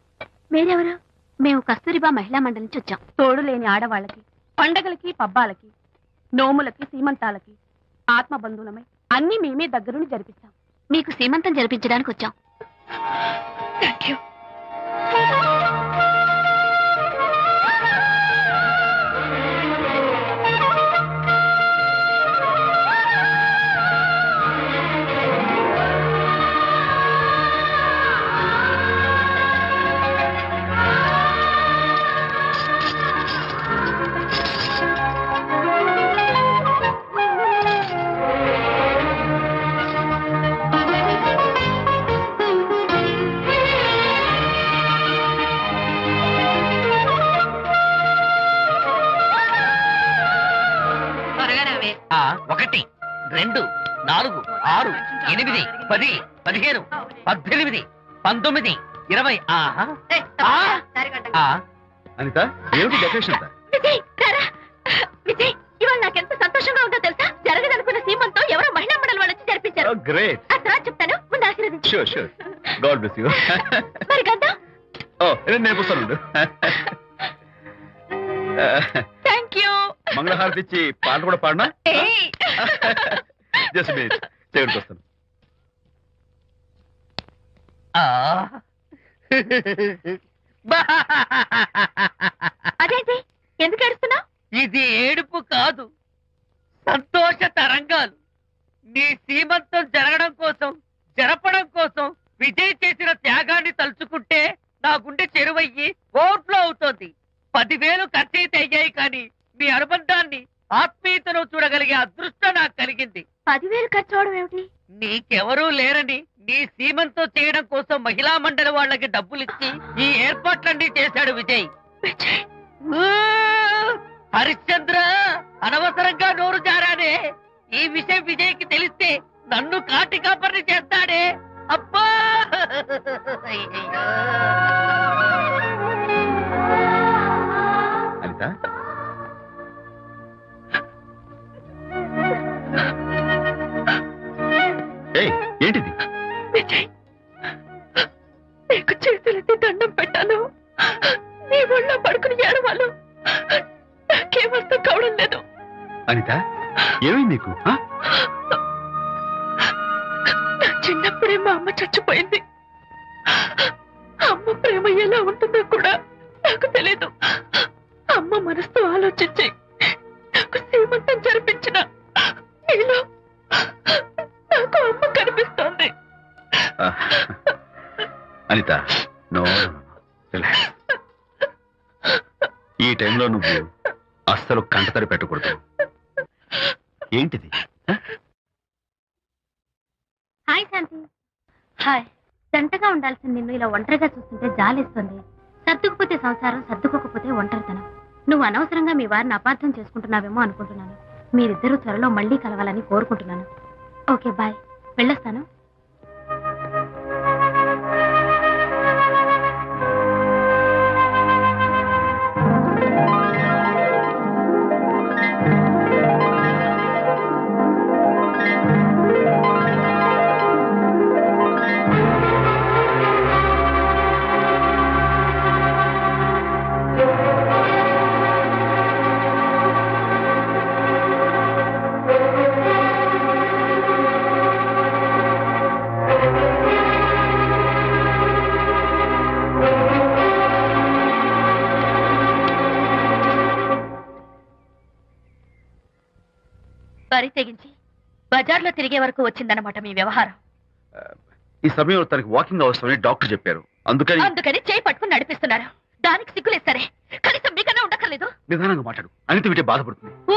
మీరెవరు? మేము కస్తూరిబా మహిళా మండలి నుంచి వచ్చాం. తోడు లేని ఆడవాళ్ళకి, పండగలకి, పబ్బాలకి, నోములకి, సీమంతాలకి ఆత్మబంధువులమై అన్ని మేమే దగ్గరుండి జరిపిస్తాం. మీకు సీమంతం జరిపించడానికి వచ్చాం. థాంక్యూ. ఒకటి, 2, 4, 6, 8, 10, 15, 18, 19, 20. అనిత, ఏమిటి డెకరేషన్ అంతా? విజయ్, రారా. విజయ్, ఇవాళ నాకెంత సంతోషంగా ఉందో తెలుసా? జరగదనుకున్న సీమంతో ఎవరో మహిళా మండలి వాళ్ళు వచ్చి జరిపించారు. గ్రేట్. ఆ తర్వాత చెప్తాను, ముందు ఆశీర్వదించు. Sure sure. God bless you. మరి గంధం? నేను వస్తాను. Thank you. మంగళహారతి ఇచ్చి పాట కూడా పాడినా? జస్ట్ మినిట్, చేయడానికి వస్తాను. అదేంటి, ఎందుకు ఏడుస్తున్నావు? ఇది ఏడుపు కాదు, సంతోష తరంగాలు. నీ సీమంతం జరగడం కోసం, జరపడం కోసం విజయ్ చేసిన త్యాగాన్ని తలుచుకుంటే నా గుండె చెరువయ్యి ఓవర్ఫ్లో అవుతోంది. 10,000 ఖర్చయితే అయ్యాయి కానీ మీ అనుబంధాన్ని, ఆత్మీయతను చూడగలిగే అదృష్టం నాకు కలిగింది. 10,000 ఖర్చు అవడం ఏమిటి? నీకెవరూ లేరని నీ సీమంతో చేయడం కోసం మహిళా మండలి వాళ్ళకి డబ్బులు ఇచ్చి ఈ ఏర్పాట్లన్నీ చేశాడు విజయ్. ఊ, హరిశ్చంద్ర అనవసరంగా నోరు జారానే. ఈ విషయం విజయ్కి తెలిస్తే నన్ను కాటి కాపర్ని చేస్తాడే. అబ్బా అయ్యయ్యో. అనిత, ఏయ్, ఏంటిది? విజయ్, నీకు చేతులెత్తి దండం పెట్టాను. నీ ఒళ్ళో పడుకుని ఏడవాలు నాకేమర్థం కావడం లేదు. అనిత, ఏమైంది నీకు? ఆ? నా చిన్నప్పుడే మా అమ్మ చచ్చిపోయింది. అమ్మ ప్రేమ ఎలా ఉంటుందో కూడా నాకు తెలీదు. అమ్మ మనసుతో ఆలోచించి నాకు సీమంతం జరిపించిన నీలో నాకు అమ్మ కనిపిస్తోంది. ఆ. Anita, no, relax. ఈ టైంలో నువ్వు అస్సలు కంటతడి పెట్టకూడదు. ఏంటిది? ఆ? హాయ్ శాంతి. హాయ్. జంటగా ఉండాల్సిన నిన్ను ఇలా ఒంటరిగా చూస్తుంటే జాలేస్తుంది. సర్దుకుపోతే సంసారం, సర్దుకోకపోతే ఒంటరితనం. నువ్వు అనవసరంగా మీ వారిని అపార్థం చేసుకుంటున్నావేమో అనుకుంటున్నాను. మీరిద్దరూ త్వరలో మళ్ళీ కలవాలని కోరుకుంటున్నాను. Okay, bye. వెళ్ళొస్తాను. బరి తెగించి బజార్లో తిరిగే వరకు వచ్చిందన్నమాట మీ వ్యవహారం. ఈ సమయంలో తనకి వాకింగ్ అవసరమని డాక్టర్ చెప్పారు. అందుకని చేయి పట్టుకుని నడిపిస్తున్నారు. దానికి సిగ్గులేదు సరే, కనీసం మీకన్నా ఉండక్కర్లేదు. నిదానంగా మాట్లాడు. అనిత వింటే బాధపడుతుంది. ఓ,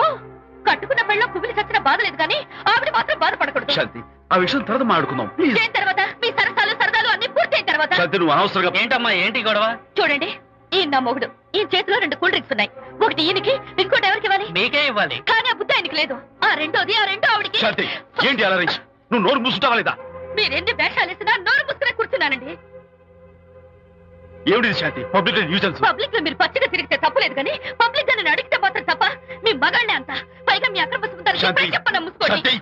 కట్టుకున్న పెళ్ళలో కుమిలి చచ్చిన బాధ లేదు కానీ ఆవిడ మాత్రం బాధపడకూడదు. శాంతి, ఆ విషయం తర్వాత మాట్లాడుకుందాం ప్లీజ్. చేయిన తర్వాత మీ సరసాలు సరదాలు అన్ని పూర్తయిన తర్వాత. శాంతి, నువ్వు అనవసరంగా. ఏంటమ్మా, ఏంటి గొడవ? చూడండి, ఈ నా మొగుడు, ఈ చేతిలో 2 కూల్ డ్రింక్స్ ఉన్నాయి. ఒకటి ఈయనకి, ఇంకోటి ఎవరికి ఇవ్వాలి? మీకే ఇవ్వాలి. కానీ ఆ బుద్ధి ఆయనకి లేదు. ఆ రెండో ఆవిడకి. శాంతి, ఏంటి అలా రేయ్? నువ్వు నోరు మూసుకుంటావా లేదా? మీరెన్ని వేషాలు వేసినా నోరు పుస్తకం కూర్చున్నానండి. ఏమిటి శాంతి? Public nuisance. పబ్లిక్ లో మీరు పచ్చిగా తిరిగితే తప్పలేదు కానీ పబ్లిక్ గా నేను అడిగితే మాత్రం తప్ప. మీ మగాళ్ళే అంత. పైగా మీ అక్రమ సుందరం శాంతి, చెప్పన్నా ముసుకోండి. శాంతి,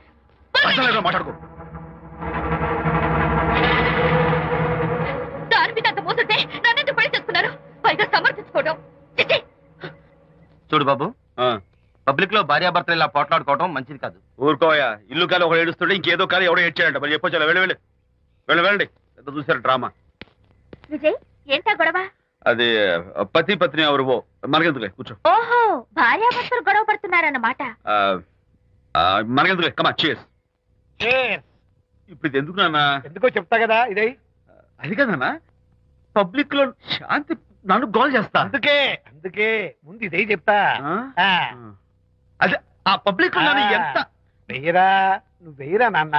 అర్థంలేదో మాట్లాడుకో. దాని మీద అంత మోసంటే నన్నెందుకు పెళ్లి చేసుకున్నారు? పైగా సమర్థించుకోవడం. చిచ్చి. చూడు బాబు, పబ్లిక్ లో భార్యాభర్తలు ఇలా పోట్లాడుకోవడం మంచిది కాదు. ఊరుకోయా. ఇల్లు కాదు ఒకడు ఏడుస్తుంటే ఇంకేదో కాదు ఎవడో ఏడ్చాడంట. మరి చెప్పొచ్చు. వెళ్ళండి. ఎంత చూసారు డ్రామా. విజయ్, ఏంటా గొడవ? అది పతి పత్ని ఎవరు మనకెందుకులే, కూర్చో. ఓహో, భార్యాభర్తలు గొడవ పడుతున్నారన్నమాట. మనకెందుకులే, కమా చేస్. ఇప్పుడు ఇది ఎందుకు నాన్న? ఎందుకో చెప్తా కదా. ఇదే అది కదన్నా, పబ్లిక్ లో శాంతి నన్ను గోల్ చేస్తా. అందుకే ముందు ఇదే చెప్తా. అదే ఆ పబ్లిక్ లో నన్ను ఎంత వెయ్యరా, నువ్వు వెయ్యరా నాన్న.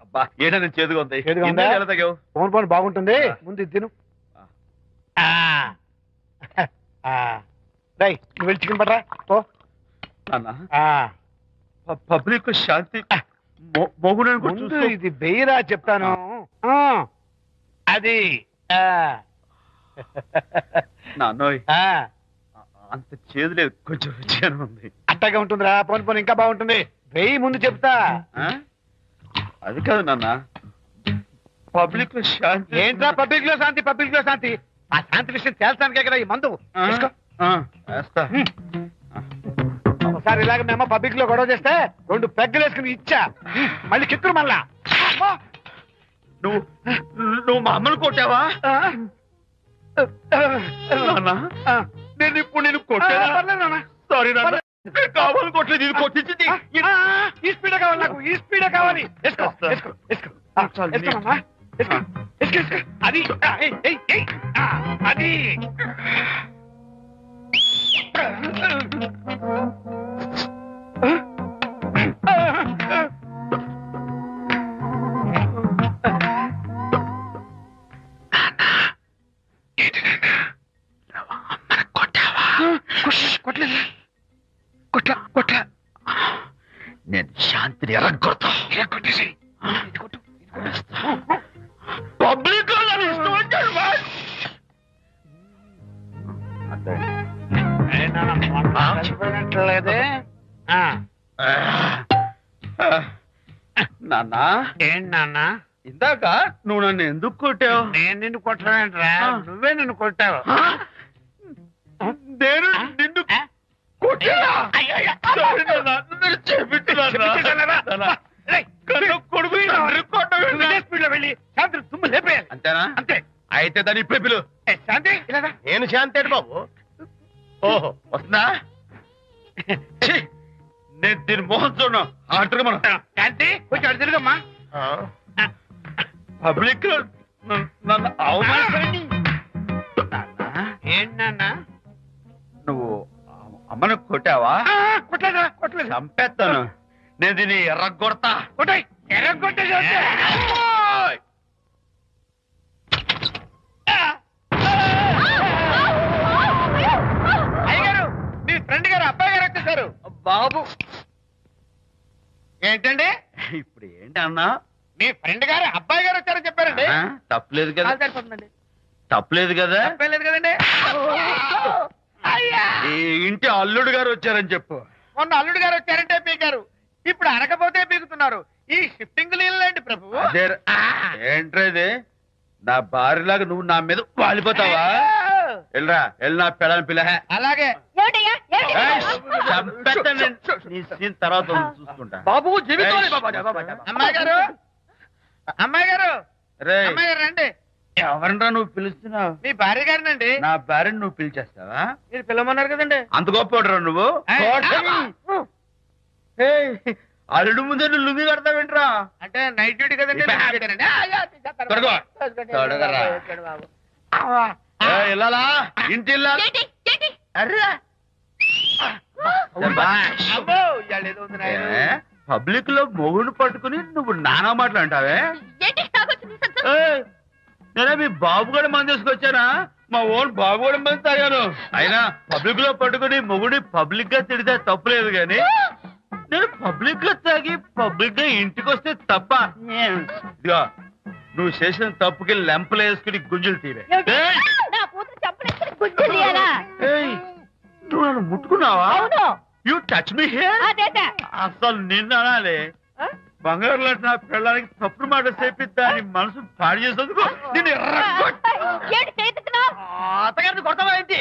అబ్బా, ఏడా నేను చేదుగా ఉంది. చేదుగా ఉందా? ఎలా తగ్గావు? ఫోన్ బాగుంటుంది. ముందు ఇది తిను. రై, నువ్వు వెళ్ళి చికెన్ పడరా. ఓ నాన్న, పబ్లిక్ లో శాంతి ముందు ఇది వెయ్యరా చెప్తాను. అది నాన్నోయ్, అంత చేదు లేదు, కొంచెం రుచిగానే ఉంది. అట్టగా ఉంటుందిరా. పోను ఇంకా బాగుంటుంది. వెయ్యి ముందు చెప్తా. అది కాదు నాన్న, పబ్లిక్ లో శాంతి. ఏంట్రా పబ్లిక్ లో శాంతి? ఆ శాంతి విషయం తేల్చడానికే కదా ఈ మందు. వేసుకో. వేస్తా. ఒకసారి ఇలాగ మేము పబ్లిక్ లో గొడవ చేస్తే 2 పెగ్గలు వేసుకుని ఇచ్చా. మళ్ళీ కిక్కురు మళ్ళా. నువ్వు మా అమ్మను కొట్టావా? నేను ఇప్పుడు నేను కొట్టా. సారీ నాన్న, కావాలని కొట్టలేదు. ఇది కొట్టించింది. ఈ స్పీడ్ కావాలి నాకు. ఈ స్పీడ్ కావాలి. అది అది కొట్ల నేను శాంతిని ఎరగొడతా. కొట్టేసాయి. పబ్లిక్ లో నన్ను ఇష్టం వచ్చాడు బాస్. అంతే. లేదే నాన్న ఏంటి నాన్న? ఇందాక నువ్వు నన్ను ఎందుకు కొట్టావు? నేను నిన్ను కొట్టలేంట్రా, నువ్వే నిన్ను కొట్టావు. నేను నిన్ను కొట్టానా? Sorry నాన్న, నన్ను క్షమించు నాన్న. కన్ను కొడుకు నన్ను కొట్టవేంటి? స్పీడ్ లో వెళ్ళి శాంతి తుమ్ము లేపేయాలి. అంతేనా? అంతే. అయితే దాన్ని ఇప్పుడే పిలు. శాంతి ఇలా రా. నేను శాంతేడు బాబు. ఓహో వస్తుందా? ఛీ, నేను దీని మోహన్ చూడను. ఆటగా మనం శాంతి కొంచెం అటు తిరుగమ్మా. పబ్లిక్ లో నన్ను అవమానించండి. ఏంటి నాన్న? నువ్వు అమ్మను కొట్టావా? కొట్టలేదు. చంపేస్తాను. నేను దీన్ని ఎర్రగొడతా. కొట్టాయి ఎర్రగొట్టే అయ్యగారు, మీ ఫ్రెండ్ గారు అబ్బాయి గారు వచ్చేసారు. బాబు ఏంటండి? ఇప్పుడు ఏంటన్నా? మీ ఫ్రెండ్ గారు అబ్బాయి గారు వచ్చారని చెప్పారండి. తప్పలేదు కదా? సరిపోతుందండి. తప్పలేదు కదా? తప్పలేదు కదండి. ఈ ఇంటి అల్లుడు గారు వచ్చారని చెప్పు. మొన్న అల్లుడు గారు వచ్చారంటే పీకారు, ఇప్పుడు అనకపోతే పీకుతున్నారు. ఈ షిఫ్టింగ్ లీలండి ప్రభు. అదే ఏంట్రేది? నా భార్యలాగా నువ్వు నా మీద వాలిపోతావా? వెళ్ళరా, వెళ్ళి నా పెళ్ళని పిల్ల. అలాగే తర్వాత చూసుకుంటా. బాబు జీవితం. అమ్మాయి గారు, అమ్మాయి గారు, రే అమ్మాయి గారు రండి. ఎవరినరా నువ్వు పిలుస్తున్నావు? మీ భార్య గారినండి. నా భార్యను నువ్వు పిలిచేస్తావా? మీరు పిల్లమన్నారు కదండి. అంత గొప్ప నువ్వు? ఏయ్, అల్లుడు ముందే నువ్వు లుంగి కడతావేంట్రా? అంటే నైట్ డ్యూటీ కదండి. తొడగో. తొడగరా. ఇల్లాలా? ఇంటి ఇల్లాలా? అర్రా. అబ్బో, ఇవాళ ఏదో ఉంది నాయన. పబ్లిక్ లో మొగుడు పట్టుకుని నువ్వు నానా మాటలు అంటావే? ఏయ్, నేనే మీ బాబు కూడా మంది తీసుకొచ్చానా? మా ఓన్ బాబు కూడా మంది తాగాను. అయినా పబ్లిక్ లో పట్టుకుని మొగుడి పబ్లిక్ గా తిడితే తప్పులేదు గాని నేను పబ్లిక్ గా తాగి పబ్లిక్ గా ఇంటికి వస్తే తప్ప. ఇదిగో నువ్వు చేసిన తప్పుకి లెంపలు వేసుకుని గుంజులు తీరే. ఏయ్, నువ్వు నన్ను ముట్టుకున్నావా? You touch me here. అసలు నిన్ను అనాలి. బంగారు లాంటి నా పిల్లలకి తప్పుడు మాట చేపిద్దా అని మనసు పాడు చేసేందుకు నేను అత్తగారిని కొడతావా ఏంటి?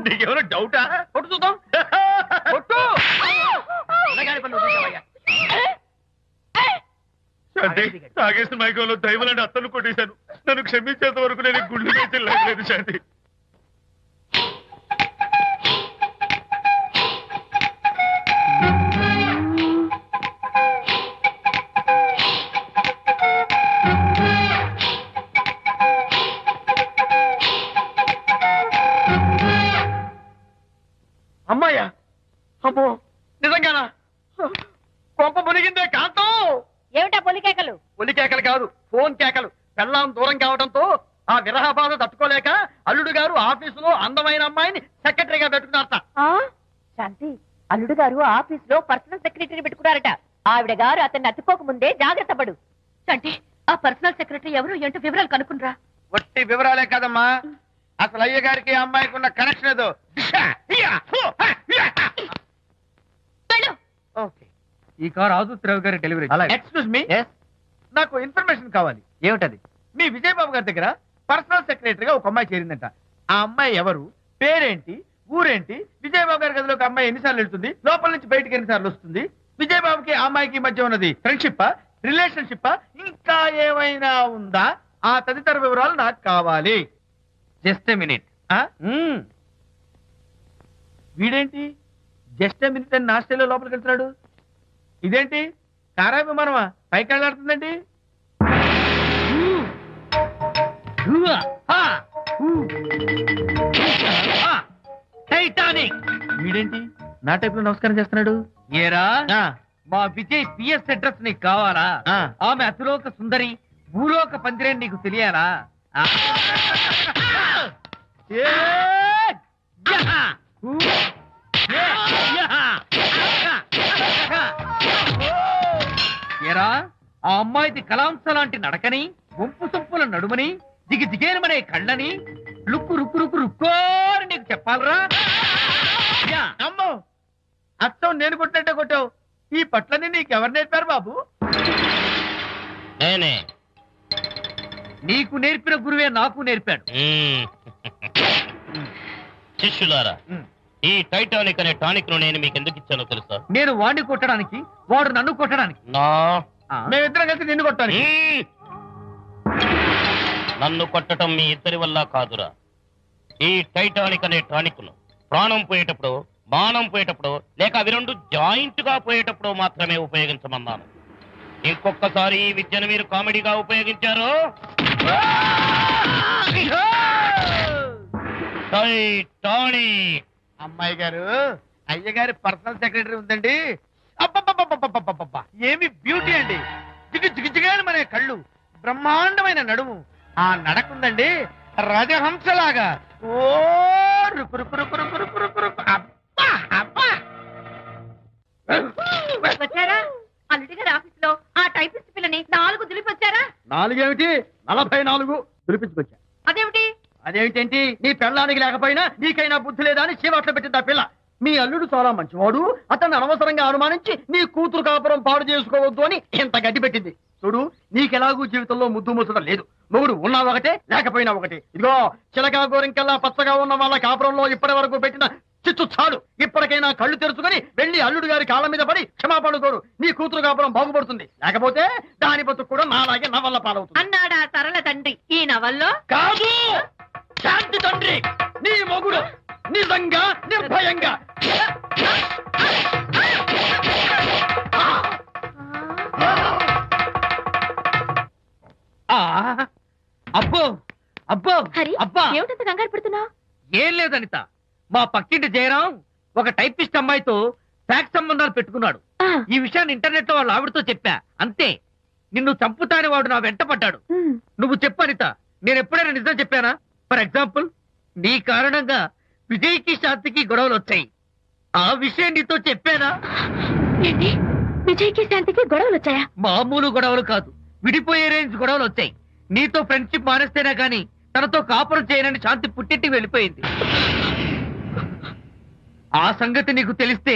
నీకేమైనా డౌటా? కొట్టు చూద్దాం. కొట్టు. శాంతి, తాగేసిన మైకంలో దైవలాంటి అత్తలు కొట్టేశాను. నన్ను క్షమించేంత వరకు నేను గుండె వేసి లేదు శాంతి. అమ్మాయ్యా, అమ్మో నిజంగానా? కొంప మునిగిందే కాంతం. ఏమిటా పొలికేకలు? ఒలి కేకలు కాదు, ఫోన్ కేకలు. పెళ్ళాం దూరం కావడంతో ఆ విరహ బాధ తట్టుకోలేక అల్లుడు గారు ఆఫీసులో అందమైన అమ్మాయిని సెక్రటరీగా పెట్టుకున్నారట. శాంతి, అల్లుడు గారు ఆఫీస్ లో పర్సనల్ సెక్రటరీ పెట్టుకున్నారట. ఆవిడ గారు అతన్ని అతుక్కోక ముందే జాగ్రత్త పడు. శాంతి, ఆ పర్సనల్ సెక్రటరీ ఎవరు ఏంటో వివరాలు కనుక్కునరా. వట్టి వివరాలే కదమ్మా, అసలు అయ్య గారికి అమ్మాయికి ఉన్న కనెక్షన్ ఏదో. ఈ కార్ ఆదుత్రావు గారి డెలివరీ. ఎక్స్క్యూజ్ మీ, నాకు ఇన్ఫర్మేషన్ కావాలి. ఏమిటది? మీ విజయబాబు గారి దగ్గర పర్సనల్ సెక్రటరీగా ఒక అమ్మాయి చేరిందంట. ఆ అమ్మాయి ఎవరు, పేరేంటి, ఊరేంటి, విజయబాబు గారి గదిలోకి అమ్మాయి ఎన్నిసార్లు వెళ్తుంది, లోపల నుంచి బయటికి ఎన్నిసార్లు వస్తుంది, విజయబాబుకి ఆ అమ్మాయికి మధ్య ఉన్నది ఫ్రెండ్షిప్, రిలేషన్షిప్, ఇంకా ఏమైనా ఉందా? ఆ తదితర వివరాలు నాకు కావాలి. Just a minute. వీడేంటి జస్ట్ ఏ మినిట్ అని నా స్టైల్లో లోపలికి వెళ్తున్నాడు? ఇదేంటి కారా విమానమా పైకి వెళ్ళాడుతుందండి? టైటానిక్. వీడేంటి నా టైప్ లో నమస్కారం చేస్తున్నాడు? ఏరా, మా విజయ్ పిఎస్ అడ్రస్ నీకు కావాలా? ఆమె అతిలోక సుందరి, భూలోక పందిరేని నీకు తెలియాలా? ఏరా ఆ అమ్మాయిది కలాంస లాంటి నడకని, వంపు సొంపుల నడుమని, దిగేనమనే కళ్ళని, లుక్కు రుక్కు రుక్కు రుక్కోని నీకు చెప్పాలరా? అమ్మో అత్తం నేను కొట్టినట్టే కొట్టావు. ఈ పట్లని నీకెవరు నేర్పారు బాబు? నేనే. నీకు నేర్పిన గురువే నాకు నేర్పాడు. శిష్యులారా, ఈ టైటానిక్ అనే టానిక్ ను నేను మీకు ఎందుకు ఇచ్చానో తెలుసా? నేను వాడిని కొట్టడానికి, వాడు నన్ను కొట్టడానికి. మేమిద్దరం కలిసి నిన్ను కొట్టాలి. నన్ను కొట్టడం మీ ఇద్దరి వల్ల కాదురా. ఈ టైటానిక్ అనే టానిక్ ను ప్రాణం పోయేటప్పుడు, మానం పోయేటప్పుడు, లేక అవి రెండు జాయింట్ గా పోయేటప్పుడు మాత్రమే ఉపయోగించమన్నాను. ఇంకొకసారి ఈ విద్యను మీరు కామెడీగా ఉపయోగించారు, టైటానిక్. అమ్మాయి గారు, అయ్యగారి పర్సనల్ సెక్రటరీ ఉందండి. అబ్బబ్బబ్బబ్బబ్బబ్బబ్బబ్బా, ఏమి బ్యూటీ అండి! జిగిజిగిజిగాని మన కళ్ళు, బ్రహ్మాండమైన నడుము, ఆ నడకుందండి రాజహంసలాగా. ఓ రుకు రుకు రుకు రుకు రుకు రుకు రుకు. అబ్బా అబ్బా! వచ్చారా? అల్లుడి గారి ఆఫీస్ లో ఆ టైపిస్ట్ పిల్లని 4 దులిపి వచ్చారా? 4 ఏమిటి, 44 పిలిపించుకొచ్చా. అదేమిటి? అదేమిటేంటి, నీ పెళ్ళానికి లేకపోయినా నీకైనా బుద్ధి లేదా అని చీవాట్లు పెట్టింది ఆ పిల్ల. మీ అల్లుడు చాలా మంచివాడు, అతన్ని అనవసరంగా అనుమానించి నీ కూతురు కాపురం పాడు చేసుకోవద్దు అని ఇంత గడ్డి పెట్టింది. చూడు, నీకెలాగూ జీవితంలో ముద్దు ముచ్చట లేదు. మొగుడు ఉన్నా ఒకటే, లేకపోయినా ఒకటే. ఇదిగో చిలకా గోరింకల్లా పచ్చగా ఉన్న వాళ్ళ కాపురంలో ఇప్పటి వరకు పెట్టిన చిచ్చు చాలు. ఇప్పటికైనా కళ్ళు తెరుచుకొని వెళ్ళి అల్లుడు గారి కాళ్ళ మీద పడి క్షమాపణ కోరు. నీ కూతురు కాపురం బాగుపడుతుంది. లేకపోతే దాని బతుకు కూడా నాలాగే నవల్ల పాలవుతుంది అన్నాడా సరళ తండ్రి ఈ నవల్లో? కాదు, శాంతి తండ్రి, నీ మొగుడు నిజంగా నిర్భయంగా. అబ్బో అబ్బో హరి, అబ్బా! ఏమిటంత కంగారు పడుతున్నావు? ఏం లేదు అనిత, మా పక్కింటి జయరాం ఒక టైపిస్ట్ అమ్మాయితో ఫ్యాక్స్ సంబంధాలు పెట్టుకున్నాడు. ఈ విషయాన్ని ఇంటర్నెట్ లో వాళ్ళ ఆవిడతో చెప్పా, అంతే. నిన్ను చంపుతాని వాడు నా వెంట పడ్డాడు. నువ్వు చెప్పు అనిత, నేను ఎప్పుడైనా నిజం చెప్పానా? ఫర్ ఎగ్జాంపుల్, నీ కారణంగా విజయ్కి శాంతికి గొడవలు వచ్చాయి. ఆ విషయం నీతో చెప్పానా? ఏంటి, విజయ్కి శాంతికి గొడవలు వచ్చాయా? మామూలు గొడవలు కాదు, విడిపోయే రేంజ్ గొడవలు వచ్చాయి. నీతో ఫ్రెండ్షిప్ మానేస్తేనే గాని తనతో కాపురం చేయనని శాంతి పుట్టింటికి వెళ్ళిపోయింది. ఆ సంగతి నీకు తెలిస్తే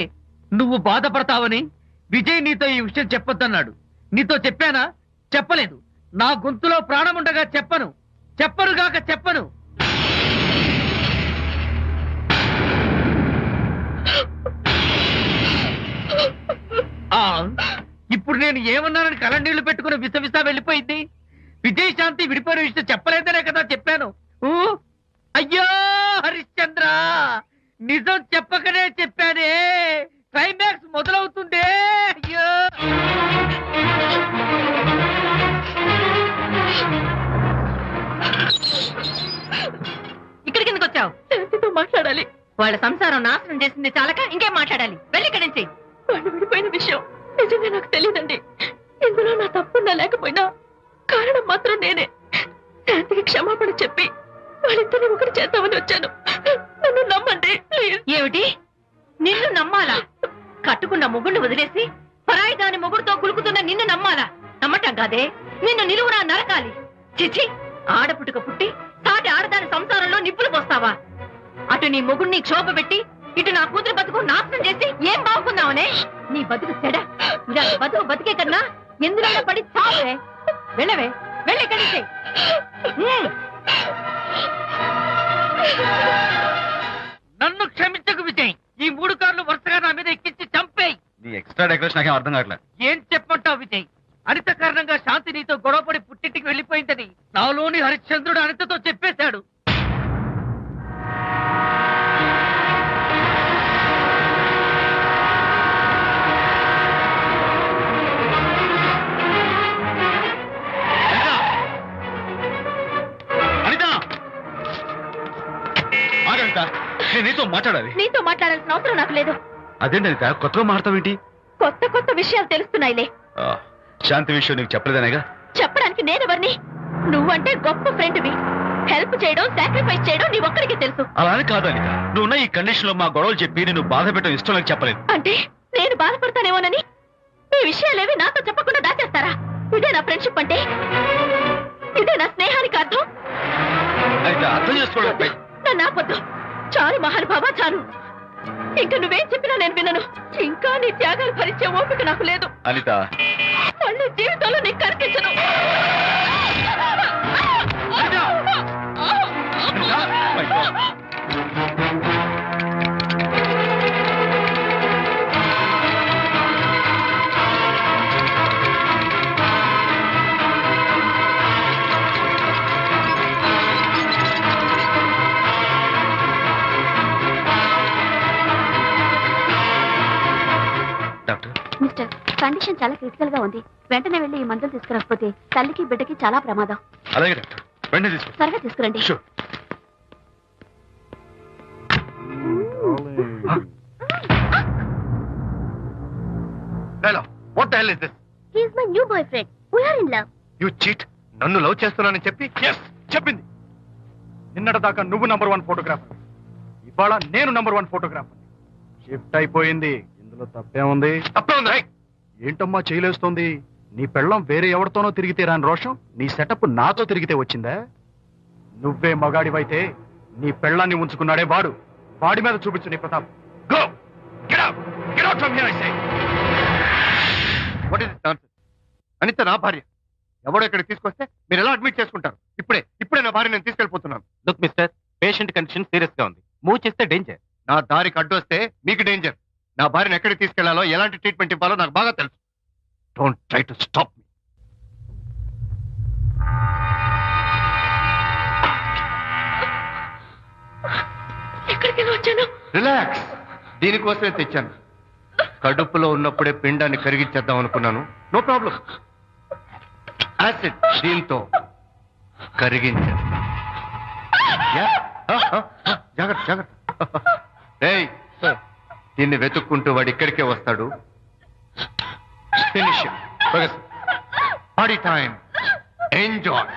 నువ్వు బాధపడతావని విజయ్ నీతో ఈ విషయం చెప్పొద్దన్నాడు. నీతో చెప్పానా? చెప్పలేదు. నా గొంతులో ప్రాణముండగా చెప్పను, చెప్పనుగాక చెప్పను. ఇప్పుడు నేను ఏమన్నానని కళ్ళనీళ్లు పెట్టుకుని విసవిసా వెళ్ళిపోయింది. విజయ్ శాంతి విడిపోయిన విషయం చెప్పలేదనే కదా చెప్పాను. అయ్యో హరిశ్చంద్ర, నిజం చెప్పకనే చెప్పానే. క్లైమాక్స్ మొదలవుతుందే. అయ్యో, ఇక్కడికి ఎందుకు వచ్చావు? శాంతితో మాట్లాడాలి. వాళ్ళ సంసారం నాశనం చేసింది చాలక ఇంకేం మాట్లాడాలి? వెళ్ళి ఇక్కడి నుంచి. వాళ్ళు విడిపోయిన విషయం నిజంగా నాకు తెలియదండి. ఇందులో నా తప్పున్నా లేకపోయినా కారణం మాత్రం నేనే. శాంతికి క్షమాపణ చెప్పి వాళ్ళిద్దరిని ఒకటి చేద్దామని వచ్చాను. నన్ను నమ్మండి ప్లీజ్. ఏమిటి, నిన్ను నమ్మాలా? కట్టుకున్న మొగుడిని వదిలేసి పరాయి దాని మొగుడుతో కులుకుతున్న నిన్ను నమ్మాలా? నమ్మటం కాదే, నిన్ను నిలువునా నరకాలి. చిచి, ఆడపుట్టుక పుట్టి తాటి ఆడదాని సంసారంలో నిప్పులు పోస్తావా? అటు నీ మొగుడిని క్షోభ పెట్టి ఇటు నా కూతురు బతుకు నాశనం చేసి ఏం బాగున్నావనే? నీ బతుకు చెడ. ఇలా బతుకు బతికే కన్నా ఎందులో పడి చావే. వెళ్ళవే, వెళ్ళి ఇక్కడి నుంచి. నన్ను క్షమించకు విజయ్. ఈ 3 కార్లు వరుసగా నా మీద ఎక్కించి చంపేయి. నీ ఎక్స్ట్రా డెకరేషన్ నాకేం అర్థం కావట్లేదు. ఏం చెప్పమంటావు విజయ్? అనిత కారణంగా శాంతి నీతో గొడవపడి పుట్టింటికి వెళ్ళిపోయిందని నాలోని హరిశ్చంద్రుడు అనితతో చెప్పేశాడు. నేను నీతో మాట్లాడాలి. నీతో మాట్లాడాల్సిన అవసరం నాకు లేదు. అదేంటి అనిత, కొత్తగా మాట్లాడతావేంటి? కొత్త కొత్త విషయాలు తెలుస్తున్నాయిలే. శాంతి విషయం నీకు చెప్పలేదనేగా? చెప్పడానికి నేనెవరిని? నువ్వంటే గొప్ప ఫ్రెండ్వి. హెల్ప్ చేయడం, సాక్రిఫైస్ చేయడం నీ ఒక్కడికి తెలుసు. అలానే కాదు అనిత, నువ్వున్న ఈ కండిషన్ లో మా గొడవలు చెప్పి నేను బాధ పెట్టడం ఇష్టం నాకు చెప్పలేదు. అంటే నేను బాధపడతానేమోనని? మీ విషయాలేవి నాతో చెప్పకుండా దాచేస్తారా? ఇదే నా ఫ్రెండ్షిప్ అంటే? ఇదే నా స్నేహానికి అర్థం? అయితే అర్థం చేసుకోవడం నన్ను ఆపొద్దు. చాలు మహానుభావా, చాలు. ఇంకా నువ్వేం చెప్పినా నేను వినను. ఇంకా నీ త్యాగాలు భరించే ఓపిక నాకు లేదు. అనిత, మళ్ళీ జీవితంలో నీకు కనిపించను. డాక్టర్, మిస్టర్, కండిషన్ చాలా క్రిటికల్ గా ఉంది. వెంటనే వెళ్ళి ఈ మందులు తీసుకురాకపోతే తల్లికి బిడ్డకి చాలా ప్రమాదం. అలాగే డాక్టర్, వెంటనే తీసుకో. త్వరగా తీసుకురండి. Sure. Hello, what the hell is this? He is my new boyfriend. We are in love. You cheat. నన్ను లవ్ చేస్తున్నానని చెప్పి చెప్పింది. నిన్నటిదాకా నువ్వు నంబర్ 1 ఫోటోగ్రాఫర్, ఇవాళ నేను నంబర్ 1 ఫోటోగ్రాఫర్. షిఫ్ట్ అయిపోయింది. ఇందులో తప్పే ఉంది? తప్పే ఉంది. ఏంటమ్మా చేయలేస్తోంది? నీ పెళ్ళం వేరే ఎవరితోనో తిరిగితే రాని రోషం నీ సెటప్ నాతో తిరిగితే వచ్చిందా? నువ్వే మగాడివైతే నీ పెళ్ళాన్ని ఉంచుకున్నాడే వాడు. వాడి మీద చూపించు నీ ప్రతాప్. Go, get out, get out from here I say. What is this? Anita నా భార్య. ఎవడో ఇక్కడ తీసుకొస్తే మీరు ఎలా అడ్మిట్ చేసుకుంటారు? ఇప్పుడే నా భార్య నేను తీసుకెళ్ళిపోతున్నాను. Look mister, patient condition serious గా ఉంది. మూవ్ చేస్తే డేంజర్. నా దారికి అడ్డు వస్తే మీకు డేంజర్. నా భార్యను ఎక్కడికి తీసుకెళ్లాలో, ఎలాంటి ట్రీట్మెంట్ ఇవ్వాలో నాకు బాగా తెలుసు. Don't try to stop me. ఎక్కడికి వచ్చాను? రిలాక్స్. దీనికోసమే తెచ్చాను. కడుపులో ఉన్నప్పుడే పిండాన్ని కరిగించేద్దాం అనుకున్నాను. No problem. యాసిడ్ దీంతో కరిగించేస్తా. జాగ్రత్త జాగ్రత్త. రేయ్, దీన్ని వెతుక్కుంటూ వాడు ఇక్కడికే వస్తాడు. Finish party time. ఎంజాయ్.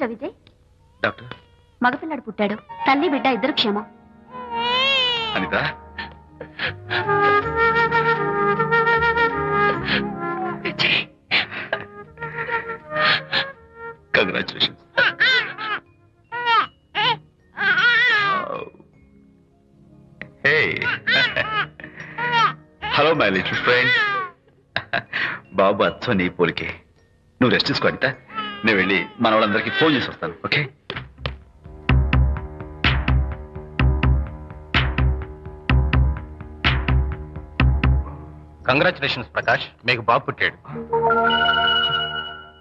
అదృష్టం విజయ్. డాక్టర్ మగపిల్లాడు పుట్టాడు. తల్లి బిడ్డ ఇద్దరు క్షేమం. Anitha congratulations. Hello my little friend. బాబు అచ్చో నీ పోలికే. నువ్వు రెస్ట్ తీసుకో అనిత. నేను వెళ్ళి మన వాళ్ళందరికీ ఫోన్ చేసి వస్తాను. ఓకే? కంగ్రాచులేషన్స్ ప్రకాష్, మీకు బాబు పుట్టాడు.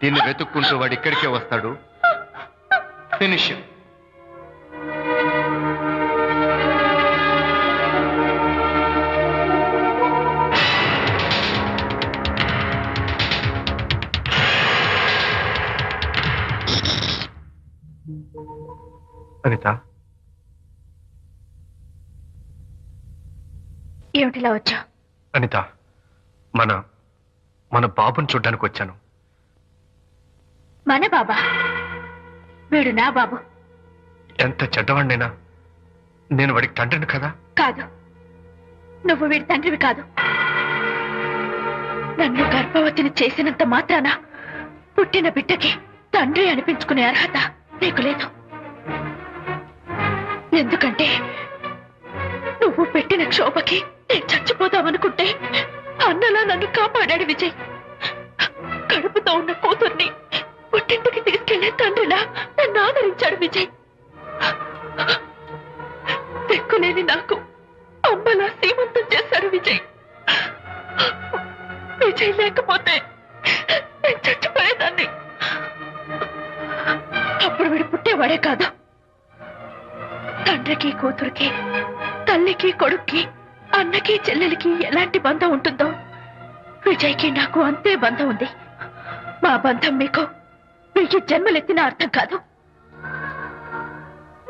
దీన్ని వెతుక్కుంటూ వాడు ఇక్కడికే వస్తాడు. ఫినిష్. అనిత, ఏమిటిలా వచ్చా? అనిత, మన బాబుని చూడ్డానికి వచ్చాను. మన బాబా? వీడు నా బాబు. ఎంత చెడ్డవాడినైనా నేను వాడికి తండ్రిని కదా. కాదు, నువ్వు వీడి తండ్రివి కాదు. నన్ను గర్భవతిని చేసినంత మాత్రాన పుట్టిన బిడ్డకి తండ్రి అనిపించుకునే అర్హత నీకు లేదు. ఎందుకంటే నువ్వు పెట్టిన క్షోభకి నేను చచ్చిపోదామనుకుంటే అన్నలా నన్ను కాపాడాడు విజయ్. కడుపుతో ఉన్న కూతుర్ని పుట్టింటికి తీసుకెళ్లే తండ్రిలా నన్ను ఆదరించాడు విజయ్. దిక్కులేని నాకు అమ్మలా సీమంతం చేశాడు విజయ్. విజయ్ లేకపోతే నేను చచ్చిపోయేదాన్ని. అప్పుడు వీడు పుట్టేవాడే కాదు. తండ్రికి కూతురికి, తల్లికి కొడుక్కి, అన్నకి చెల్లెలికి ఎలాంటి బంధం ఉంటుందో విజయ్కి నాకు అంతే బంధం ఉంది. మా బంధం మీకు 1000 జన్మలెత్తిన అర్థం కాదు.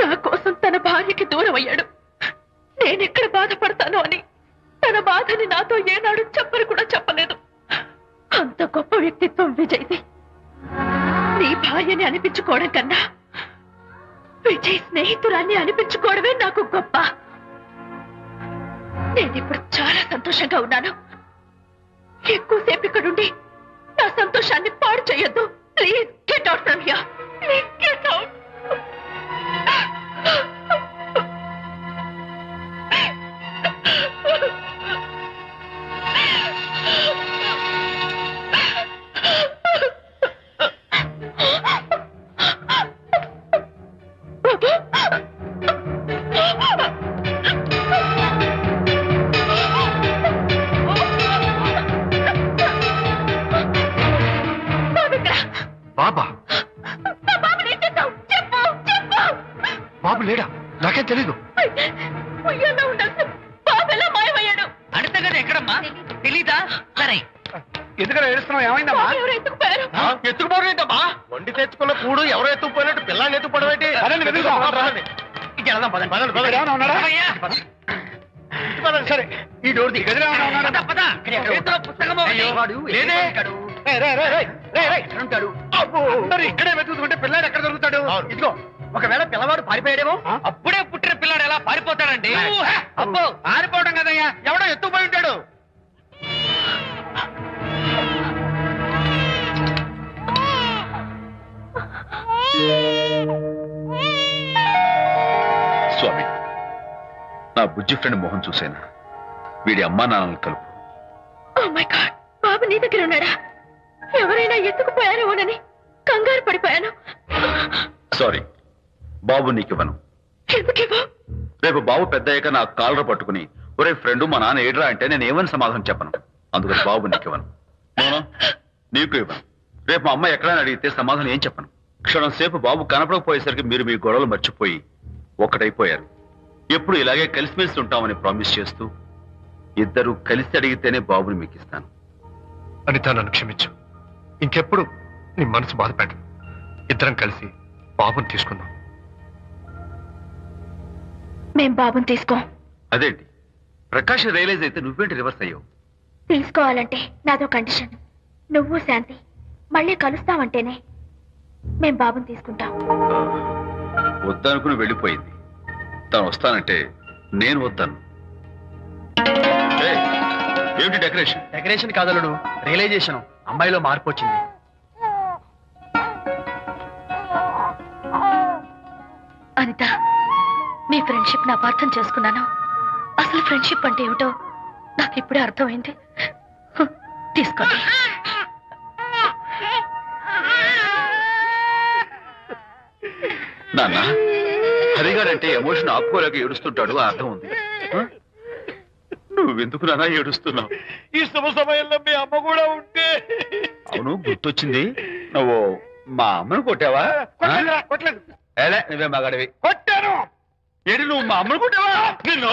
నా కోసం తన భార్యకి దూరం అయ్యాడు. నేనెక్కడ బాధపడతాను అని తన బాధని నాతో ఏనాడు చెప్పని కూడా చెప్పలేదు. అంత గొప్ప వ్యక్తిత్వం విజయ్ది. నీ భార్యని అనిపించుకోవడం కన్నా విజయ్ స్నేహితురాన్ని అనిపించుకోవడమే నాకు గొప్ప. నేనిప్పుడు చాలా సంతోషంగా ఉన్నాను. ఎక్కువసేపు ఇక్కడుండి నా సంతోషాన్ని పాడు చేయొద్దు. Please get out from here. Please get out. బాబా? బాబు లేడా? నాకేం తెలీదు. అడితే కదా ఎక్కడమ్మా? తెలీదా? సరే, ఎందుకలా ఏడుస్తున్నావు? ఏమైందమ్మా? ఎత్తుకుపోవడమేంటమ్మా? వండి తెచ్చుకున్న కూడు ఎవరో ఎత్తుకుపోయినట్టు పిల్లాన్ని ఎత్తుకుపోవడం ఏంటి? పదండి, వెతుకుదాం. ఏమన్నా ఉన్నాడా? సరే, ఈ డోర్ ది గదిలో ఏమన్నా ఉన్నాడా? చేతిలో పుస్తకము లేదే. అందరూ ఇక్కడే వెతుకుతుంటే పిల్లాడు ఎక్కడ దొరుకుతాడు? ఇదిగో, ఒకవేళ పిల్లవాడు పారిపోయాడేమో. ఆ? అప్పుడే పుట్టిన పిల్లాడు ఎలా పారిపోతాడండి? అబ్బో, పారిపోవడం కదయ్యా, ఎవడో ఎత్తుకుపోయి ఉంటాడు. స్వామి, నా బుజ్జి ఫ్రెండ్ మోహన్ చూసేనా? వీడి అమ్మా నాన్నలు కలుపు. ఓ మై గాడ్, బాబు నీ దగ్గర ఉన్నాడా? ఎవరైనా ఎత్తుకుపోయారేమోనని కంగారు పడిపోయాను. సారీ, బాబు నీకివ్వను. ఎందుకివ్వు? రేపు బాబు పెద్ద అయ్యాక నా కాలర్ పట్టుకుని ఒరే ఫ్రెండ్ మా నాన్న ఏడ్రా అంటే నేను ఏమని సమాధానం చెప్పను. అందుకని బాబు నీకివ్వను. మోనో, నీకు ఇవ్వను. రేపు మా అమ్మ ఎక్కడైనా అడిగితే సమాధానం ఏం చెప్పను. క్షణం సేపు బాబు కనపడకపోయేసరికి మీరు మీ గొడవలు మర్చిపోయి ఒక్కటైపోయారు. ఎప్పుడు ఇలాగే కలిసిమెలిసి ఉంటామని ప్రామిస్ చేస్తూ ఇద్దరు కలిసి అడిగితేనే బాబుని మీకు ఇస్తాను. అనిత, నన్ను క్షమించు. ఇంకెప్పుడు నీ మనసు బాధ పెట్టను. ఇద్దరం కలిసి బాబుని తీసుకుందాం. మేం బాబుని తీసుకోం. అదేంటి, ప్రకాష్ రియలైజ్ అయితే నువ్వేంటి రివర్స్ అయ్యావు? తీసుకోవాలంటే నాదో కండిషన్. నువ్వు శాంతి మళ్ళీ కలుస్తావంటేనే. మేం బాబుని తీసుకుంటాం. వద్దనుకుని వెళ్ళిపోయింది. తను వస్తానంటే నేను వద్దాను. ఏమిటి డెకరేషన్? Decoration కాదలుడు, realisation. అమ్మాయిలో మార్పు వచ్చింది. అనిత, మీ ఫ్రెండ్షిప్ ని అపార్థం చేసుకున్నాను. అసలు ఫ్రెండ్షిప్ అంటే ఏమిటో నాకు ఇప్పుడే అర్థమైంది. తీసుకోండి. నాన్న, హరిగారంటే ఎమోషన్ ఆపుకోలేక ఏడుస్తుంటాడు, ఆ అర్థం ఉంది. నువ్వెందుకు నాన్న ఏడుస్తున్నావు? ఈ శుభ సమయంలో మీ అమ్మ కూడా ఉంటే. అవును, గుర్తొచ్చింది. నువ్వు మా అమ్మను కొట్టావా? నువ్వే మగాడివి. కొట్టాను. ఏంటి, నువ్వు మా అమ్మను కొట్టావా? నిన్ను